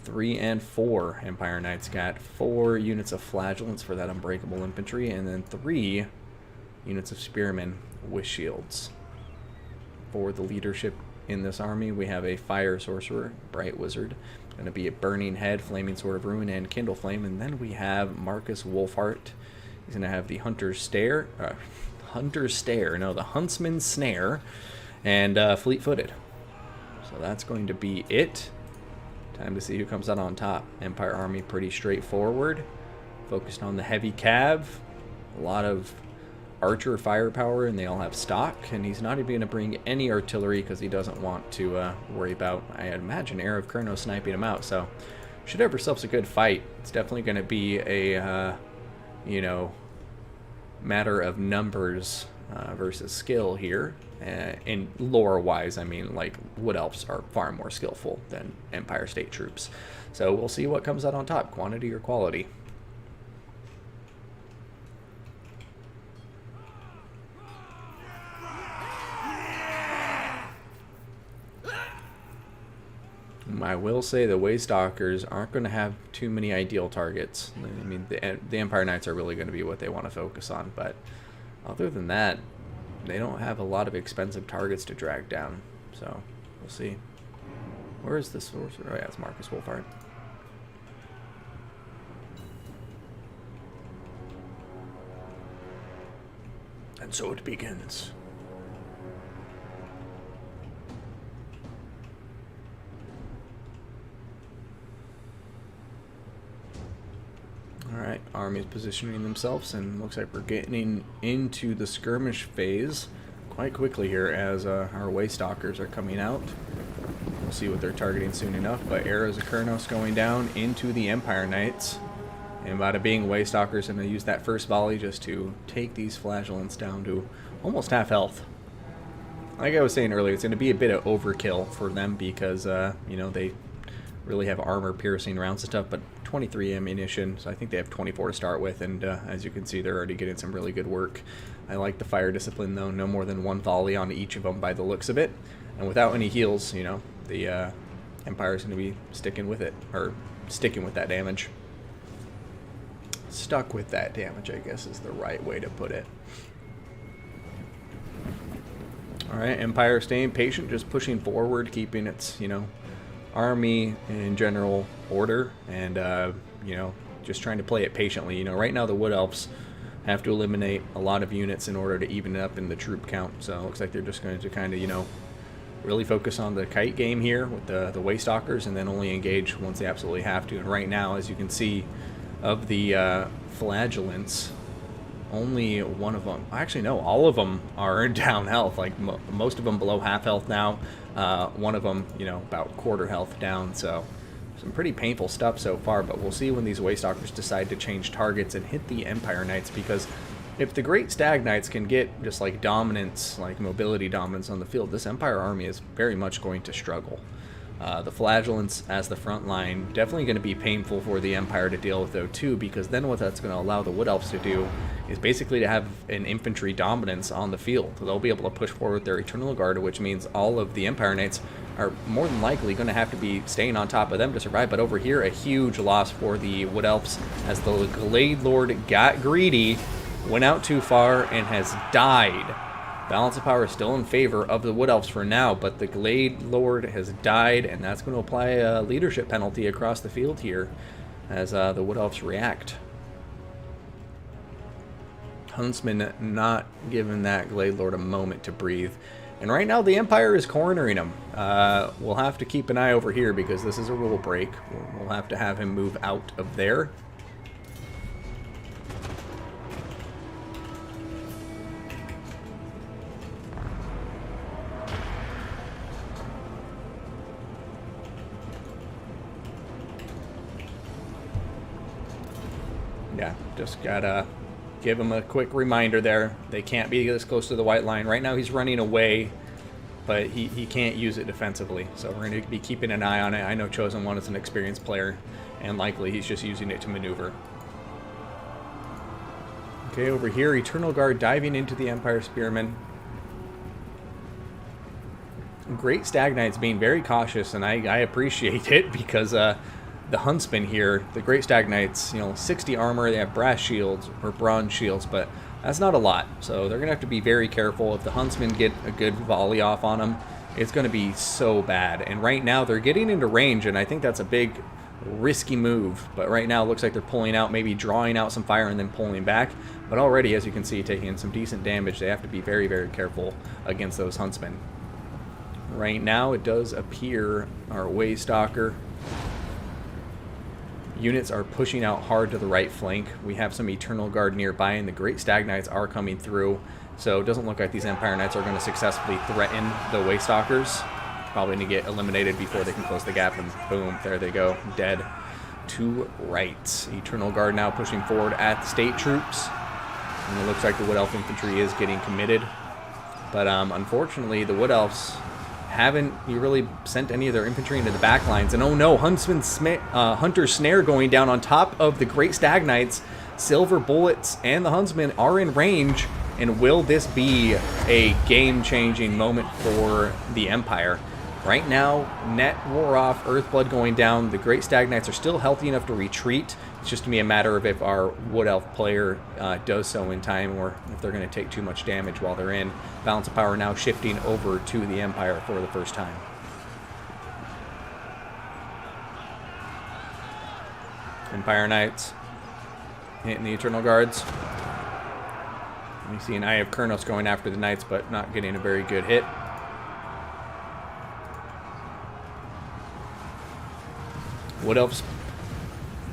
3, and 4 Empire Knights. Got 4 units of Flagellants for that Unbreakable Infantry, and then 3 units of Spearmen with shields. For the leadership in this army, we have a Fire Sorcerer, Bright Wizard. Going to be a Burning Head, Flaming Sword of Ruin, and Kindle Flame. And then we have Marcus Wolfheart. He's going to have the Hunter's Stare. The Huntsman's Snare, and Fleet-Footed. So that's going to be it. Time to see who comes out on top. Empire Army pretty straightforward. Focused on the heavy cav. A lot of archer firepower, and they all have stock. And he's not even going to bring any artillery because he doesn't want to worry about, I imagine, Arrow of Kurnos sniping him out. So should have ourselves a good fight. It's definitely going to be a, matter of numbers versus skill here. In lore-wise, I mean, like, Wood Elves are far more skillful than Empire State troops. So we'll see what comes out on top, quantity or quality. I will say the Waystalkers aren't going to have too many ideal targets. I mean, the Empire Knights are really going to be what they want to focus on, but other than that, they don't have a lot of expensive targets to drag down, so we'll see. Where is the sorcerer? Oh yeah, it's Marcus Wolfhard. And so it begins. Alright, armies positioning themselves, and looks like we're getting into the skirmish phase quite quickly here as our Waystalkers are coming out. We'll see what they're targeting soon enough, but arrows of Kurnos going down into the Empire Knights. And bada bing, Waystalkers going to use that first volley just to take these flagellants down to almost half health. Like I was saying earlier, it's going to be a bit of overkill for them because, you know, they really have armor-piercing rounds and stuff, but 23 ammunition, so I think they have 24 to start with, and as you can see, they're already getting some really good work. I like the fire discipline, though. No more than one volley on each of them by the looks of it. And without any heals, you know, the Empire's going to be sticking with it, or sticking with that damage. Stuck with that damage, I guess, is the right way to put it. Alright, Empire staying patient, just pushing forward, keeping its, you know, army in general order, and you know, just trying to play it patiently. You know, right now the Wood Elves have to eliminate a lot of units in order to even it up in the troop count, so it looks like they're just going to kind of, you know, really focus on the kite game here with the Waystalkers, and then only engage once they absolutely have to. And right now, as you can see, of the flagellants, only one of them, actually no, all of them are down health, like most of them below half health now. One of them, you know, about quarter health down, so some pretty painful stuff so far, but we'll see when these Waystalkers decide to change targets and hit the Empire Knights, because if the Great Stag Knights can get just like dominance, like mobility dominance on the field, this Empire army is very much going to struggle. The flagellants as the front line, definitely going to be painful for the Empire to deal with, though, too, because then what that's going to allow the Wood Elves to do is basically to have an infantry dominance on the field. They'll be able to push forward their Eternal Guard, which means all of the Empire Knights are more than likely going to have to be staying on top of them to survive. But over here, a huge loss for the Wood Elves as the Glade Lord got greedy, went out too far, and has died. Balance of power is still in favor of the Wood Elves for now, but the Glade Lord has died, and that's going to apply a leadership penalty across the field here as the Wood Elves react. Huntsman not giving that Glade Lord a moment to breathe. And right now the Empire is cornering him. We'll have to keep an eye over here because this is a rule break. We'll have to have him move out of there. Yeah, just gotta give him a quick reminder there. They can't be this close to the white line. Right now he's running away, but he can't use it defensively. So we're going to be keeping an eye on it. I know Chosen One is an experienced player, and likely he's just using it to maneuver. Okay, over here, Eternal Guard diving into the Empire Spearmen. Great Stag Knights being very cautious, and I appreciate it because the Huntsman here, the Great Stag Knights, you know, 60 armor, they have brass shields or bronze shields, but that's not a lot. So they're going to have to be very careful. If the Huntsmen get a good volley off on them, it's going to be so bad. And right now they're getting into range, and I think that's a big risky move. But right now it looks like they're pulling out, maybe drawing out some fire and then pulling back. But already, as you can see, taking some decent damage. They have to be very, very careful against those Huntsmen. Right now it does appear our Waystalker units are pushing out hard to the right flank. We have some Eternal Guard nearby, and the Great Stag Knights are coming through. So it doesn't look like these Empire Knights are going to successfully threaten the Waystalkers. Probably going to get eliminated before they can close the gap, and boom, there they go, dead to right. Eternal Guard now pushing forward at the state troops. And it looks like the Wood Elf Infantry is getting committed. But unfortunately, the Wood Elves haven't really sent any of their infantry into the back lines. And oh no, Hunter's Snare going down on top of the Great Stag Knights. Silver Bullets and the Huntsmen are in range. And will this be a game-changing moment for the Empire? Right now, Net wore off, Earthblood going down. The Great Stag Knights are still healthy enough to retreat. It's just to be a matter of if our Wood Elf player does so in time, or if they're going to take too much damage while they're in. Balance of power now shifting over to the Empire for the first time. Empire Knights hitting the Eternal Guards. You see an Eye of Kurnos going after the Knights, but not getting a very good hit. Wood Elves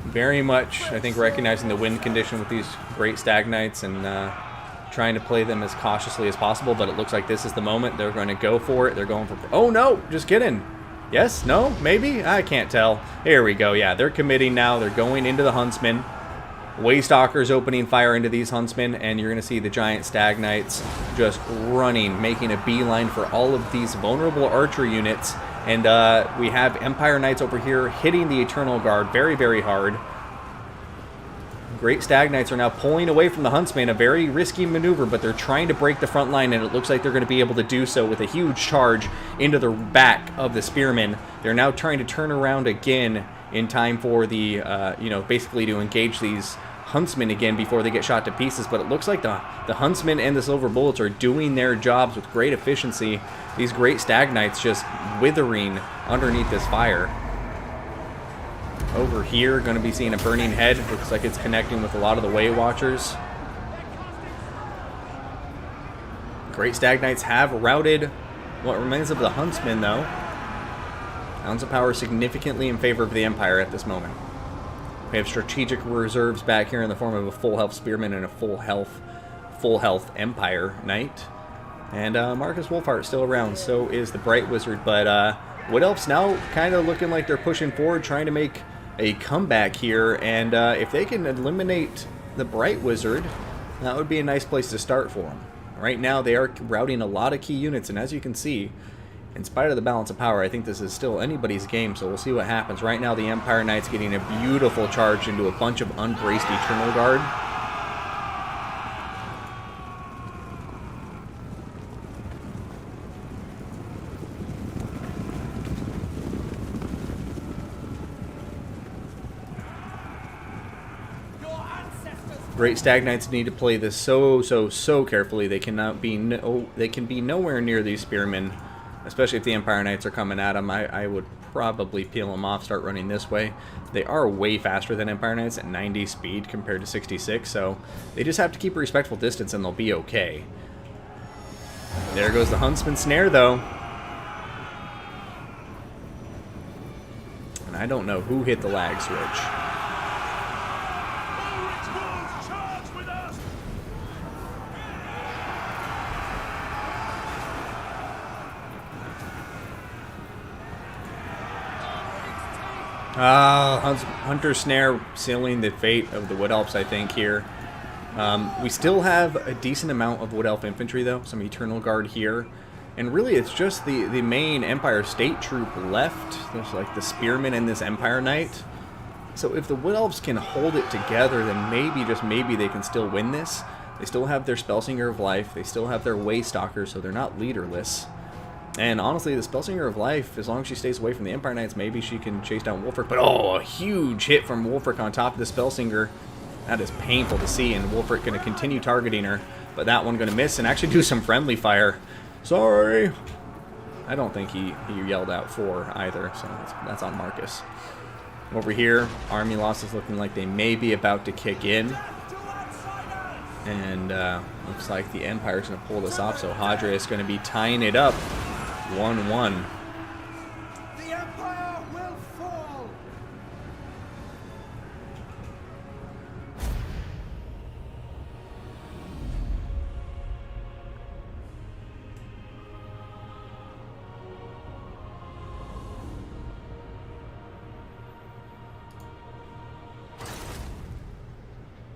very much, I think, recognizing the wind condition with these great Stag Knights and trying to play them as cautiously as possible, but it looks like this is the moment. They're going to go for it. They're going for... Oh, no! Just kidding. Yes? No? Maybe? I can't tell. Here we go. Yeah, they're committing now. They're going into the Huntsmen. Waystalkers opening fire into these Huntsmen, and you're going to see the giant Stag Knights just running, making a beeline for all of these vulnerable archer units. And we have Empire Knights over here hitting the Eternal Guard very, very hard. Great Stag Knights are now pulling away from the Huntsmen, a very risky maneuver, but they're trying to break the front line, and it looks like they're going to be able to do so with a huge charge into the back of the Spearmen. They're now trying to turn around again in time for the, basically to engage these Huntsmen again before they get shot to pieces, but it looks like the Huntsmen and the Silver Bullets are doing their jobs with great efficiency. These great Stag Knights just withering underneath this fire. Over here, going to be seeing a burning head. Looks like it's connecting with a lot of the Way Watchers. Great Stag Knights have routed what remains of the Huntsmen, though. Ounce of power significantly in favor of the Empire at this moment. We have strategic reserves back here in the form of a full health Spearman and a full health Empire Knight. And Marcus Wolfheart still around, so is the Bright Wizard. But Wood Elves now kind of looking like they're pushing forward, trying to make a comeback here. And if they can eliminate the Bright Wizard, that would be a nice place to start for them. Right now they are routing a lot of key units, and as you can see, in spite of the balance of power, I think this is still anybody's game, so we'll see what happens. Right now, the Empire Knight's getting a beautiful charge into a bunch of unbraced Eternal Guard. Great Stag Knights need to play this so carefully. They cannot be they can be nowhere near these Spearmen. Especially if the Empire Knights are coming at them, I would probably peel them off, start running this way. They are way faster than Empire Knights at 90 speed compared to 66, so they just have to keep a respectful distance and they'll be okay. There goes the Huntsman Snare, though. And I don't know who hit the lag switch. Hunter Snare sealing the fate of the Wood Elves, I think, here. We still have a decent amount of Wood Elf infantry, though. Some Eternal Guard here. And really, it's just the main Empire State Troop left. There's like the Spearmen and this Empire Knight. So if the Wood Elves can hold it together, then maybe, just maybe, they can still win this. They still have their Spellsinger of Life. They still have their Waystalker, so they're not leaderless. And honestly, the Spellsinger of Life, as long as she stays away from the Empire Knights, maybe she can chase down Wolfric. But oh, a huge hit from Wolfric on top of the Spellsinger. That is painful to see, and Wolfric going to continue targeting her. But that one going to miss and actually do some friendly fire. Sorry. I don't think he yelled out for either, so that's on Marcus. Over here, army losses looking like they may be about to kick in. And looks like the Empire's going to pull this off, so Hadre is going to be tying it up. 1-1. The Empire will fall.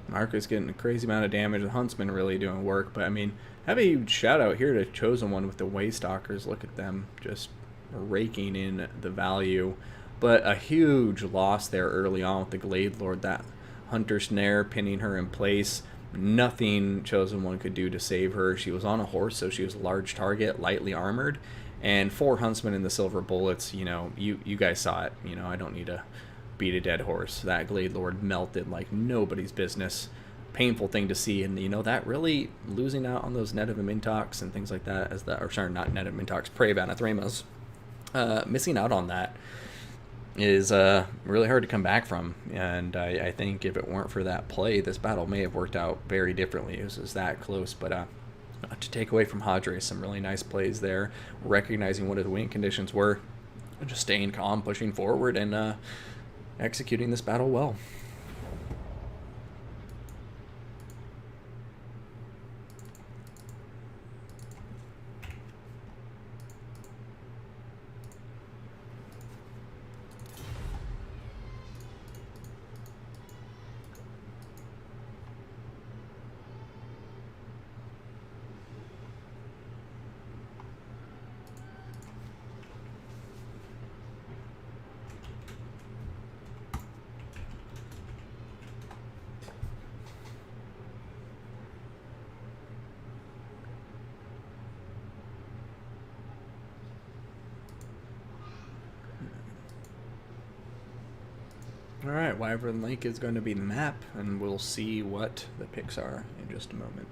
Marcus getting a crazy amount of damage. The Huntsman really doing work, but I mean, have a huge shout out here to Chosen One with the Waystalkers. Look at them just raking in the value. But a huge loss there early on with the Glade Lord. That Hunter Snare pinning her in place. Nothing Chosen One could do to save her. She was on a horse, so she was a large target, lightly armored. And 4 Huntsmen in the Silver Bullets, you know, you guys saw it. You know, I don't need to beat a dead horse. That Glade Lord melted like nobody's business. Painful thing to see, and you know, that really losing out on those Net of Mintox and things like that, or sorry, not Net of Mintox, Prey of Anathramas, missing out on that. is really hard to come back from. And I think if it weren't for that play, this battle may have worked out very differently. It was that close, but to take away from Hadre, some really nice plays there, recognizing what his wind conditions were, just staying calm, pushing forward, and executing this battle well. Alright, Wyvern Lake is going to be the map, and we'll see what the picks are in just a moment.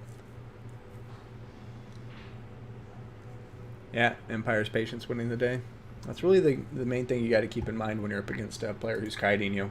Yeah, Empire's Patience winning the day. That's really the main thing you got to keep in mind when you're up against a player who's kiting you.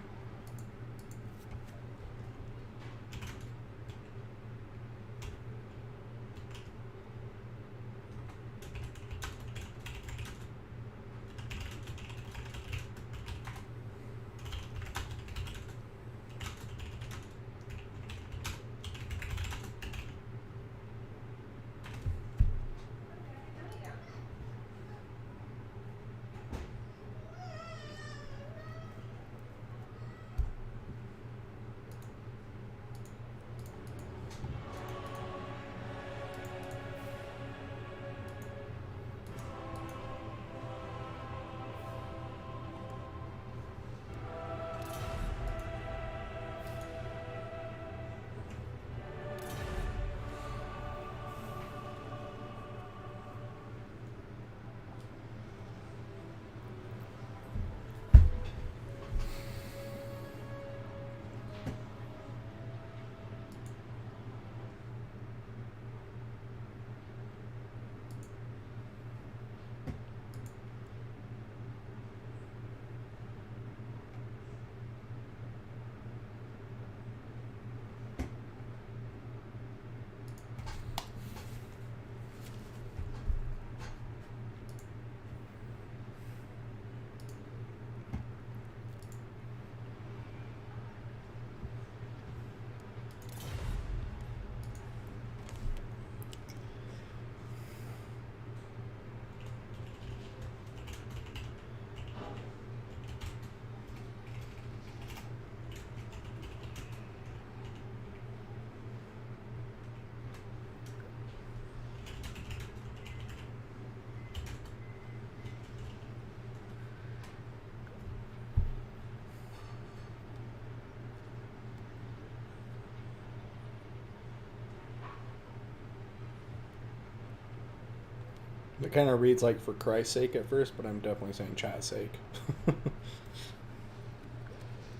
It kind of reads like for Christ's sake at first, but I'm definitely saying chat's sake.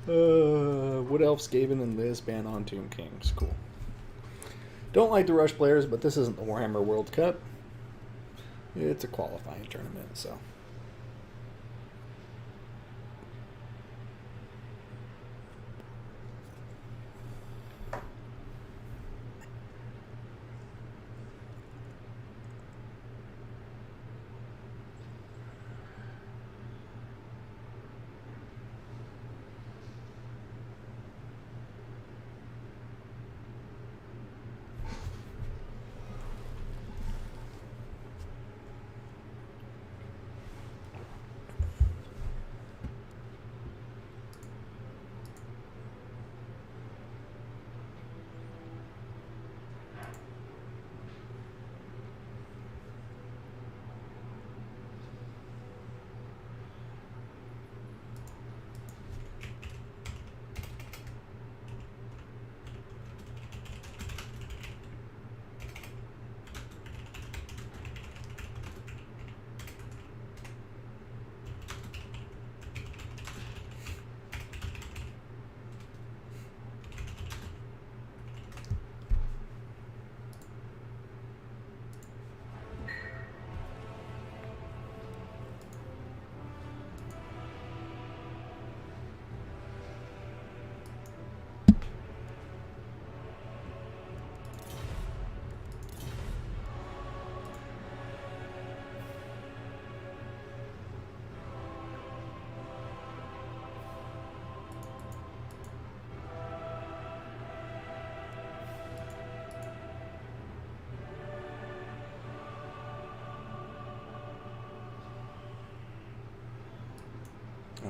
Wood Elf, Skaven, and Liz ban on Tomb Kings. Cool. Don't like the rush players, but this isn't the Warhammer World Cup. It's a qualifying tournament, so.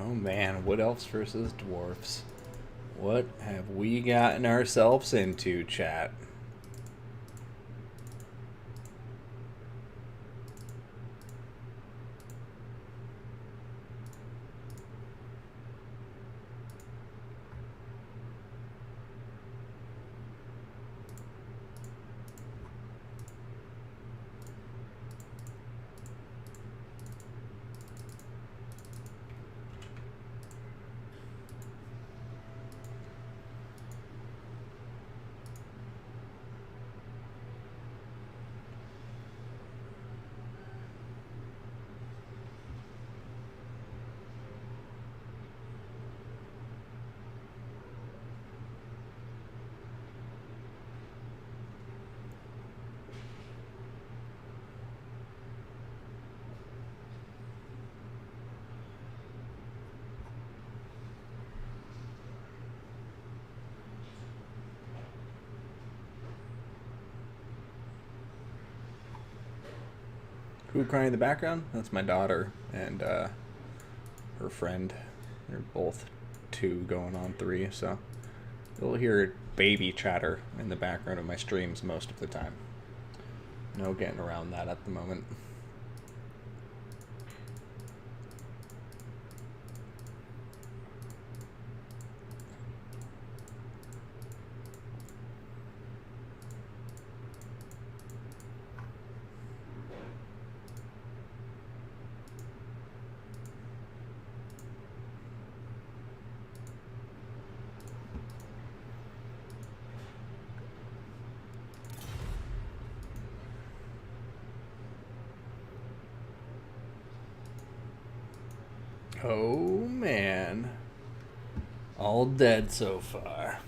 Oh man, wood elves versus dwarfs. What have we gotten ourselves into, chat? Who crying in the background? That's my daughter and her friend. They're both 2 going on 3, so you'll hear baby chatter in the background of my streams most of the time. No getting around that at the moment. Oh man, all dead so far.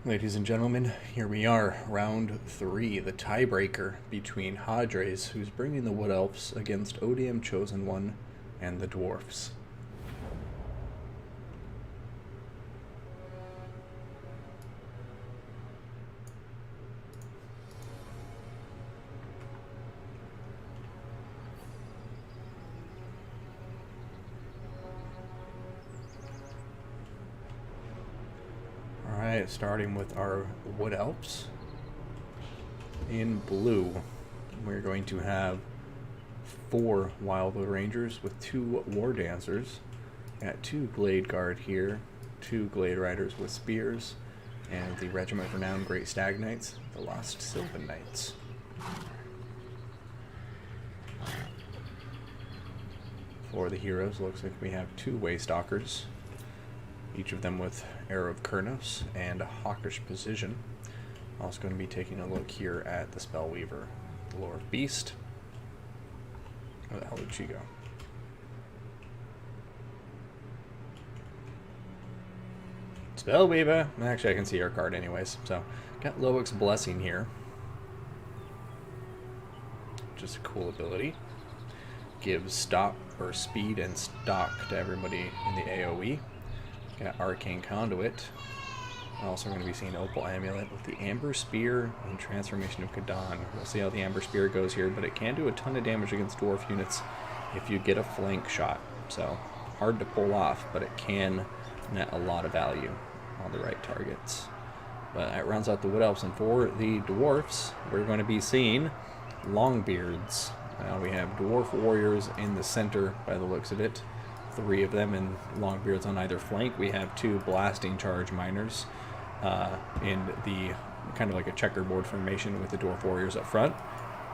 Ladies and gentlemen, here we are, round 3, the tiebreaker between Hadres, who's bringing the Wood Elves, against ODM Chosen One and the Dwarfs. Alright, starting with our Wood Elves. In blue, we're going to have 4 Wildwood Rangers with 2 War Dancers. Got 2 Glade Guard here, 2 Glade Riders with Spears, and the Regiment of Renowned Great Stag Knights, the Lost Sylvan Knights. For the heroes, looks like we have 2 Waystalkers, each of them with Arrow of Kurnos and a Hawkish Precision. Also going to be taking a look here at the Spellweaver, the Lore of Beast. Where the hell did she go? Spellweaver! Actually, I can see her card anyways. So, got Loic's Blessing here. Just a cool ability. Gives stop or speed and stock to everybody in the AoE. Got Arcane Conduit. Also going to be seeing Opal Amulet with the Amber Spear and Transformation of Kadan. We'll see how the Amber Spear goes here, but it can do a ton of damage against dwarf units if you get a flank shot. So, hard to pull off, but it can net a lot of value on the right targets. But that rounds out the Wood Elves, and for the dwarfs, we're going to be seeing Longbeards. Now we have dwarf warriors in the center by the looks of it. 3 of them, and Longbeards on either flank. We have 2 blasting charge miners in the kind of like a checkerboard formation with the dwarf warriors up front.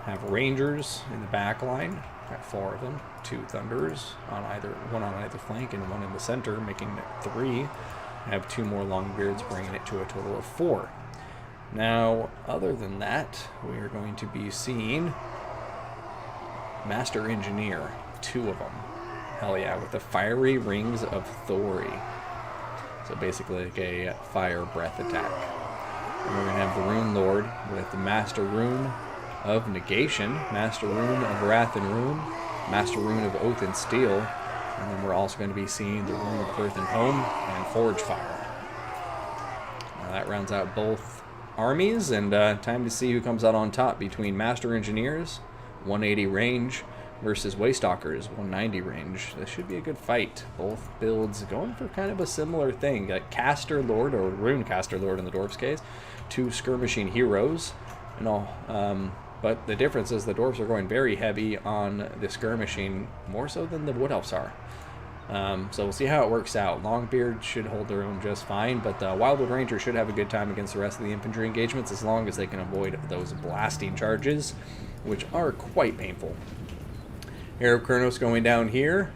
Have rangers in the back line. Got 4 of them. 2 thunderers on one on either flank and 1 in the center, making it 3. Have 2 more Longbeards, bringing it to a total of 4. Now, other than that, we are going to be seeing Master Engineer, 2 of them. Hell yeah, with the Fiery Rings of Thori. So basically like a fire breath attack. And we're going to have the Rune Lord with the Master Rune of Negation, Master Rune of Wrath and Rune, Master Rune of Oath and Steel, and then we're also going to be seeing the Rune of Birth and Home and Forge Fire. Now that rounds out both armies, and time to see who comes out on top between Master Engineers, 180 range, versus Waystalkers, 190 range. This should be a good fight. Both builds going for kind of a similar thing. Got Caster Lord, or Rune Caster Lord in the Dwarf's case, 2 Skirmishing Heroes, and all. But the difference is the Dwarves are going very heavy on the Skirmishing, more so than the Wood Elves are. So we'll see how it works out. Longbeard should hold their own just fine, but the Wildwood Ranger should have a good time against the rest of the infantry engagements as long as they can avoid those blasting charges, which are quite painful. Arrow of Kurnos going down here,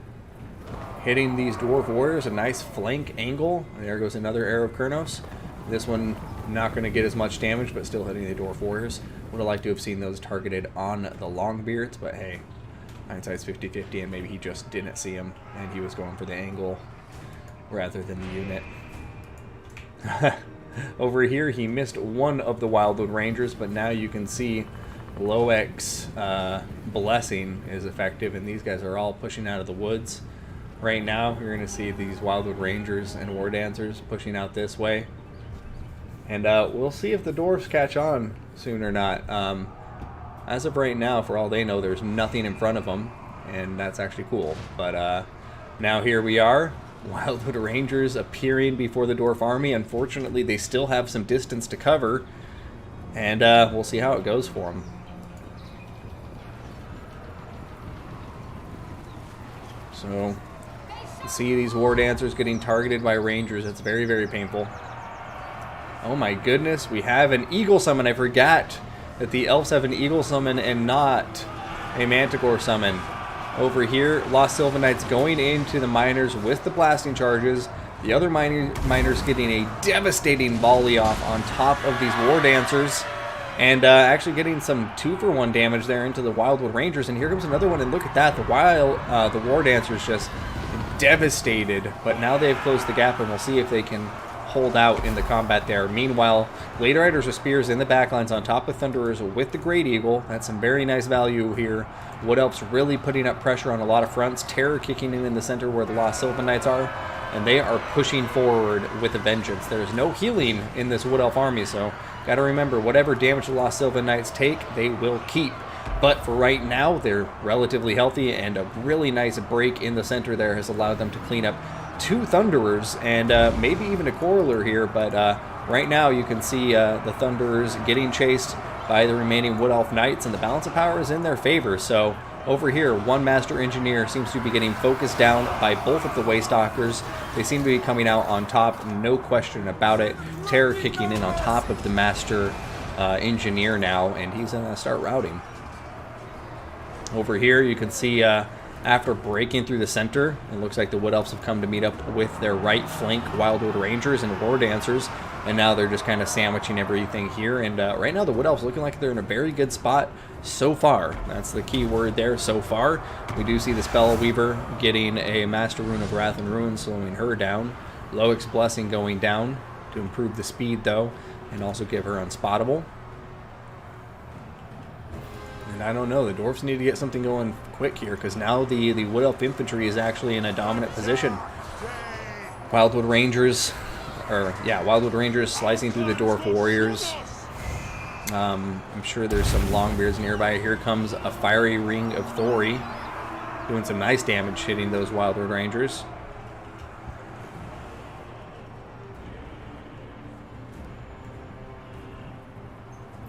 hitting these dwarf warriors, a nice flank angle. There goes another Arrow of Kurnos. This one not going to get as much damage, but still hitting the dwarf warriors. Would have liked to have seen those targeted on the Longbeards, but hey, hindsight's 50-50, and maybe he just didn't see him, and he was going for the angle rather than the unit. Over here, he missed 1 of the Wildwood Rangers, but now you can see Loic's Blessing is effective, and these guys are all pushing out of the woods. Right now, you're going to see these Wildwood Rangers and War Dancers pushing out this way. And we'll see if the dwarves catch on soon or not. As of right now, for all they know, there's nothing in front of them, and that's actually cool. But now here we are, Wildwood Rangers appearing before the dwarf army. Unfortunately, they still have some distance to cover, and we'll see how it goes for them. So, you see these War Dancers getting targeted by Rangers. It's very, very painful. Oh my goodness, we have an Eagle Summon. I forgot that the Elves have an Eagle Summon and not a Manticore Summon. Over here, Lost Sylvan Knights going into the Miners with the blasting charges. The other Miners getting a devastating volley off on top of these War Dancers. And actually getting some 2-for-1 damage there into the Wildwood Rangers. And here comes another one, and look at that. The War Dancers just devastated. But now they've closed the gap, and we'll see if they can hold out in the combat there. Meanwhile, Blade Riders with Spears in the backlines on top of Thunderers with the Great Eagle. That's some very nice value here. Wood Elves really putting up pressure on a lot of fronts. Terror kicking in the center where the Lost Sylvan Knights are. And they are pushing forward with a vengeance. There's no healing in this Wood Elf army, so got to remember, whatever damage the Lost Sylvan Knights take, they will keep. But for right now, they're relatively healthy, and a really nice break in the center there has allowed them to clean up 2 Thunderers and maybe even a Quarreler here. But right now, you can see the Thunderers getting chased by the remaining Wood Elf Knights, and the balance of power is in their favor. So over here, 1 Master Engineer seems to be getting focused down by both of the Waystalkers. They seem to be coming out on top, no question about it. Terror kicking in on top of the Master Engineer now, and he's going to start routing. Over here, you can see after breaking through the center, it looks like the Wood Elves have come to meet up with their right flank Wildwood Rangers and War Dancers, and now they're just kind of sandwiching everything here. And right now the Wood Elves looking like they're in a very good spot so far. That's the key word there, so far. We do see the Spell Weaver getting a Master Rune of Wrath and Ruin, slowing her down. Loic's Blessing going down to improve the speed though, and also give her Unspottable. And I don't know, the Dwarfs need to get something going quick here, because now the Wood Elf Infantry is actually in a dominant position. Wildwood Rangers slicing through the Dwarf Warriors. I'm sure there's some Longbeards nearby. Here comes a Fiery Ring of Thori, doing some nice damage hitting those Wildwood Rangers.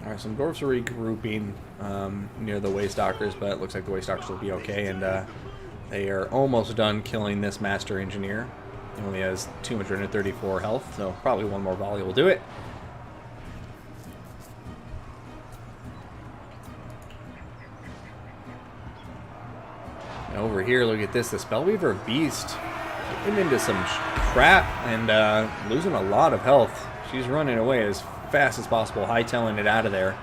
Alright, some Dwarfs are regrouping near the Waystalkers, but it looks like the Waystalkers will be okay, and they are almost done killing this Master Engineer. He only has 234 health, so probably one more volley will do it. And over here, look at this, the Spellweaver Beast getting into some crap and losing a lot of health. She's running away as fast as possible, hightailing it out of there.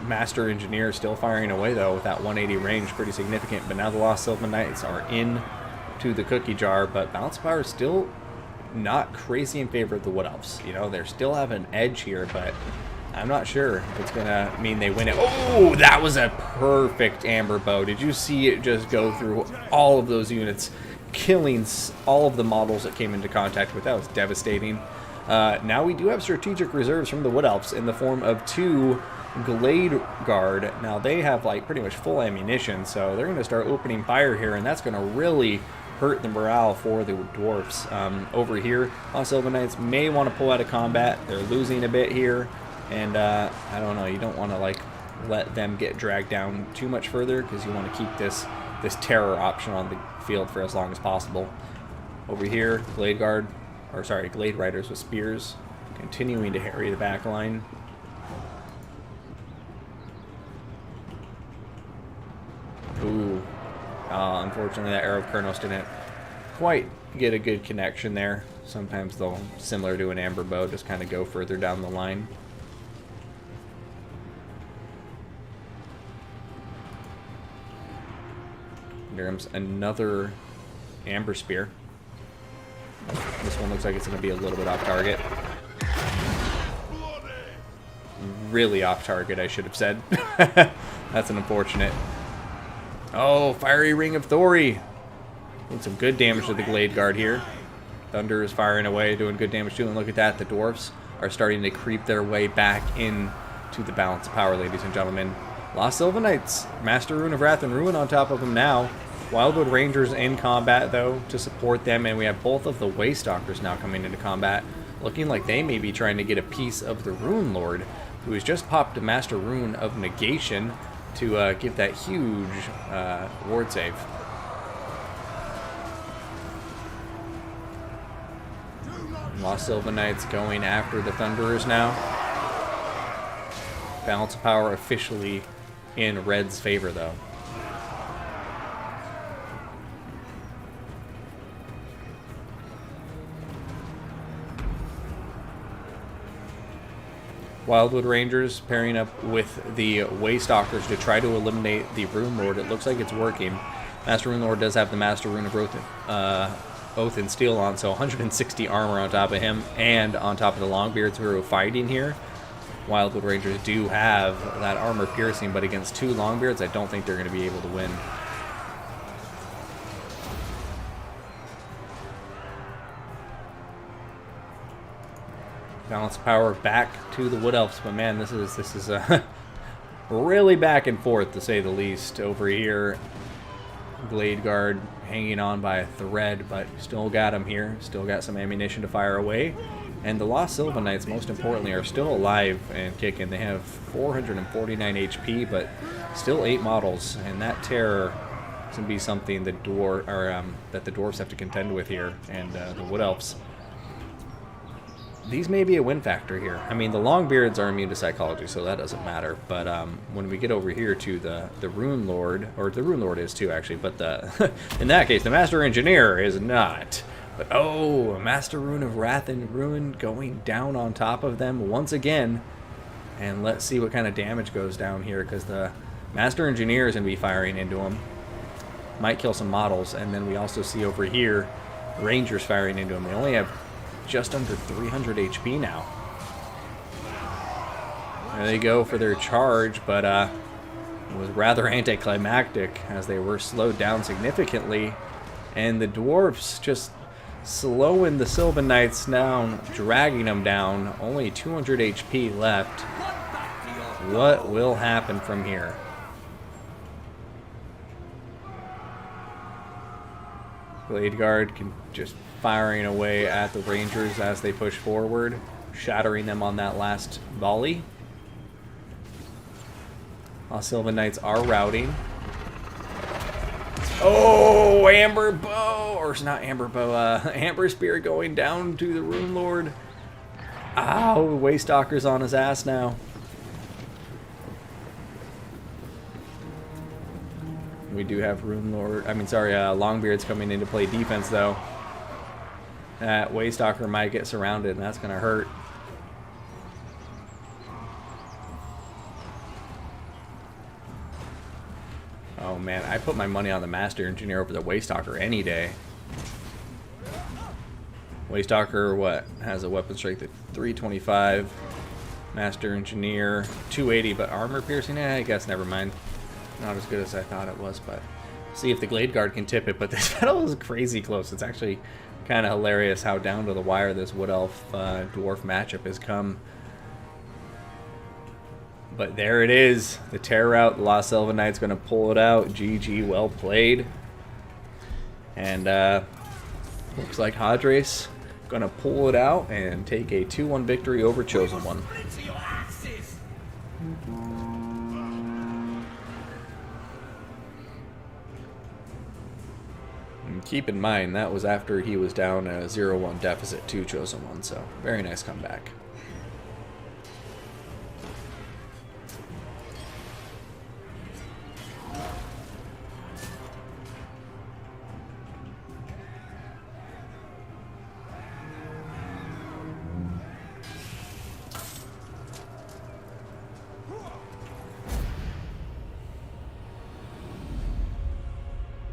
Master Engineer still firing away though with that 180 range, pretty significant. But now the Lost Sylvan Knights are in to the cookie jar, but Balance of Power is still not crazy in favor of the Wood Elves. You know, they still have an edge here, but I'm not sure if it's gonna mean they win it. Oh, that was a perfect Amber Bow. Did you see it just go through all of those units, killing all of the models that came into contact with? That was devastating. Now we do have strategic reserves from the Wood Elves in the form of 2 Glade Guard. Now they have like pretty much full ammunition, so they're going to start opening fire here, and that's going to really hurt the morale for the Dwarfs. Over here, Sylvan Knights may want to pull out of combat. They're losing a bit here, and I don't know, you don't want to like let them get dragged down too much further, because you want to keep this terror option on the field for as long as possible. Over here, Glade Riders with spears, continuing to harry the back line. Ooh. Unfortunately, that Arrow of Kurnos didn't quite get a good connection there. Sometimes they'll, similar to an Amber Bow, just kind of go further down the line. There's another Amber Spear. This one looks like it's going to be a little bit off target. Really off target, I should have said. That's an unfortunate. Oh, Fiery Ring of Thori. Doing some good damage to the Glade Guard here. Thunder is firing away, doing good damage too. And look at that, the Dwarfs are starting to creep their way back in to the Balance of Power, ladies and gentlemen. Lost Sylvan Knights, Master Rune of Wrath and Ruin on top of them now. Wildwood Rangers in combat, though, to support them, and we have both of the Waystalkers now coming into combat, looking like they may be trying to get a piece of the Rune Lord, who has just popped a Master Rune of Negation to give that huge ward save. Lost Sylvan Knights going after the Thunderers now. Balance of Power officially in Red's favor, though. Wildwood Rangers pairing up with the Waystalkers to try to eliminate the Rune Lord. It looks like it's working. Master Rune Lord does have the Master Rune of Oath and Steel on, so 160 armor on top of him, and on top of the Longbeards who are fighting here. Wildwood Rangers do have that armor piercing, but against 2 Longbeards, I don't think they're going to be able to win. Balance of Power back to the Wood Elves, but man, this is really back and forth, to say the least. Over here, Glade Guard hanging on by a thread, but still got him here. Still got some ammunition to fire away. And the Lost Sylvan Knights, most importantly, are still alive and kicking. They have 449 HP, but still 8 models, and that terror is going to be something that the Dwarves have to contend with here, and the Wood Elves. these may be a win factor here. I mean, the Longbeards are immune to psychology, so that doesn't matter. But when we get over here to the Rune Lord, or the Rune Lord is too, actually, but the in that case, the Master Engineer is not. But oh, a Master Rune of Wrath and Ruin going down on top of them once again. And let's see what kind of damage goes down here, because the Master Engineer is going to be firing into him. Might kill some models, and then we also see over here Rangers firing into him. They only have just under 300 HP now. There they go for their charge, but it was rather anticlimactic as they were slowed down significantly. And the dwarfs just slowing the Sylvan Knights down, dragging them down. Only 200 HP left. What will happen from here? Blade Guard can just firing away at the Rangers as they push forward, shattering them on that last volley. While Sylvan Knights are routing. Oh, Amber Bow! Or it's not Amber Bow, Amber Spear going down to the Rune Lord. Ow, Waystalker's on his ass now. We do have Longbeards coming in to play defense, though. That Waystalker might get surrounded, and that's going to hurt. Oh, man. I put my money on the Master Engineer over the Waystalker any day. Waystalker, what? Has a weapon strength of 325. Master Engineer, 280, but armor piercing? I guess never mind. Not as good as I thought it was, but see if the Glade Guard can tip it. But this battle is crazy close. It's actually kind of hilarious how down to the wire this Wood Elf Dwarf matchup has come. But there it is. The Terror out. The Lost Sylvan Knight's going to pull it out. GG, well played. And looks like Hadres going to pull it out and take a 2-1 victory over Chosen One. And keep in mind, that was after he was down a 0-1 deficit to Chosen One, so very nice comeback.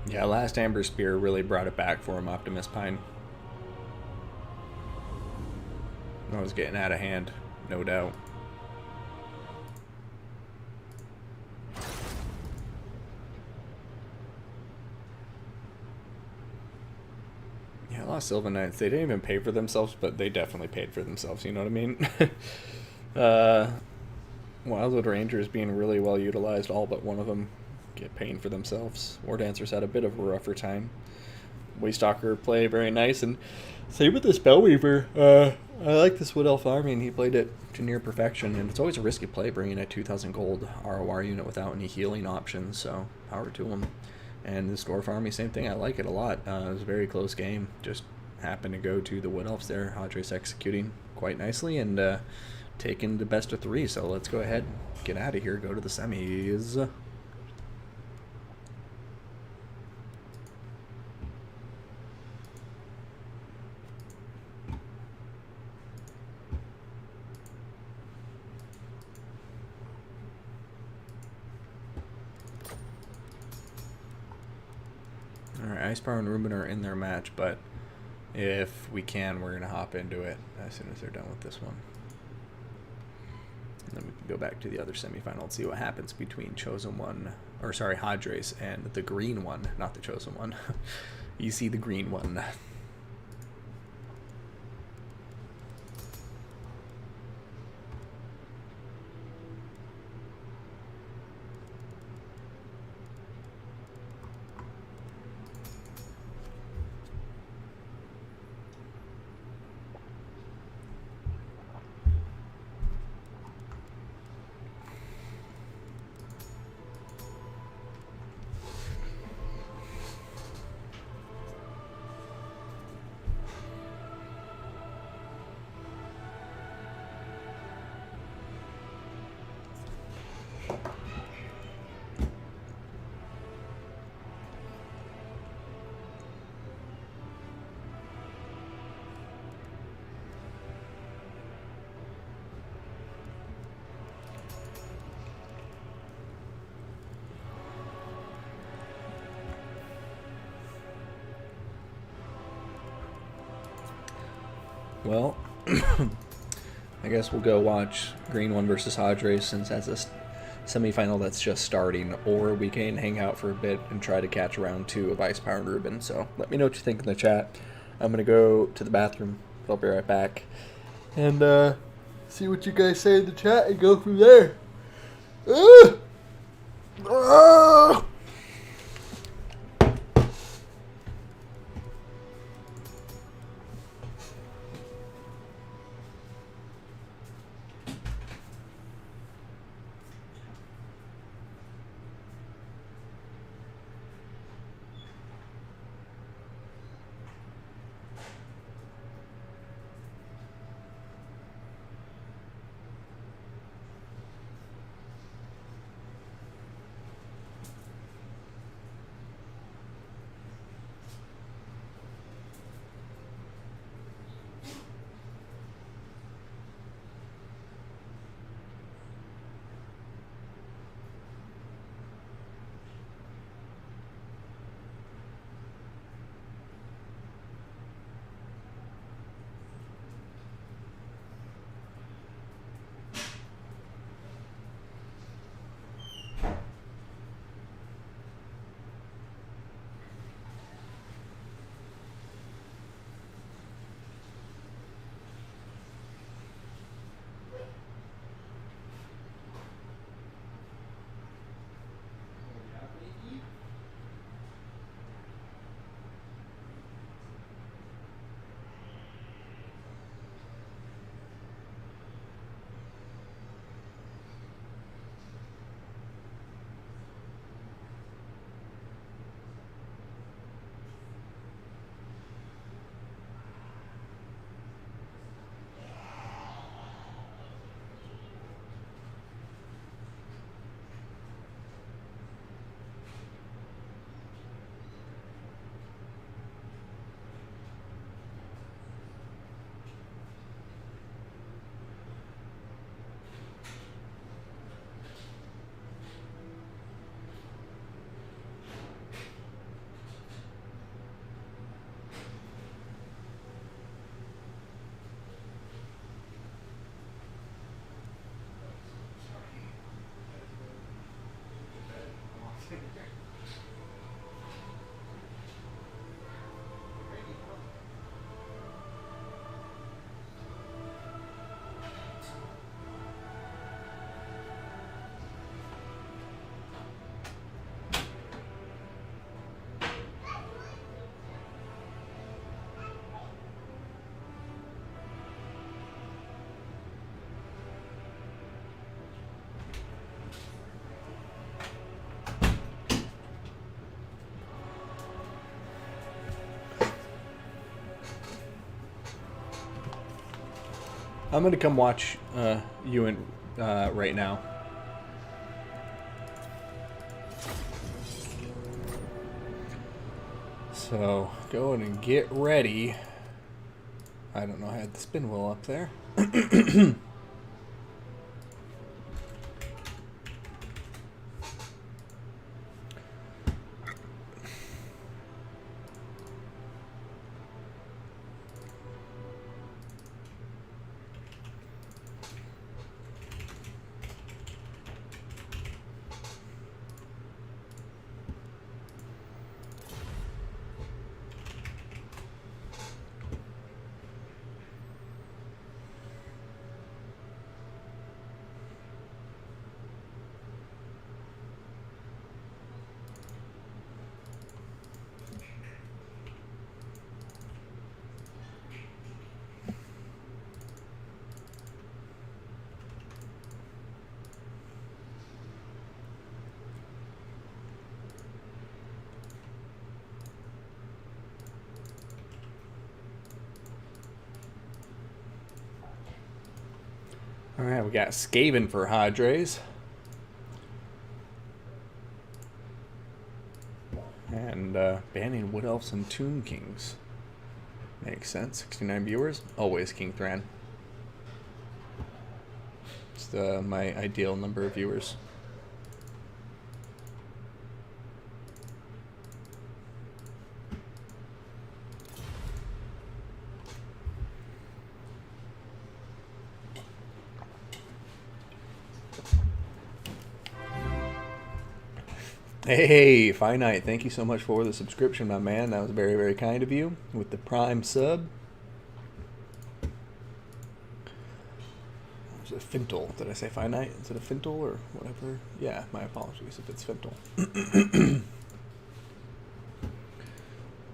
Yeah, last Amber Spear really brought it back for him, Optimus Pine. I was getting out of hand, no doubt. Yeah, Lost Sylvan Knights, they didn't even pay for themselves, but they definitely paid for themselves, you know what I mean? Wildwood Rangers being really well utilized, all but one of them get paying for themselves. War Dancers had a bit of a rougher time. Waystalker play very nice, and same with the Spellweaver. I like this Wood Elf army, and he played it to near perfection, and it's always a risky play bringing a 2,000 gold ROR unit without any healing options, so power to him. And this Dwarf army, same thing, I like it a lot. It was a very close game, just happened to go to the Wood Elves there. Hadres executing quite nicely, and taking the best of 3, so let's go ahead, get out of here, go to the semis. Alright, Icepower and Ruben are in their match, but if we can, we're going to hop into it as soon as they're done with this one. And then we can go back to the other semifinal and see what happens between Chosen One, or sorry, Hadres and the Green One, not the Chosen One. You see the Green One. Well, I guess we'll go watch Green One versus Padres since that's a semifinal that's just starting, or we can hang out for a bit and try to catch round 2 of Ice Power and Ruben. So let me know what you think in the chat. I'm gonna go to the bathroom. I'll be right back and see what you guys say in the chat and go from there. Ah! Ah! I'm gonna come watch you and right now. So go in and get ready. I don't know. I had the spin wheel up there. All right, we got Skaven for Padres. And banning Wood Elves and Tomb Kings. Makes sense. 69 viewers. Always King Thran. It's my ideal number of viewers. Hey, Finite, thank you so much for the subscription, my man. That was very, very kind of you with the Prime sub. Was it Fintal? Did I say Finite instead of Fintal or whatever? Yeah, my apologies if it's Fintal.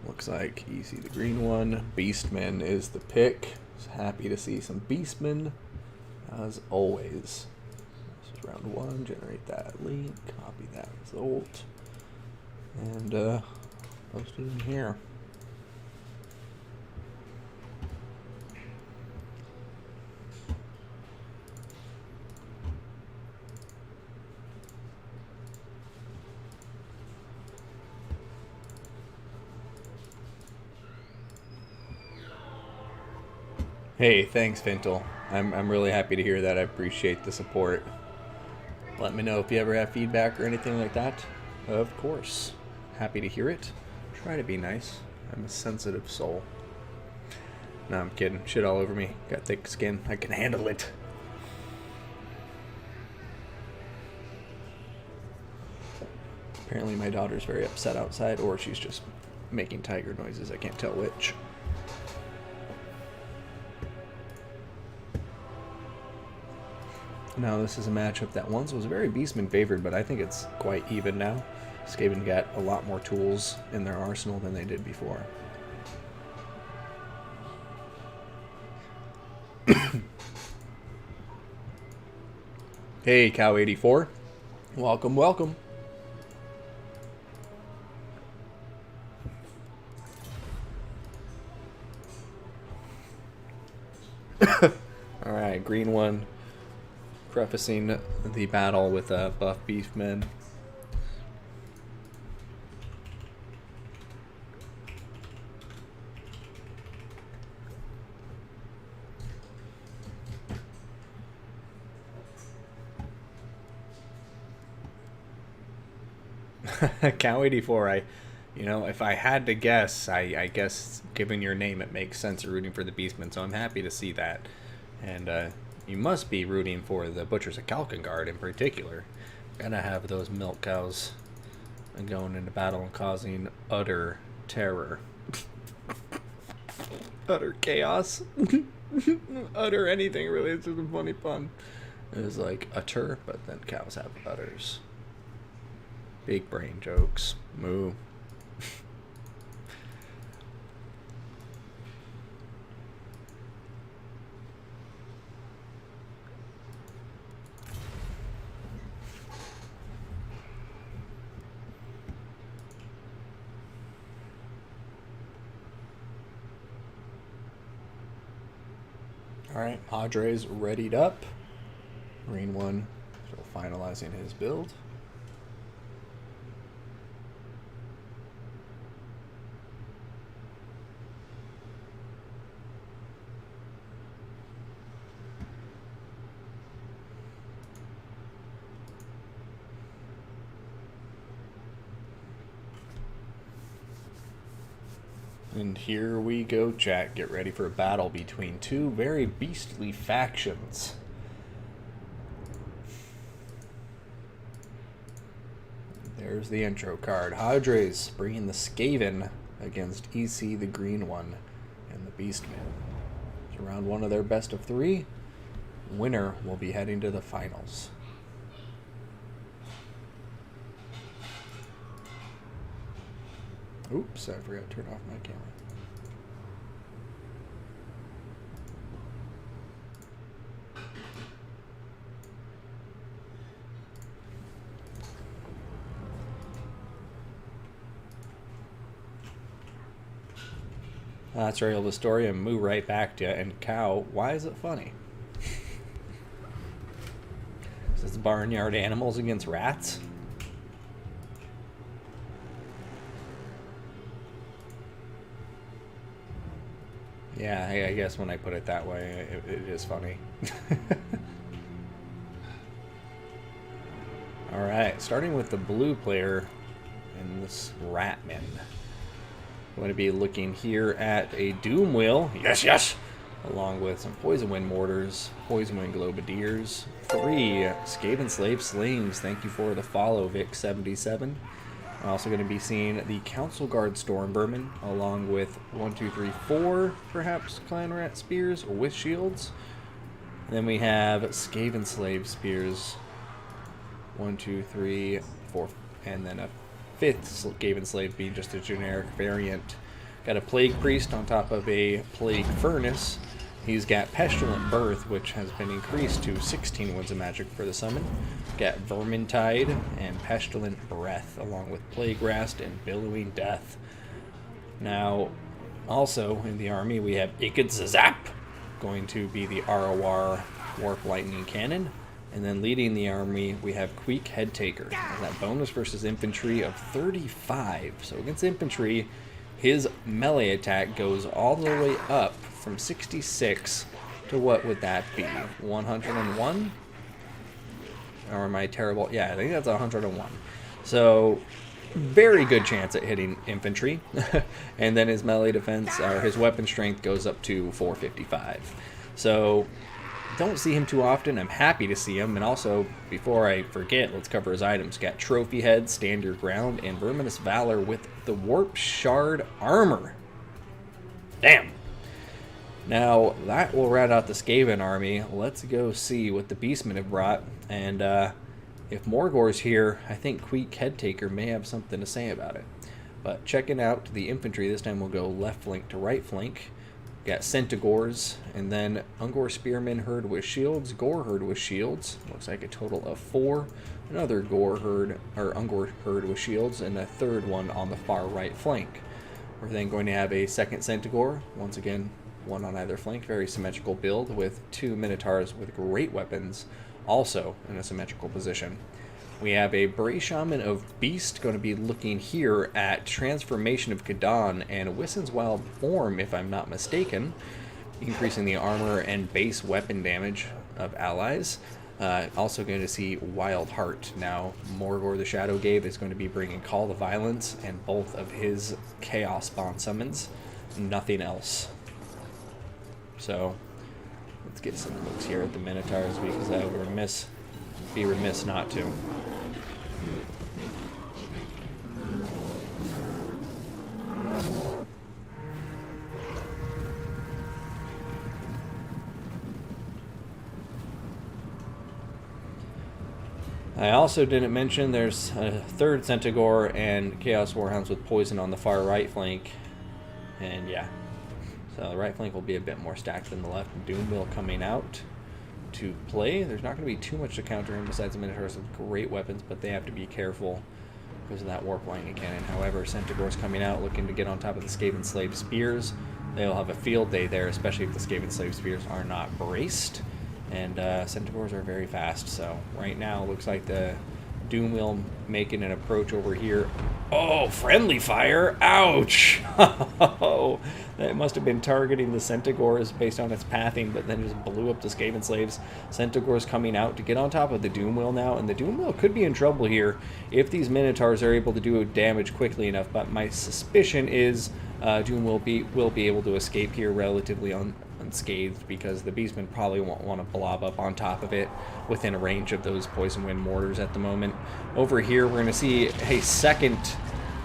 Looks like you see the green one. Beastman is the pick. Just happy to see some Beastmen, as always. This is round one. Generate that link. Copy that result. And post it in here. Hey, thanks, Fintal. I'm really happy to hear that. I appreciate the support. Let me know if you ever have feedback or anything like that. Of course. Happy to hear it. Try to be nice. I'm a sensitive soul. No, I'm kidding. Shit all over me. Got thick skin. I can handle it. Apparently my daughter's very upset outside, or she's just making tiger noises. I can't tell which. Now this is a matchup that once was very Beastman favored, but I think it's quite even now. Skaven got a lot more tools in their arsenal than they did before. Hey, Cow84. Welcome, welcome. Alright, green one. Prefacing the battle with buff beefmen. Cow 84, if I had to guess, I guess given your name it makes sense you're rooting for the Beastmen, so I'm happy to see that. And you must be rooting for the Butchers of Kalkengard in particular. Gotta have those milk cows going into battle and causing utter terror. Utter chaos. Utter anything really, it's just a funny pun. It was like utter, but then cows have utters. Big brain jokes. Moo. Alright, Padres readied up. Green one still finalizing his build. And here we go, chat. Get ready for a battle between two very beastly factions. There's the intro card. Hadres bringing the Skaven against EC, the green one, and the Beastman. It's round one of their best of three. Winner will be heading to the finals. Oops, I forgot to turn off my camera. That's real the story and move right back to you. And Cow, why is it funny? Is this barnyard animals against rats? Yeah, I guess when I put it that way, it is funny. Alright, starting with the blue player and this Ratman. I'm going to be looking here at a Doom Wheel. Yes, yes! Along with some Poison Wind Mortars, Poison Wind Globadiers, 3 Skaven Slave Slings. Thank you for the follow, Vic77. We're also going to be seeing the Council Guard Stormvermin, along with 1, 2, 3, 4, perhaps, Clan Rat Spears with shields. And then we have Skaven Slave Spears, 1, 2, 3, 4, and then a 5th Skaven Slave being just a generic variant. Got a Plague Priest on top of a Plague Furnace. He's got Pestilent Birth, which has been increased to 16 Winds of Magic for the summon. Got Vermintide and Pestilent Breath, along with Plague Rast and Billowing Death. Now, also in the army, we have Ikedzazap, going to be the ROR Warp Lightning Cannon. And then leading the army, we have Queek Headtaker. That bonus versus infantry of 35. So against infantry, his melee attack goes all the way up from 66 to what would that be? 101? Or am I terrible? Yeah, I think that's 101. So very good chance at hitting infantry. And then his melee defense, or his weapon strength, goes up to 455. So don't see him too often. I'm happy to see him. And also, before I forget, let's cover his items. Got Trophy Head, Stand Your Ground, and Verminous Valor with the Warp Shard Armor. Damn. Now, that will round out the Skaven army. Let's go see what the Beastmen have brought. And if Morgor's here, I think Queek Headtaker may have something to say about it. But checking out the infantry, this time we'll go left flank to right flank. Got Centigores, and then Ungor Spearmen Herd with shields, Gore Herd with shields. Looks like a total of 4. Another Gore Herd, or Ungor Herd with shields, and a third one on the far right flank. We're then going to have a second Centigore, once again, one on either flank. Very symmetrical build with 2 Minotaurs with great weapons, also in a symmetrical position. We have a Bray Shaman of Beast going to be looking here at Transformation of Kadan and Wissen's Wild Form, if I'm not mistaken, increasing the armor and base weapon damage of allies. Also going to see Wild Heart. Now, Morgor the Shadow Gave is going to be bringing Call to Violence and both of his Chaos Spawn summons. Nothing else. So, let's get some looks here at the Minotaurs, because I would be remiss not to. I also didn't mention there's a third Centigore and Chaos Warhounds with poison on the far right flank. And yeah, so the right flank will be a bit more stacked than the left. Doomwheel coming out to play. There's not going to be too much to counter him besides the Minotaurs with great weapons, but they have to be careful because of that Warp Lightning Cannon. However, Centaur's coming out looking to get on top of the Skaven Slave Spears. They'll have a field day there, especially if the Skaven Slave Spears are not braced. And Centaurs are very fast, so right now looks like the Doomwheel making an approach over here. Oh, friendly fire! Ouch! Oh, that must have been targeting the Centigores based on its pathing, but then just blew up the Skaven Slaves. Centigores coming out to get on top of the Doomwheel now, and the Doomwheel could be in trouble here if these Minotaurs are able to do damage quickly enough, but my suspicion is Doom will be able to escape here relatively unscathed, because the Beastmen probably won't want to blob up on top of it within a range of those Poison Wind Mortars at the moment. Over here, we're going to see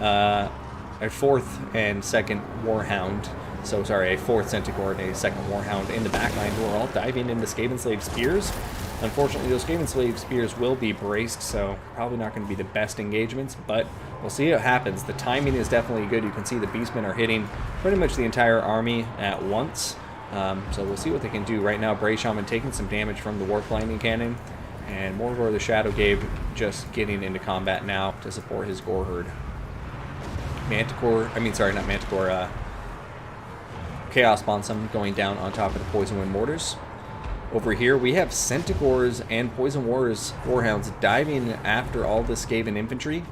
a fourth and second Warhound. So, sorry, a fourth Centigore and a second Warhound in the backline who are all diving into Skaven Slave Spears. Unfortunately, those Skaven Slave Spears will be braced, so probably not going to be the best engagements, but we'll see what happens. The timing is definitely good. You can see the Beastmen are hitting pretty much the entire army at once. So we'll see what they can do. Right now, Bray Shaman taking some damage from the Warp Lightning Cannon, and Morgor the Shadow Gave just getting into combat now to support his Gore Herd. Chaos Spawn Summon going down on top of the Poison Wind Mortars. Over here, we have Centigores and Poison Warhounds diving after all the Skaven infantry,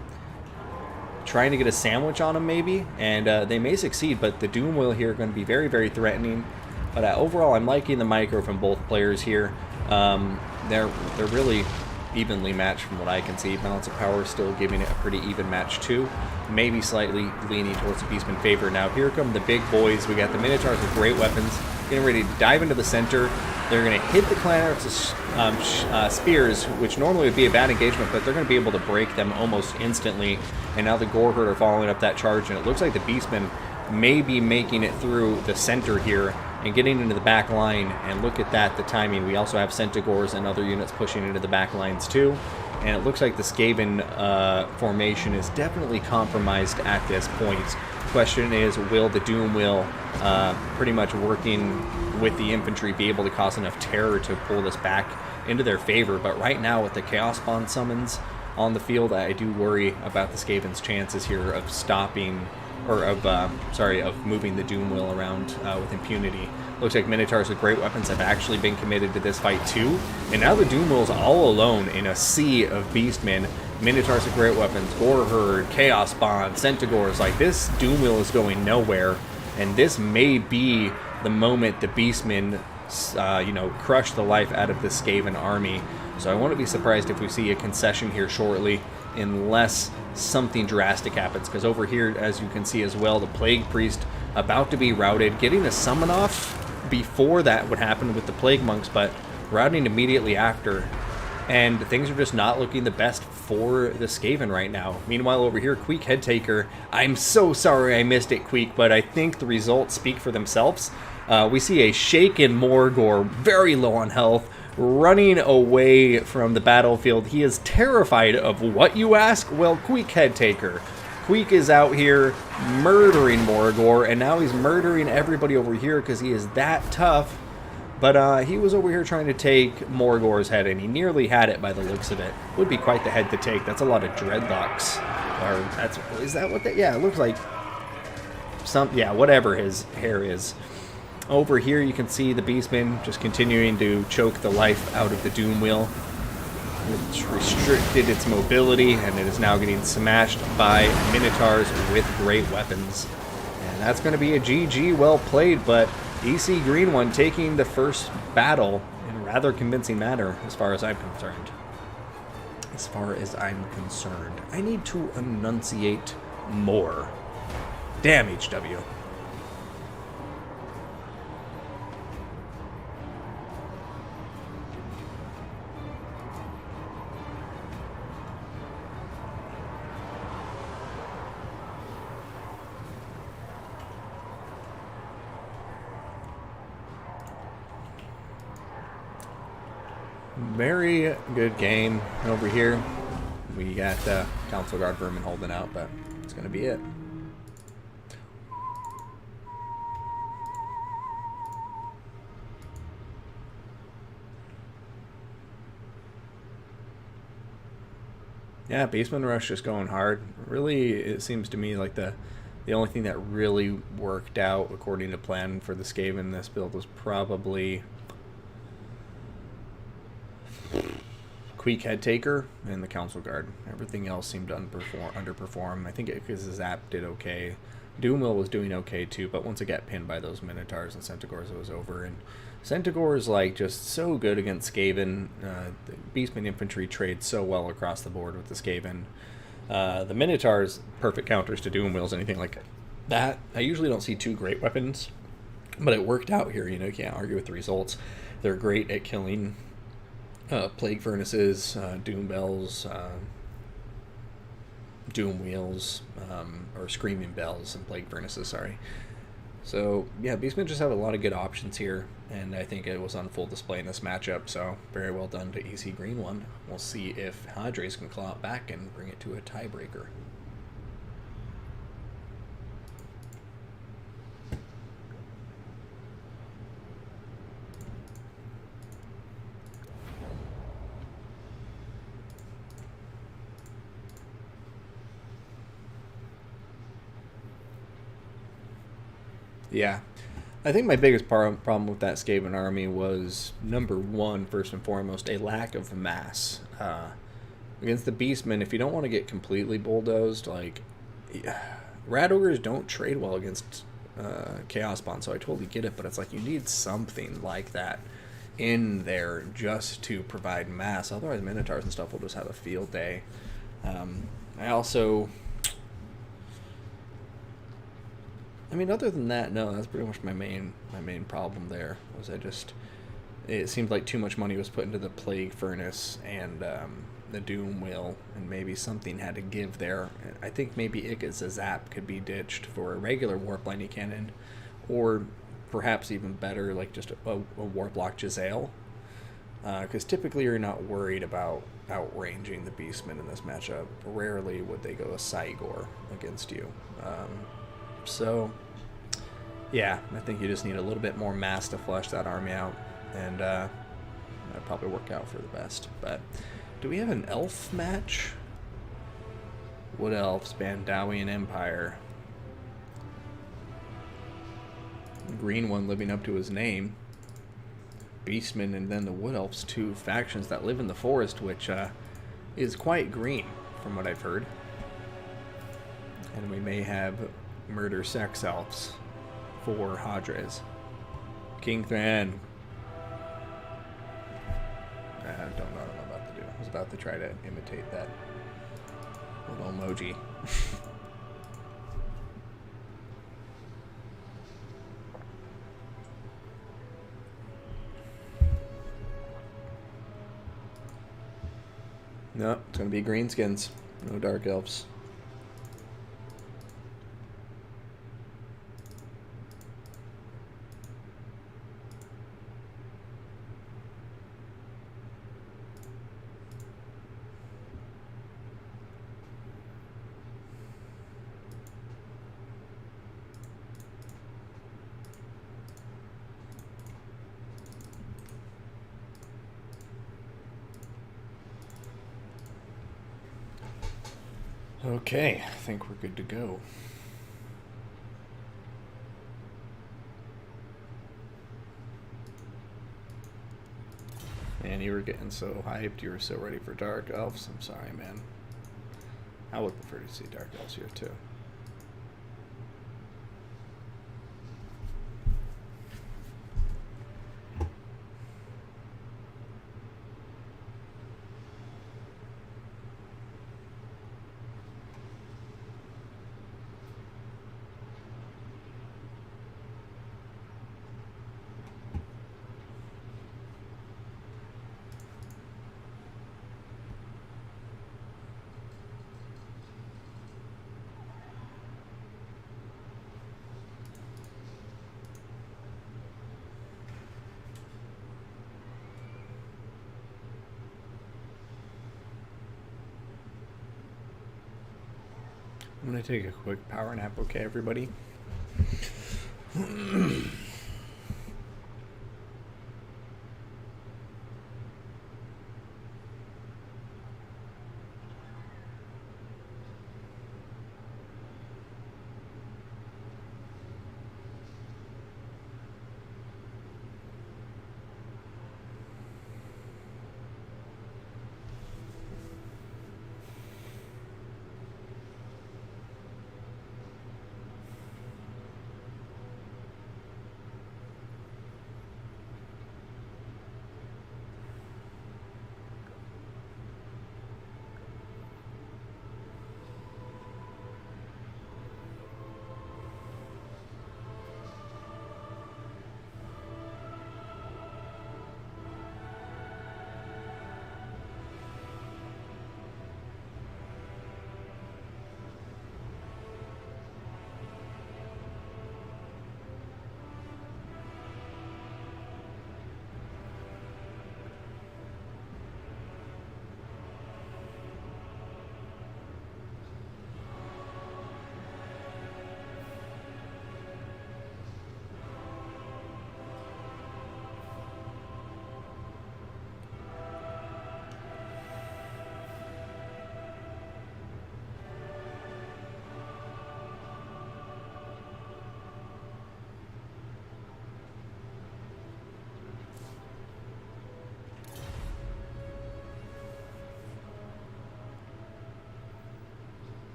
trying to get a sandwich on them maybe, and they may succeed, but the Doomwheel here are going to be very, very threatening. But overall, I'm liking the micro from both players here. They're really evenly matched from what I can see. Balance of Power still giving it a pretty even match too. Maybe slightly leaning towards the Beastman favor. Now here come the big boys. We got the Minotaurs with great weapons. getting ready to dive into the center. They're going to hit the Clanarch's spears, which normally would be a bad engagement, but they're going to be able to break them almost instantly. And now the Goreherd are following up that charge, and it looks like the Beastmen may be making it through the center here and getting into the back line. And look at that, the timing. We also have Centaurs and other units pushing into the back lines too. And it looks like the Skaven formation is definitely compromised at this point. The question is, will the Doom Wheel, pretty much working with the infantry, be able to cause enough terror to pull this back into their favor? But right now, with the Chaos Spawn summons on the field, I do worry about the Skaven's chances here of stopping, or of moving the Doom Wheel around with impunity. Looks like Minotaurs with great weapons have actually been committed to this fight too. And now the Doom Wheel's all alone in a sea of Beastmen. Minotaurs with great weapons, Goreherd, Chaos Spawn, Centaurs. Like, this Doom Wheel is going nowhere. And this may be the moment the Beastmen, crush the life out of the Skaven army. So I won't be surprised if we see a concession here shortly, unless something drastic happens. Because over here, as you can see as well, the Plague Priest about to be routed, getting a summon off before that would happen with the Plague Monks, but routing immediately after. And things are just not looking the best for the Skaven right now. Meanwhile, over here, Queek Headtaker. I'm so sorry I missed it, Queek, but I think the results speak for themselves. We see a shaken Morgor, very low on health, running away from the battlefield. He is terrified of what, you ask? Well, Queek Headtaker. Queek is out here murdering Morgor, and now he's murdering everybody over here because he is that tough. But he was over here trying to take Morgor's head, and he nearly had it by the looks of it. Would be quite the head to take. That's a lot of dreadlocks. Or is that what that? Yeah, it looks like whatever his hair is. Over here, you can see the Beastman just continuing to choke the life out of the Doom Wheel. It's restricted its mobility, and it is now getting smashed by Minotaurs with great weapons. And that's going to be a GG, well played, but EC Green One taking the first battle in a rather convincing manner, as far as I'm concerned. I need to enunciate more. Damn HW. Very good game over here. We got Council Guard Vermin holding out, but it's going to be it. Yeah, Beastman Rush just going hard. Really, it seems to me like the only thing that really worked out according to plan for the Skaven in this build was probably Queek Headtaker and the Council Guard. Everything else seemed to underperform. I think because Zap did okay. Doomwheel was doing okay too, but once it got pinned by those Minotaurs and Centaurs, it was over. And Centaurs, like, just so good against Skaven. The Beastman infantry trades so well across the board with the Skaven. The Minotaurs, perfect counters to Doomwheels, anything like that. I usually don't see two great weapons, but it worked out here. You can't argue with the results. They're great at killing Plague Furnaces, Doom Bells, Doom Wheels, or Screaming Bells and Plague Furnaces, sorry. So, yeah, Beastmen just have a lot of good options here, and I think it was on full display in this matchup, so very well done to EC Green One. We'll see if Hadres can claw it back and bring it to a tiebreaker. Yeah, I think my biggest problem with that Skaven army was, number one, first and foremost, a lack of mass. Against the Beastmen, if you don't want to get completely bulldozed, like, Rat Ogres don't trade well against Chaos Spawn, so I totally get it, but it's like you need something like that in there just to provide mass. Otherwise, Minotaurs and stuff will just have a field day. I also... I mean, other than that, no, that's pretty much my main problem there. Was it seemed like too much money was put into the Plague Furnace and the Doom Wheel, and maybe something had to give there. I think maybe Ika's Zap could be ditched for a regular Warp Lightning Cannon, or perhaps even better, like just a Warp Lock Giselle. Because typically you're not worried about outranging the Beastmen in this matchup. Rarely would they go a Cygor against you. So, yeah, I think you just need a little bit more mass to flush that army out, and that'd probably work out for the best. But do we have an elf match? Wood Elves, Bandawian Empire. Green one living up to his name. Beastmen and then the Wood Elves, two factions that live in the forest, which is quite green from what I've heard. And we may have Murder Sex Elves for Hadres. King Thran. I don't know what I'm about to do. I was about to try to imitate that little emoji. No, it's going to be greenskins. No dark elves. Okay, I think we're good to go. Man, you were getting so hyped. You were so ready for Dark Elves. I'm sorry, man. I would prefer to see Dark Elves here, too. I'm going to take a quick power nap, okay, everybody?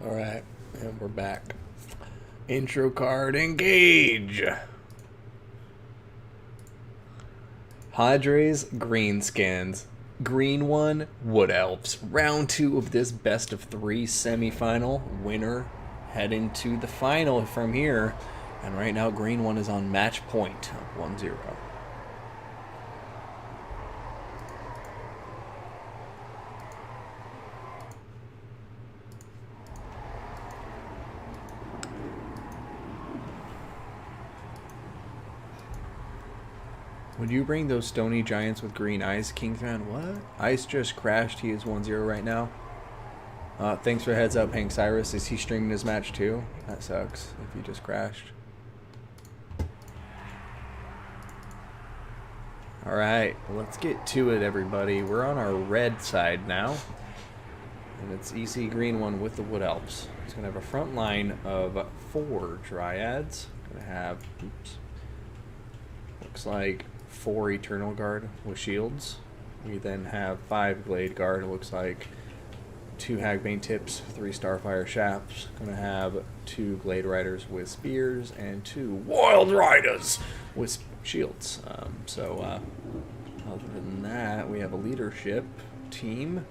Alright, and we're back. Intro card, engage! Hadres Greenskins. Green one, Wood Elves. Round 2 of this best of 3 semifinal. Winner heading to the final from here. And right now, green one is on match point of 1-0. Would you bring those stony giants with green eyes, Kingfan? What? Ice just crashed. He is 1-0 right now. Thanks for the heads up, Hank Cyrus. Is he streaming his match too? That sucks if he just crashed. Alright, let's get to it, everybody. We're on our red side now. And it's EC green one with the Wood Elves. It's going to have a front line of 4 Dryads. Going to have, oops, looks like 4 Eternal Guard with shields. We then have 5 Glade Guard. It looks like 2 Hagbane Tips, 3 Starfire Shafts. Going to have 2 Glade Riders with spears and 2 Wild Riders with shields. Other than that, we have a leadership team,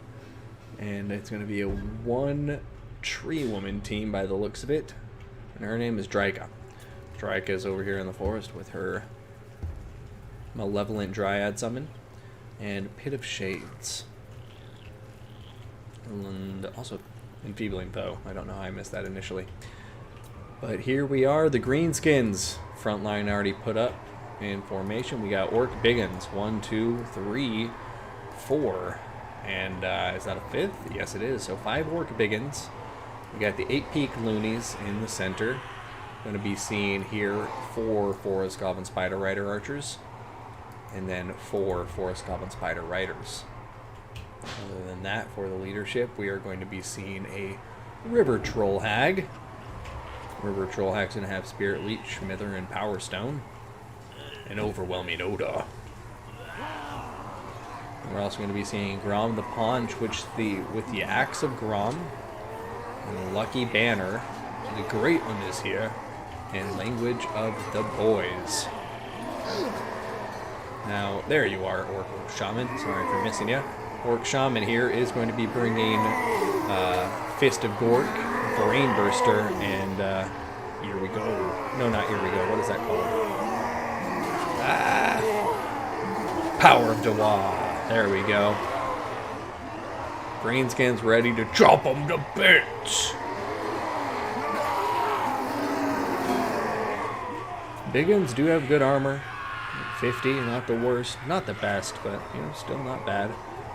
and it's going to be a 1 tree woman team by the looks of it, and her name is Dryka. Dryka is over here in the forest with her Malevolent Dryad summon and Pit of Shades, and also Enfeebling Foe. I don't know how I missed that initially, but here we are, the greenskins. Front line already put up in formation. We got Orc Biggins, 1, 2, 3, 4, and is that a 5th? Yes, it is. So 5 Orc Biggins. We got the 8 Peak Loonies in the center. Going to be seeing here 4 Forest Goblin Spider Rider archers, and then 4 Forest Goblin Spider Riders. Other than that, for the leadership, we are going to be seeing a River Troll Hag. River Troll Hag's going to have Spirit Leech, Mither, and Power Stone. An Overwhelming Odor. And we're also going to be seeing Grom the Paunch, with the Axe of Grom, and Lucky Banner. The Great One is here, and Language of the Boys. Now, there you are, Orc Shaman. Sorry for missing you. Orc Shaman here is going to be bringing Fist of Gork, Brain Burster, and here we go. No, not here we go. What is that called? Power of Dewa. There we go. Greenskin's ready to chop them to bits. Biggins do have good armor. 50, not the worst. Not the best, but still not bad.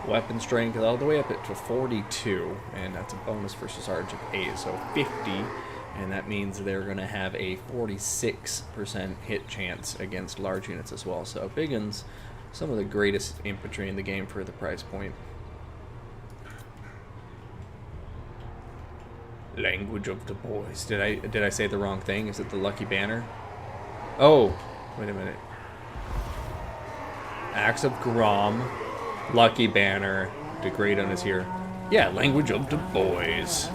Weapon strength all the way up to 42, and that's a bonus versus Sergeant 8, so 50. And that means they're going to have a 46% hit chance against large units as well. So Biggins, some of the greatest infantry in the game for the price point. Language of the Boys. Did I say the wrong thing? Is it the Lucky Banner? Oh, wait a minute. Axe of Grom, Lucky Banner, the Great One is here. Yeah, Language of the Boys.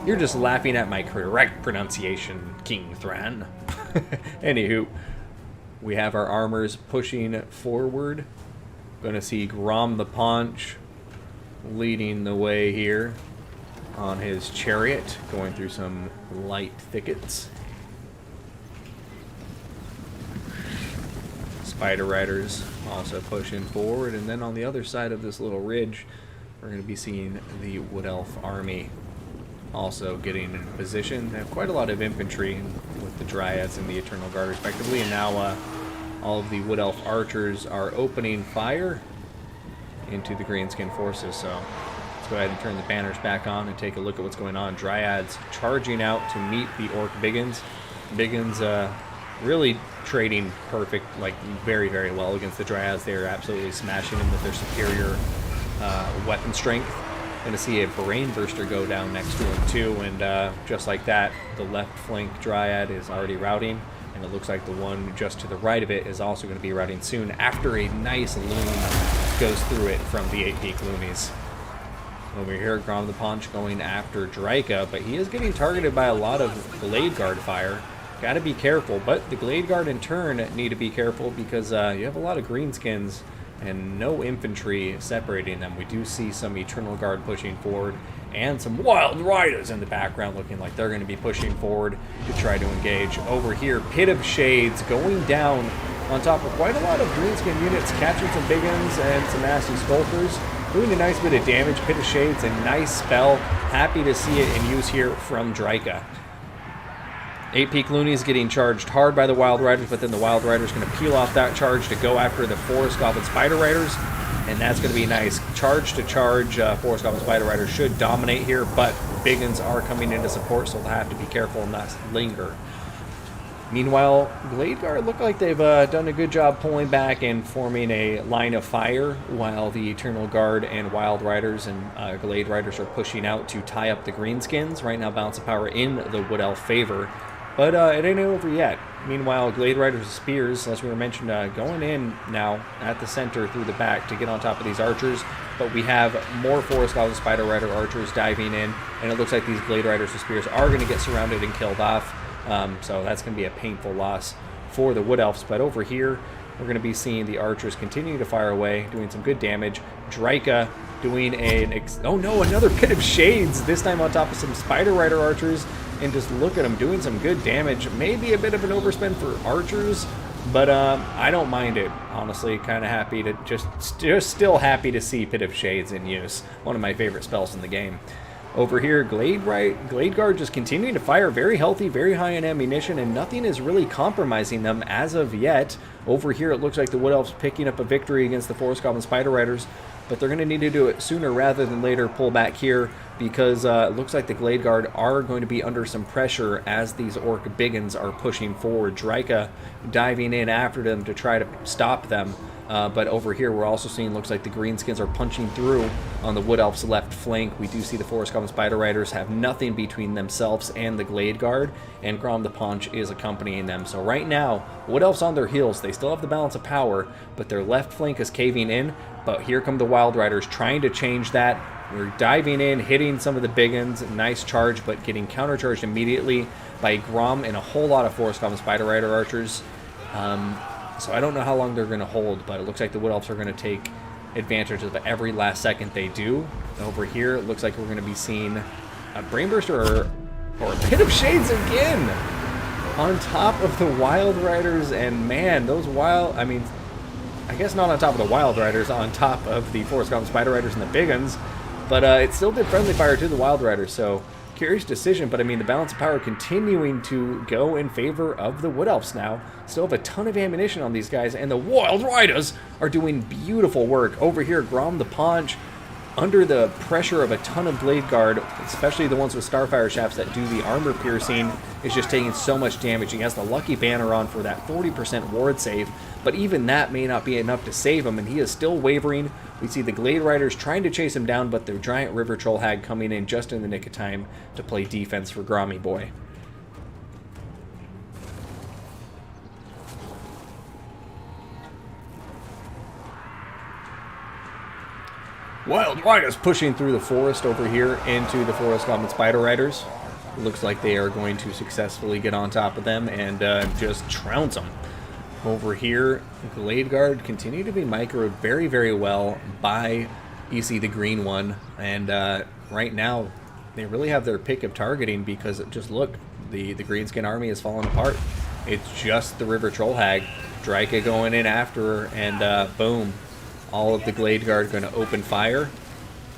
You're just laughing at my correct pronunciation, King Thran. Anywho, we have our armors pushing forward. Gonna see Grom the Paunch leading the way here on his chariot, going through some light thickets. Spider Riders also pushing forward, and then on the other side of this little ridge, we're going to be seeing the Wood Elf army also getting in position. They have quite a lot of infantry with the Dryads and the Eternal Guard respectively, and now all of the Wood Elf archers are opening fire into the Greenskin forces. So let's go ahead and turn the banners back on and take a look at what's going on. Dryads charging out to meet the Orc Biggins. Biggins really trading perfect, like very, very well against the Dryads. They're absolutely smashing them with their superior weapon strength. Going to see a Brain Burster go down next to him too, and just like that, the left flank Dryad is already routing, and it looks like the one just to the right of it is also going to be routing soon after a nice loon goes through it from the 8 Peak Loonies. Over here, Grom the Paunch going after Dryka, but he is getting targeted by a lot of Glade Guard fire. Got to be careful, but the Glade Guard in turn need to be careful because you have a lot of greenskins and no infantry separating them. We do see some Eternal Guard pushing forward and some Wild Riders in the background looking like they're going to be pushing forward to try to engage. Over here, Pit of Shades going down on top of quite a lot of greenskin units, catching some big uns and some nasty skulkers, doing a nice bit of damage. Pit of Shades, a nice spell. Happy to see it in use here from Drika. 8 Peak Looney's getting charged hard by the Wild Riders, but then the Wild Riders going to peel off that charge to go after the Forest Goblin Spider Riders, and that's going to be nice. Charge to charge, Forest Goblin Spider Riders should dominate here, but Biggins are coming into support, so they'll have to be careful and not linger. Meanwhile, Glade Guard look like they've done a good job pulling back and forming a line of fire, while the Eternal Guard and Wild Riders and Glade Riders are pushing out to tie up the Greenskins. Right now, balance of power in the Wood Elf favor. But it ain't over yet. Meanwhile, Glade Riders' spears, as we were mentioned, going in now at the center through the back to get on top of these archers. But we have more Forest Goblin Spider Rider archers diving in, and it looks like these Glade Riders' spears are going to get surrounded and killed off. So that's going to be a painful loss for the Wood Elves. But over here, we're going to be seeing the archers continue to fire away, doing some good damage. Drika doing another Pit of Shades, this time on top of some Spider Rider archers. And just look at them doing some good damage. Maybe a bit of an overspend for archers, but I don't mind it. Honestly, kind of happy to just still happy to see Pit of Shades in use. One of my favorite spells in the game. Over here, Glade Guard just continuing to fire, very healthy, very high in ammunition, and nothing is really compromising them as of yet. Over here, it looks like the Wood Elves picking up a victory against the Forest Goblin Spider Riders, but they're going to need to do it sooner rather than later, pull back here, because it looks like the Glade Guard are going to be under some pressure as these Orc Biggins are pushing forward. Drika diving in after them to try to stop them. But over here, we're also seeing, looks like the Greenskins are punching through on the Wood Elf's left flank. We do see the Forest Goblin Spider Riders have nothing between themselves and the Glade Guard, and Grom the Paunch is accompanying them. So right now, Wood Elf's on their heels. They still have the balance of power, but their left flank is caving in. But here come the Wild Riders trying to change that. We're diving in, hitting some of the Biggins. Nice charge, but getting countercharged immediately by Grom and a whole lot of Forest Goblin Spider Rider archers. So I don't know how long they're going to hold, but it looks like the Wood Elves are going to take advantage of every last second they do. Over here, it looks like we're going to be seeing a Brainburst or a Pit of Shades again on top of the Wild Riders. And man, those I guess not on top of the Wild Riders, on top of the Forest Goblin Spider Riders and the Biggins, but it still did friendly fire to the Wild Riders. So curious decision, but I mean, the balance of power continuing to go in favor of the Wood Elves now. Still have a ton of ammunition on these guys, and the Wild Riders are doing beautiful work. Over here, Grom the Paunch, under the pressure of a ton of Glade Guard, especially the ones with Starfire Shafts that do the armor piercing, is just taking so much damage. He has the Lucky Banner on for that 40% ward save, but even that may not be enough to save him, and he is still wavering. We see the Glade Riders trying to chase him down, but the giant River Troll Hag coming in just in the nick of time to play defense for Grommy Boy. Wild Riders pushing through the forest over here into the Forest Goblin Spider Riders. Looks like they are going to successfully get on top of them and just trounce them. Over here, Glade Guard continue to be microed very, very well by EC the green one. And right now, they really have their pick of targeting, because just look, the Greenskin army has fallen apart. It's just the River Troll Hag. Drika going in after her, and boom. All of the Glade Guard going to open fire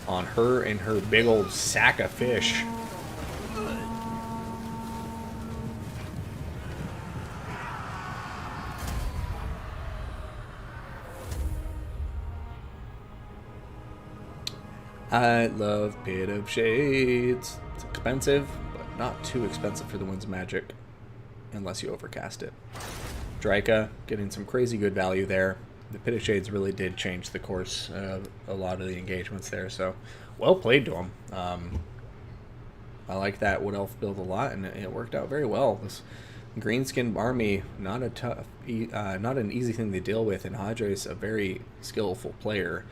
on her and her big old sack of fish. I love Pit of Shades. It's expensive, but not too expensive for the Winds of Magic, unless you overcast it. Drika getting some crazy good value there. The Pit of Shades really did change the course of a lot of the engagements there, so well played to him. I like that Wood Elf build a lot, and it worked out very well. This Greenskin army, not an easy thing to deal with, and Hadre's a very skillful player.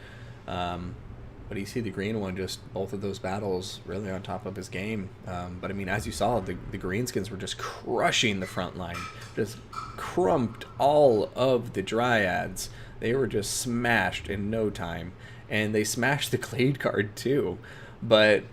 But you see the green one, just both of those battles really on top of his game. But I mean, as you saw, the Greenskins were just crushing the front line, just crumped all of the Dryads. They were just smashed in no time. And they smashed the Glade guard too. But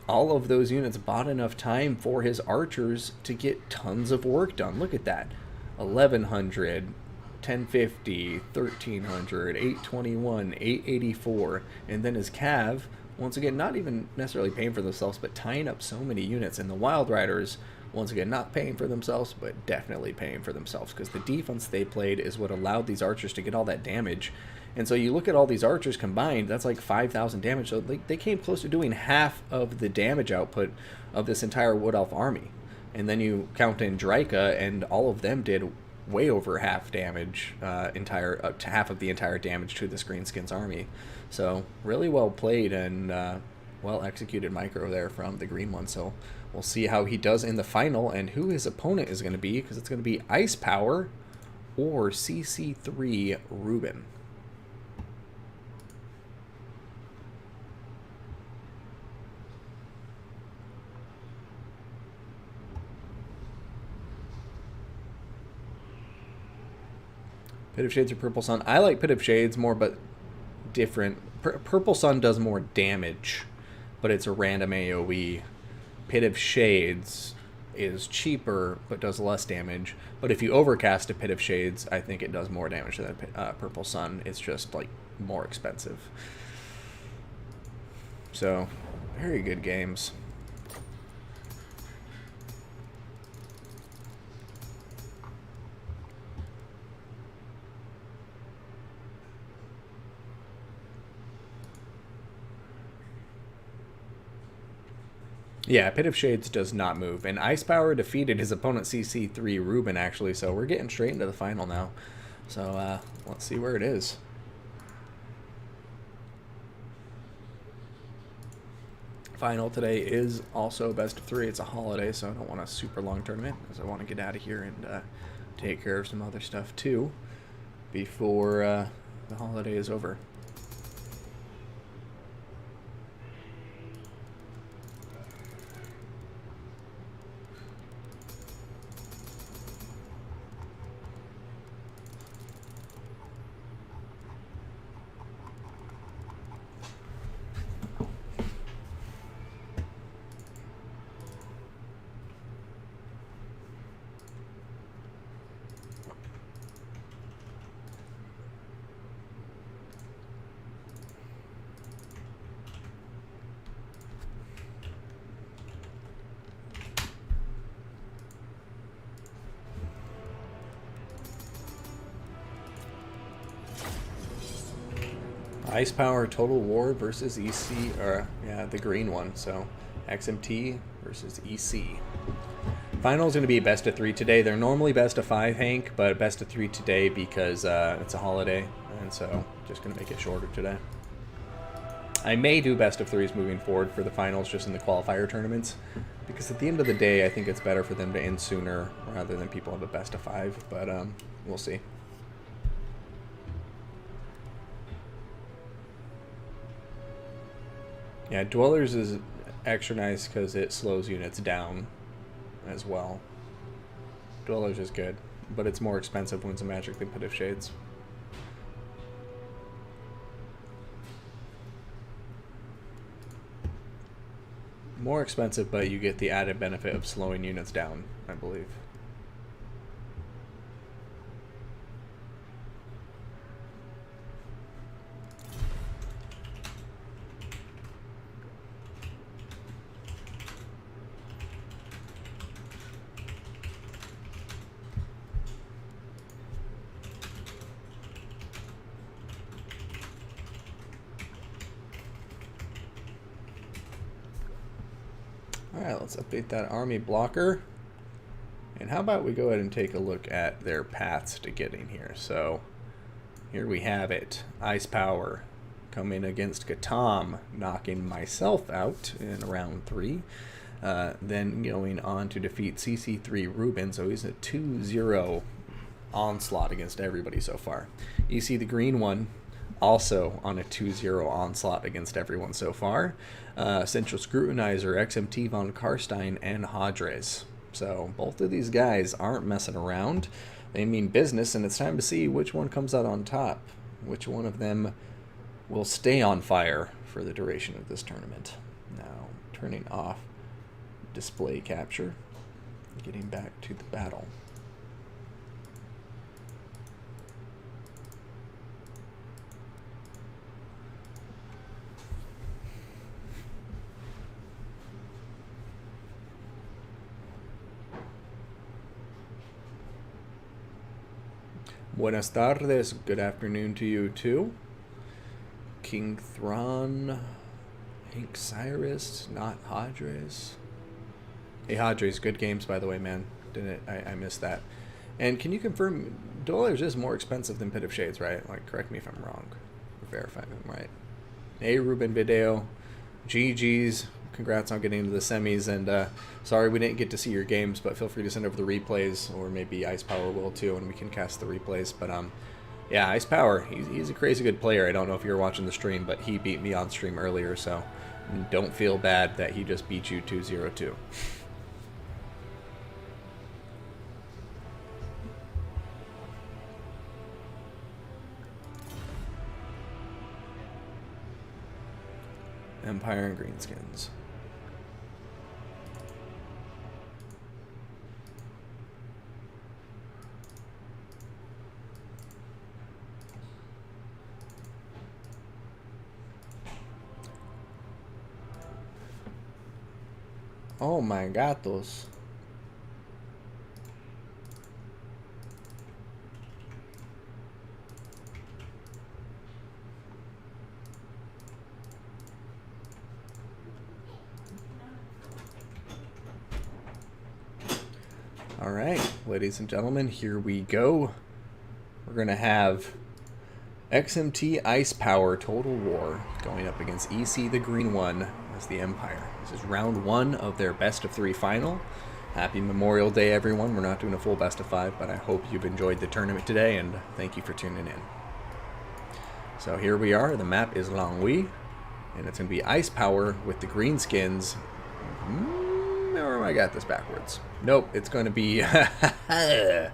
all of those units bought enough time for his archers to get tons of work done. Look at that. 1100, 1050, 1300, 821, 884. And then his cav, once again, not even necessarily paying for themselves, but tying up so many units. And the Wild Riders, once again, not paying for themselves, but definitely paying for themselves, because the defense they played is what allowed these archers to get all that damage. And so you look at all these archers combined, that's like 5,000 damage. So they came close to doing half of the damage output of this entire Wood Elf army. And then you count in Draika, and all of them did way over half damage, to half of the entire damage to this Greenskins army. So really well played and well executed micro there from the green one. So we'll see how he does in the final and who his opponent is going to be, because it's going to be Ice Power or CC3 Ruben. Pit of Shades or Purple Sun? I like Pit of Shades more, but different. Purple Sun does more damage, but it's a random AoE. Pit of Shades is cheaper, but does less damage. But if you overcast a Pit of Shades, I think it does more damage than Purple Sun. It's just, like, more expensive. So, very good games. Yeah, Pit of Shades does not move. And Ice Power defeated his opponent CC3 Ruben, actually, so we're getting straight into the final now. So let's see where it is. Final today is also best of 3. It's a holiday, so I don't want a super long tournament, because I want to get out of here and take care of some other stuff too before the holiday is over. Ice Power Total War versus EC, or yeah, the green one. So XMT versus EC. Final is going to be best of 3 today. They're normally best of 5, Hank, but best of 3 today because it's a holiday, and so just going to make it shorter today. I may do best of 3s moving forward for the finals, just in the qualifier tournaments, because at the end of the day, I think it's better for them to end sooner rather than people have a best of 5. But we'll see. Yeah, Dwellers is extra nice because it slows units down as well. Dwellers is good, but it's more expensive Winds of Magic than Pit of Shades. More expensive, but you get the added benefit of slowing units down, I believe. Alright, let's update that army blocker. And how about we go ahead and take a look at their paths to getting here. So, here we have it. Ice Power coming against Gatam, knocking myself out in round 3. Then going on to defeat CC3 Ruben, so he's a 2-0 onslaught against everybody so far. You see the green one also on a 2-0 onslaught against everyone so far. Central Scrutinizer, XMT von Karstein, and Hadres. So both of these guys aren't messing around. They mean business, and it's time to see which one comes out on top. which one of them will stay on fire for the duration of this tournament. Now, turning off display capture, getting back to the battle. Buenas tardes. Good afternoon to you too. King Thrawn, Hank Cyrus, not Hadres. Hey Hadres, good games by the way, man. Didn't I missed that. And can you confirm $2 is more expensive than Pit of Shades, right? Like, correct me if I'm wrong. Verify if I'm right. Hey Ruben Video, GG's. Congrats on getting into the semis, and sorry we didn't get to see your games, but feel free to send over the replays, or maybe Ice Power will too, and we can cast the replays. But yeah, Ice Power, he's a crazy good player. I don't know if you were watching the stream, but he beat me on stream earlier, so don't feel bad that he just beat you 2-0-2. Empire and Greenskins. Oh my gatos. All right, ladies and gentlemen, here we go. We're going to have XMT Ice Power Total War going up against EC the Green One as the Empire. This is round 1 of their best of 3 final. Happy Memorial Day, everyone. We're not doing a full best of 5, but I hope you've enjoyed the tournament today, and thank you for tuning in. So here we are. The map is Longwy, and it's going to be Ice Power with the Greenskins. Or I got this backwards. Nope, it's going to be... How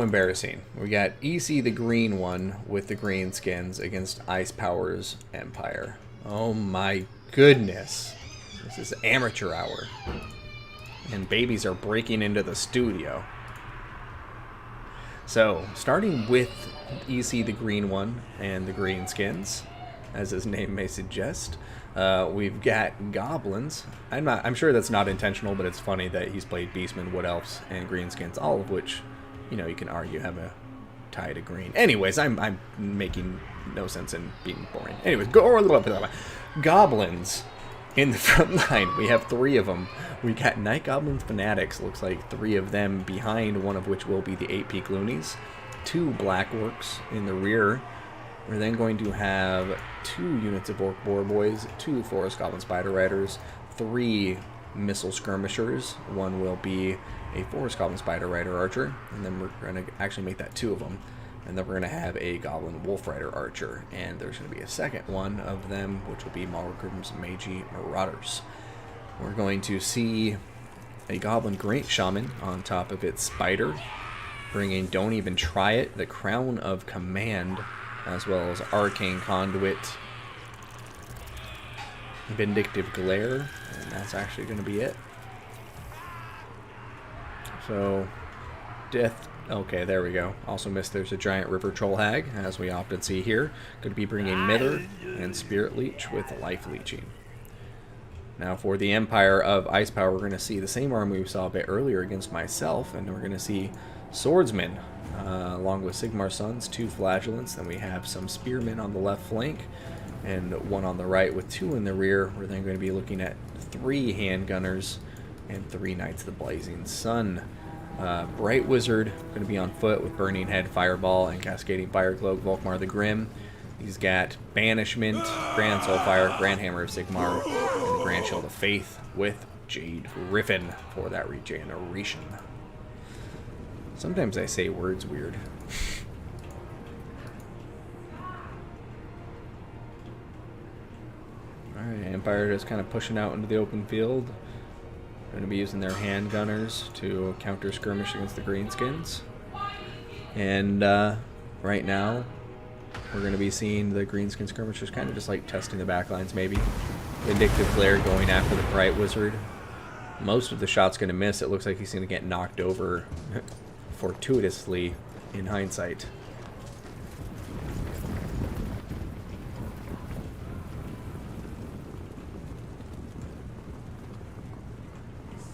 embarrassing. We got EC the Green One with the Greenskins against Ice Power's Empire. Oh my goodness. This is amateur hour. And babies are breaking into the studio. So, starting with EC the Green One and the Greenskins, as his name may suggest, we've got goblins. I'm sure that's not intentional, but it's funny that he's played beastmen, wood elves, and greenskins, all of which, you know, you can argue have a tie to green. Anyways, I'm making no sense in being boring. Anyways, goblins in the front line. We have 3 of them. We got Night Goblins Fanatics. Looks like 3 of them behind, one of which will be the 8 Peak Loonies. 2 Black Orcs in the rear. We're then going to have 2 units of Orc Boar Boys, 2 Forest Goblin Spider Riders, 3 Missile Skirmishers. 1 will be a Forest Goblin Spider Rider Archer, and then we're going to actually make that 2 of them. And then we're going to have a Goblin Wolf Rider Archer, and there's going to be a second one of them, which will be Malgrim's Magi Marauders. We're going to see a Goblin Great Shaman on top of its Spider, bringing Don't Even Try It, the Crown of Command, as well as Arcane Conduit, Vindictive Glare, and that's actually going to be it. So, Death... Okay, there we go. Also missed there's a giant river troll hag, as we often see here. Going to be bringing Mither and Spirit Leech with life leeching. Now for the Empire of Ice Power, we're going to see the same army we saw a bit earlier against myself, and we're going to see Swordsmen, along with Sigmar's Sons, 2 Flagellants. Then we have some Spearmen on the left flank, and 1 on the right with 2 in the rear. We're then going to be looking at 3 Handgunners and 3 Knights of the Blazing Sun. Bright Wizard going to be on foot with Burning Head, Fireball, and Cascading Fire Cloak, Volkmar the Grim. He's got Banishment, Grand Soulfire, Grand Hammer of Sigmar, and the Grand Shield of Faith with Jade Griffin for that regeneration. Sometimes I say words weird. Alright, Empire just kind of pushing out into the open field. Going to be using their handgunners to counter skirmish against the Greenskins. And right now, we're going to be seeing the Greenskin skirmishers kind of just like testing the backlines maybe. Vindictive Glare going after the Bright Wizard. Most of the shots going to miss. It looks like he's going to get knocked over fortuitously in hindsight.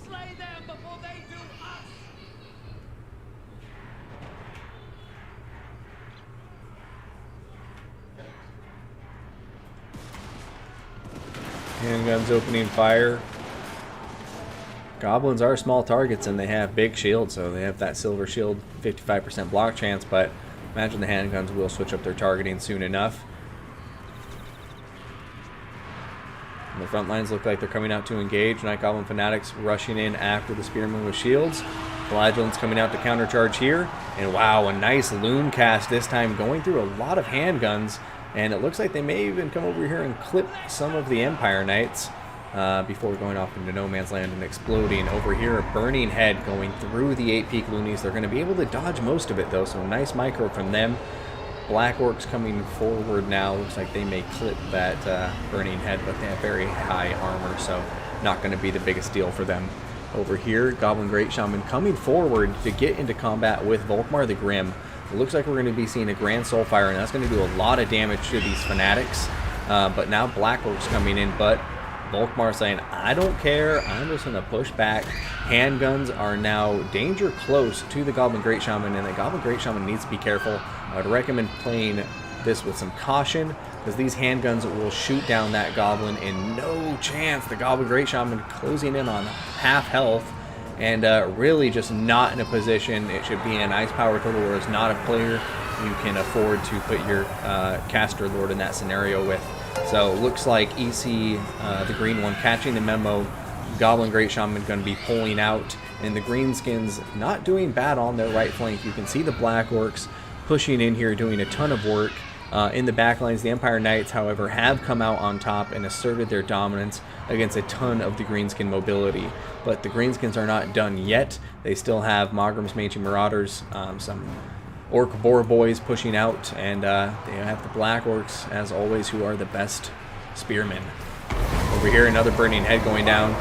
Slay them before they do us! Handguns opening fire. Goblins are small targets and they have big shields, so they have that silver shield 55% block chance, but imagine the handguns will switch up their targeting soon enough. And the front lines look like they're coming out to engage. Night Goblin Fanatics rushing in after the Spearmen with shields. Flagellant's coming out to countercharge here. And wow, a nice loon cast this time, going through a lot of handguns. And it looks like they may even come over here and clip some of the Empire Knights before going off into no man's land and exploding. Over here, a burning head going through the 8 peak loonies. They're going to be able to dodge most of it though, so nice micro from them. Black Orcs coming forward now. Looks like they may clip that burning head, but they have very high armor, so not going to be the biggest deal for them. Over here, Goblin Great Shaman coming forward to get into combat with Volkmar the Grim. It looks like we're going to be seeing a Grand Soulfire, and that's going to do a lot of damage to these Fanatics. But now Black Orcs coming in, but Volkmar saying, I don't care, I'm just going to push back. Handguns are now danger close to the Goblin Great Shaman, and the Goblin Great Shaman needs to be careful. I would recommend playing this with some caution, because these handguns will shoot down that Goblin in no chance. The Goblin Great Shaman closing in on half health, and really just not in a position. It should be an Ice Power total, where it's not a player you can afford to put your Caster Lord in that scenario with. So looks like EC, the green one, catching the memo. Goblin Great Shaman going to be pulling out, and the Greenskins not doing bad on their right flank. You can see the Black Orcs pushing in here, doing a ton of work. In the backlines, the Empire Knights, however, have come out on top and asserted their dominance against a ton of the Greenskin mobility. But the Greenskins are not done yet. They still have Mogrim's Mangy Marauders, some Orc Boar Boys pushing out, and they have the Black Orcs, as always, who are the best spearmen. Over here, another burning head going down,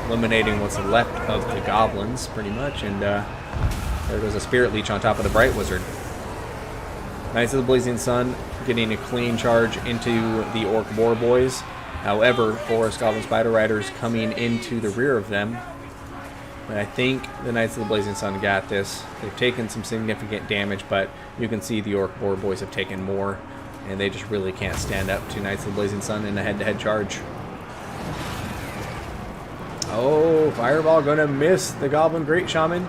eliminating what's left of the goblins, pretty much, and there goes a Spirit Leech on top of the Bright Wizard. Knights of the Blazing Sun getting a clean charge into the Orc Boar Boys. However, Forest Goblin Spider Riders coming into the rear of them. But I think the Knights of the Blazing Sun got this. They've taken some significant damage, but you can see the Orc Boar Boys have taken more, and they just really can't stand up to Knights of the Blazing Sun in a head-to-head charge. Oh, Fireball gonna miss the Goblin Great Shaman,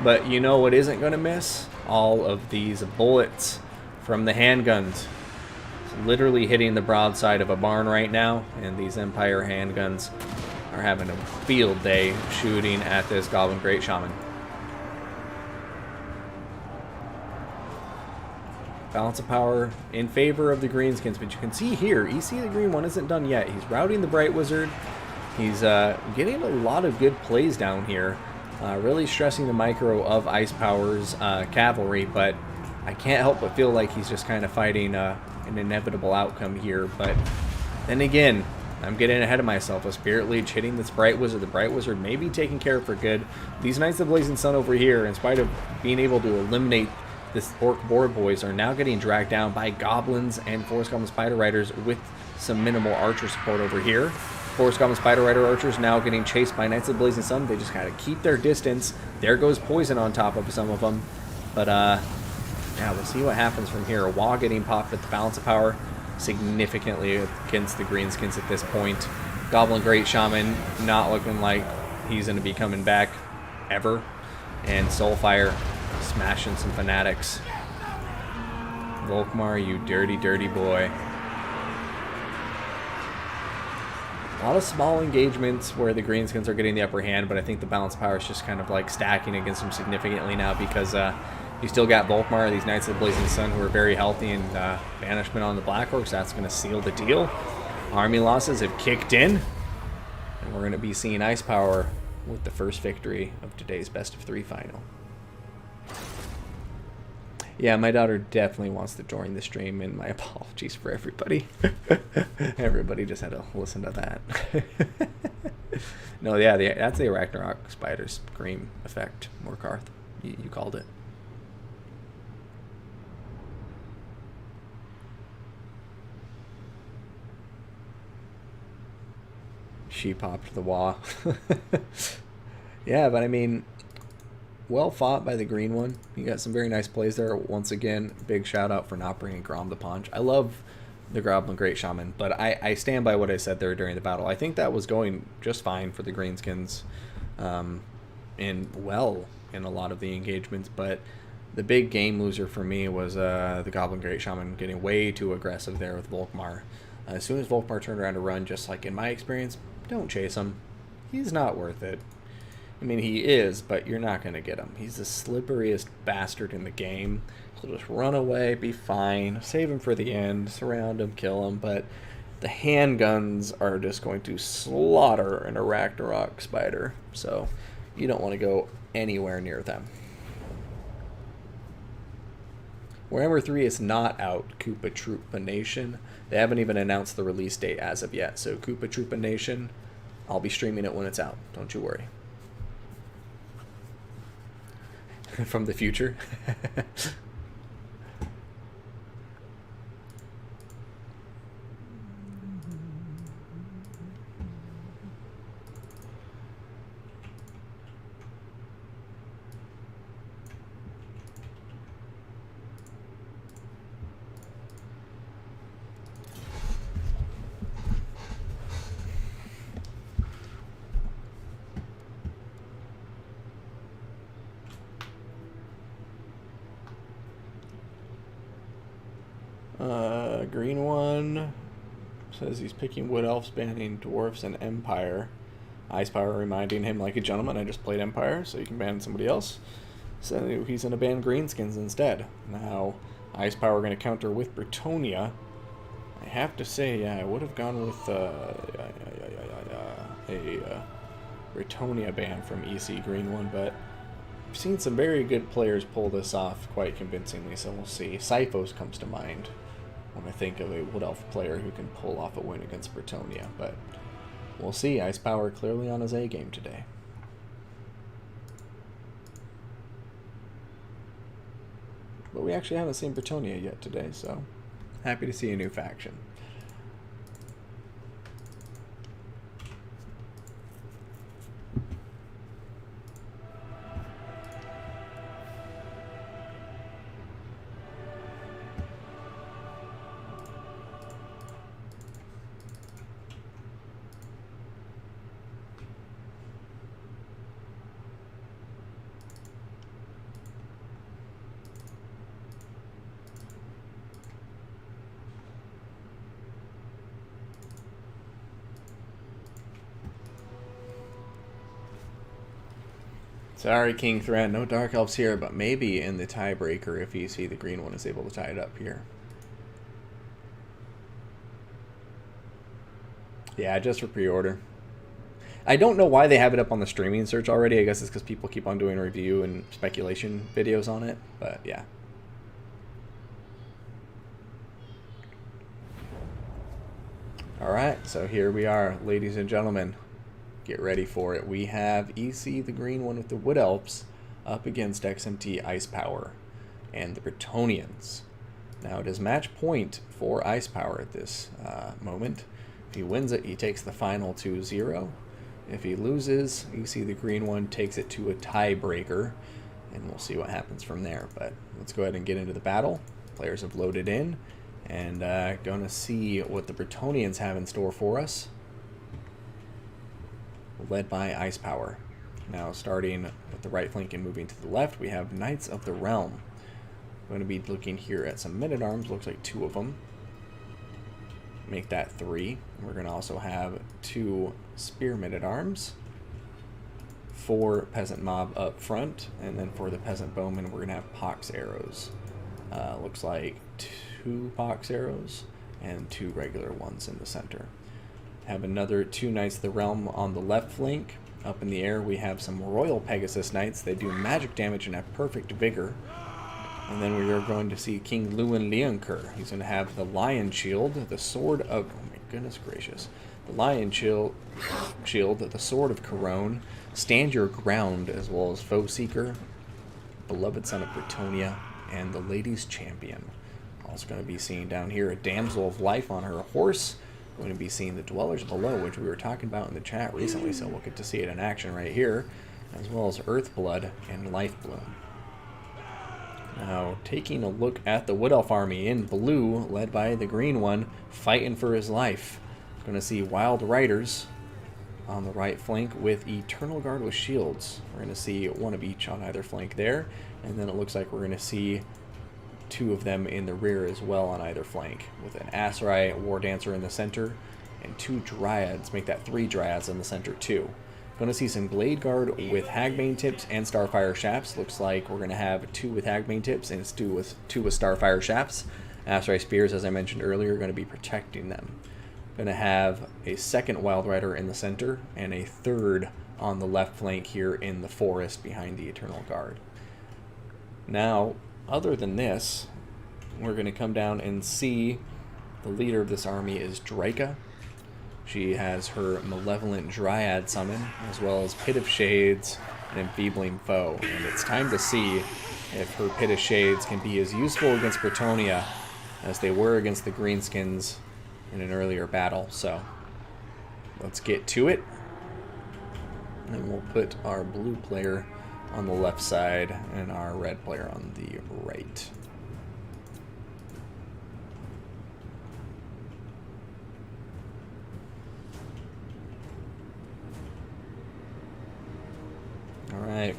but you know what isn't gonna miss? All of these bullets from the handguns. It's literally hitting the broadside of a barn right now, and these Empire handguns are having a field day shooting at this Goblin Great Shaman. Balance of power in favor of the Greenskins, but you can see here, EC the Green one isn't done yet. He's routing the Bright Wizard. He's getting a lot of good plays down here, really stressing the micro of Ice Power's cavalry, but I can't help but feel like he's just kind of fighting an inevitable outcome here. But then again, I'm getting ahead of myself. A Spirit Leech hitting this Bright Wizard. The Bright Wizard may be taken care of for good. These Knights of the Blazing Sun over here, in spite of being able to eliminate this Orc Boar Boys, are now getting dragged down by Goblins and Forest Goblin Spider Riders with some minimal Archer support over here. Forest Goblin Spider Rider Archers now getting chased by Knights of the Blazing Sun. They just gotta keep their distance. There goes poison on top of some of them. But yeah, we'll see what happens from here. A wall getting popped at the balance of power significantly against the Greenskins at this point. Goblin Great Shaman not looking like he's going to be coming back ever. And Soulfire smashing some Fanatics. Volkmar, you dirty, dirty boy. A lot of small engagements where the Greenskins are getting the upper hand, but I think the balance of power is just kind of like stacking against them significantly now, because you still got Volkmar, these Knights of the Blazing Sun, who are very healthy, and banishment on the Black Orcs. That's going to seal the deal. Army losses have kicked in, and we're going to be seeing Ice Power with the first victory of today's best of 3 final. Yeah, my daughter definitely wants to join the stream, and my apologies for everybody. Everybody just had to listen to that. No, yeah, that's the Ragnarok spider scream effect, Morkarth. You called it. She popped the wah. Yeah, but I mean, well fought by the green one. You got some very nice plays there. Once again, big shout out for not bringing Grom the Punch. I love the Goblin Great Shaman, but I stand by what I said there during the battle. I think that was going just fine for the Greenskins, and well in a lot of the engagements, but the big game loser for me was the Goblin Great Shaman getting way too aggressive there with Volkmar. As soon as Volkmar turned around to run, just like in my experience, don't chase him. He's not worth it. I mean, he is, but you're not going to get him. He's the slipperiest bastard in the game. He'll just run away, be fine, save him for the end, surround him, kill him, but the handguns are just going to slaughter an Ragnarok spider, so you don't want to go anywhere near them. Warhammer 3 is not out, Koopa Troopa Nation. They haven't even announced the release date as of yet, so Koopa Troopa Nation, I'll be streaming it when it's out, don't you worry. From the future. Green one says he's picking Wood Elves, banning Dwarfs and Empire. Ice Power reminding him like a gentleman, I just played Empire, so you can ban somebody else. So he's going to ban Greenskins instead. Now, Ice Power going to counter with Bretonia. I have to say, yeah, I would have gone with a Bretonia ban from EC Green one, but I've seen some very good players pull this off quite convincingly, so we'll see. Sipho's comes to mind when I think of a Wood Elf player who can pull off a win against Bretonia, but we'll see. Ice Power clearly on his A game today. But we actually haven't seen Bretonia yet today, so happy to see a new faction. Sorry, King Threat, no Dark Elves here, but maybe in the tiebreaker if you see the green one is able to tie it up here. Yeah, just for pre-order. I don't know why they have it up on the streaming search already. I guess it's because people keep on doing review and speculation videos on it, but yeah. Alright, so here we are, ladies and gentlemen. Get ready for it. We have EC, the green one with the Wood Elves, up against XMT Ice Power and the Bretonians. Now it is match point for Ice Power at this moment. If he wins it, he takes the final 2-0. If he loses, EC, the green one, takes it to a tiebreaker, and we'll see what happens from there. But let's go ahead and get into the battle. Players have loaded in, and going to see what the Bretonians have in store for us. Led by Ice Power. Now starting with the right flank and moving to the left, we have Knights of the Realm. I'm going to be looking here at some men-at-arms, looks like 2 of them. Make that 3. We're going to also have 2 spear men-at-arms, 4 peasant mob up front, and then for the peasant bowmen we're going to have pox arrows. Looks like 2 pox arrows and 2 regular ones in the center. Have another 2 Knights of the Realm on the left flank. Up in the air we have some Royal Pegasus Knights. They do magic damage and have perfect vigor. And then we are going to see King Lewin Leonkur. He's going to have the Lion Shield, the Sword of... Oh my goodness gracious. The Lion Shield, the Sword of Corone, Stand Your Ground, as well as Foe Seeker, Beloved Son of Britonia, and the Ladies Champion. Also going to be seeing down here a Damsel of Life on her horse. We're going to be seeing the Dwellers Below, which we were talking about in the chat recently, so we'll get to see it in action right here, as well as Earthblood and Lifebloom. Now, taking a look at the Wood Elf army in blue, led by the green one, fighting for his life. Going to see Wild Riders on the right flank with Eternal Guard with shields. We're going to see one of each on either flank there, and then it looks like we're going to see two of them in the rear as well on either flank, with an Aserai War Dancer in the center and two Dryads. Make that 3 Dryads in the center too. Going to see some Blade Guard with Hagbane tips and Starfire shafts. Looks like we're going to have 2 with Hagbane tips and 2 with Starfire shafts. Aserai Spears, as I mentioned earlier, are going to be protecting them. Going to have a second Wild Rider in the center and a third on the left flank here in the forest behind the Eternal Guard. Now, other than this, we're going to come down and see the leader of this army is Draika. She has her Malevolent Dryad summon, as well as Pit of Shades and Enfeebling Foe. And it's time to see if her Pit of Shades can be as useful against Britonia as they were against the Greenskins in an earlier battle. So let's get to it. And we'll put our blue player on the left side and our red player on the right. Alright,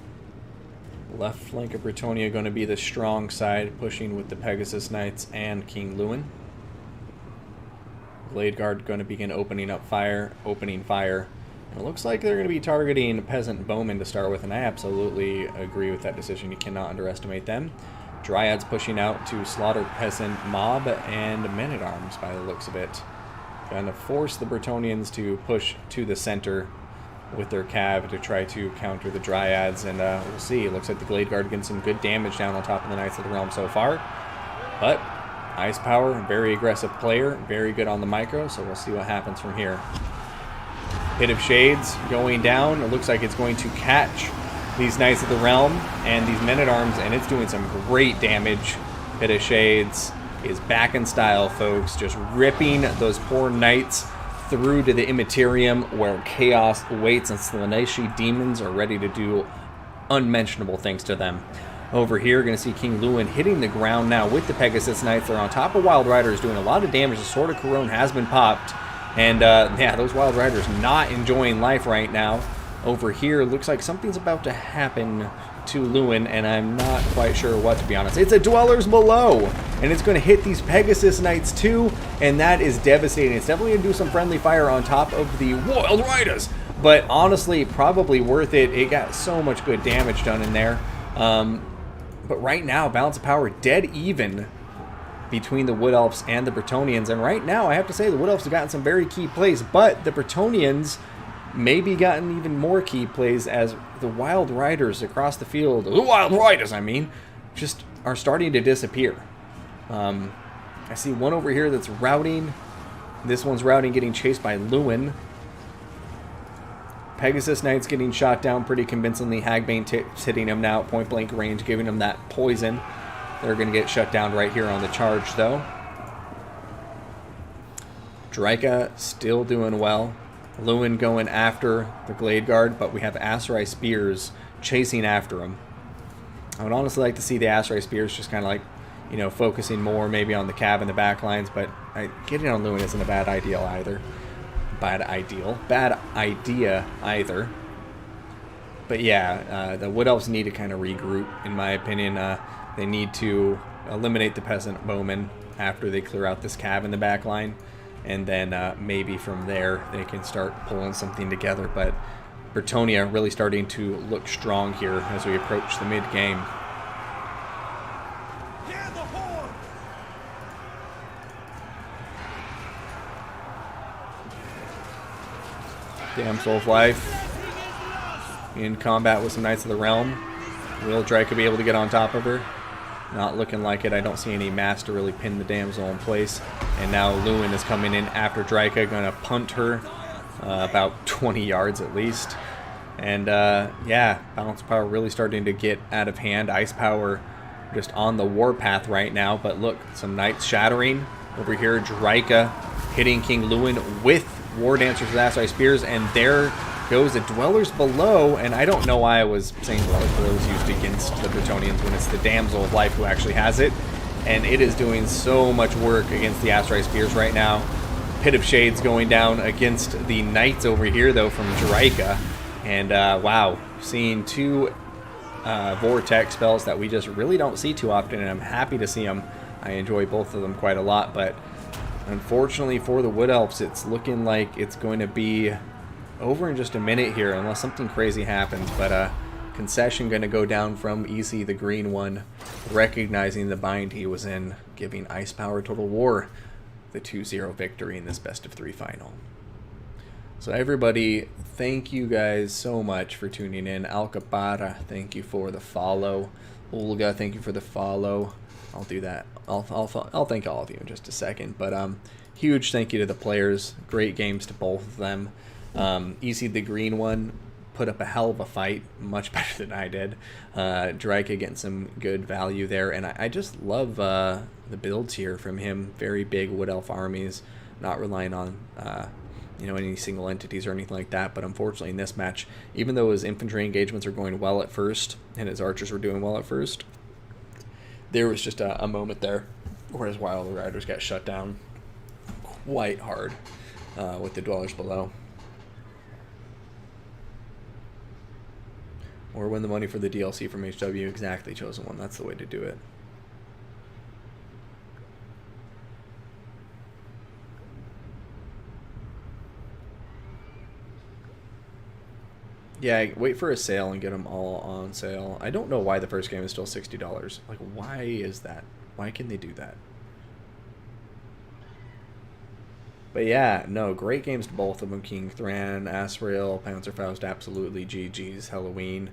left flank of Britonia going to be the strong side, pushing with the Pegasus Knights and King Lewin. Blade Guard going to begin opening fire. And it looks like they're going to be targeting Peasant Bowmen to start with, and I absolutely agree with that decision. You cannot underestimate them. Dryads pushing out to slaughter Peasant Mob and Men-at-Arms by the looks of it. Going to force the Britonians to push to the center with their cav to try to counter the Dryads, and we'll see. It looks like the Glade Guard getting some good damage down on top of the Knights of the Realm so far. But Ice Power, very aggressive player, very good on the micro, so we'll see what happens from here. Pit of Shades going down. It looks like it's going to catch these Knights of the Realm and these Men-at-Arms, and it's doing some great damage. Pit of Shades is back in style, folks, just ripping those poor Knights through to the Immaterium, where Chaos waits and Slaaneshi demons are ready to do unmentionable things to them. Over here, going to see King Lewin hitting the ground now with the Pegasus Knights. They're on top of Wild Riders, doing a lot of damage. The Sword of Corone has been popped. And, yeah, those Wild Riders not enjoying life right now. Over here, looks like something's about to happen to Lewin, and I'm not quite sure what, to be honest. It's a Dwellers Below, and it's going to hit these Pegasus Knights too, and that is devastating. It's definitely going to do some friendly fire on top of the Wild Riders, but honestly, probably worth it. It got so much good damage done in there. But right now, balance of power dead even between the Wood Elves and the Britonians, and right now, I have to say, the Wood Elves have gotten some very key plays, but the Britonians maybe gotten even more key plays as the Wild Riders across the field, the Wild Riders, I mean, just are starting to disappear. I see one over here that's routing. This one's routing, getting chased by Lewin. Pegasus Knights getting shot down pretty convincingly. Hagbane tips hitting him now at point blank range, giving him that poison. They're going to get shut down right here on the charge, though. Draika still doing well. Lewin going after the Glade Guard, but we have Aserai Spears chasing after him. I would honestly like to see the Aserai Spears just kind of like, you know, focusing more maybe on the cav and the back lines, but getting on Lewin isn't a bad idea either. Bad idea either. But yeah, the Wood Elves need to kind of regroup, in my opinion. They need to eliminate the Peasant Bowmen after they clear out this cav in the back line. And then maybe from there they can start pulling something together. But Britonia really starting to look strong here as we approach the mid-game. Hear the horn! Damsel of Life in combat with some Knights of the Realm. Will Draika be able to get on top of her? Not looking like it. I don't see any mass to really pin the damsel in place. And now Lewin is coming in after Dryka, going to punt her about 20 yards at least. And yeah, Balance Power really starting to get out of hand. Ice Power just on the warpath right now. But look, some Knights shattering. Over here, Dryka hitting King Lewin with War Dancers with Asteroid Spears. And there goes the Dwellers Below. And I don't know why I was saying Dwellers Below is used against the Bretonnians when it's the Damsel of Life who actually has it. And it is doing so much work against the Asteroid Spears right now. Pit of Shades going down against the Knights over here, though, from Dryka. And wow, seeing two Vortex spells that we just really don't see too often, and I'm happy to see them. I enjoy both of them quite a lot, but unfortunately for the Wood Elves, it's looking like it's going to be over in just a minute here, unless something crazy happens. But concession going to go down from Easy, the green one, recognizing the bind he was in, giving Ice Power Total War the 2-0 victory in this best-of-3 final. So everybody, thank you guys so much for tuning in. Alcapara, thank you for the follow. Olga, thank you for the follow. I'll do that. I'll thank all of you in just a second. But huge thank you to the players. Great games to both of them. Easy, the green one, put up a hell of a fight, much better than I did. Dryka getting some good value there, and I just love the builds here from him. Very big Wood Elf armies, not relying on you know, any single entities or anything like that. But unfortunately in this match, even though his infantry engagements are going well at first and his archers were doing well at first, there was just a moment there where his Wild Riders got shut down quite hard with the Dwellers Below. Or win the money for the DLC from HW. Exactly, Chosen One. That's the way to do it. Yeah, wait for a sale and get them all on sale. I don't know why the first game is still $60. Like, why is that? Why can they do that? But yeah, no, great games to both of them. King Thran, Asriel, Panzerfaust, absolutely. GG's, Halloween.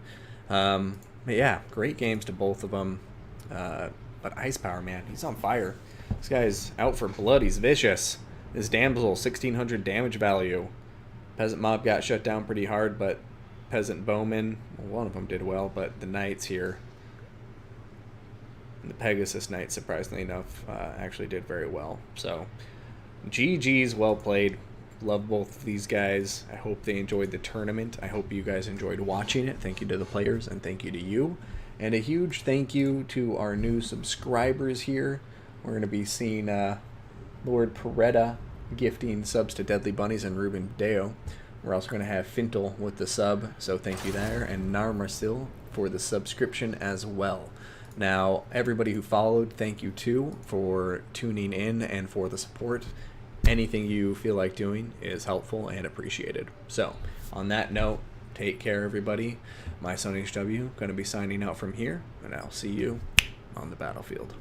But yeah, great games to both of them. But Ice Power, man, he's on fire. This guy's out for blood. He's vicious. His Damsel, 1,600 damage value. Peasant Mob got shut down pretty hard, but Peasant Bowman, well, one of them did well, but the Knights here, and the Pegasus Knights, surprisingly enough, actually did very well. So, GG's, well played. Love both of these guys. I hope they enjoyed the tournament. I hope you guys enjoyed watching it. Thank you to the players, and thank you to you. And a huge thank you to our new subscribers here. We're going to be seeing Lord Peretta gifting subs to Deadly Bunnies and Ruben Deo. We're also going to have Fintel with the sub, so thank you there, and Narmarsil for the subscription as well. Now, everybody who followed, thank you too for tuning in and for the support. Anything you feel like doing is helpful and appreciated. So, on that note, take care, everybody. My son HW, going to be signing out from here, and I'll see you on the battlefield.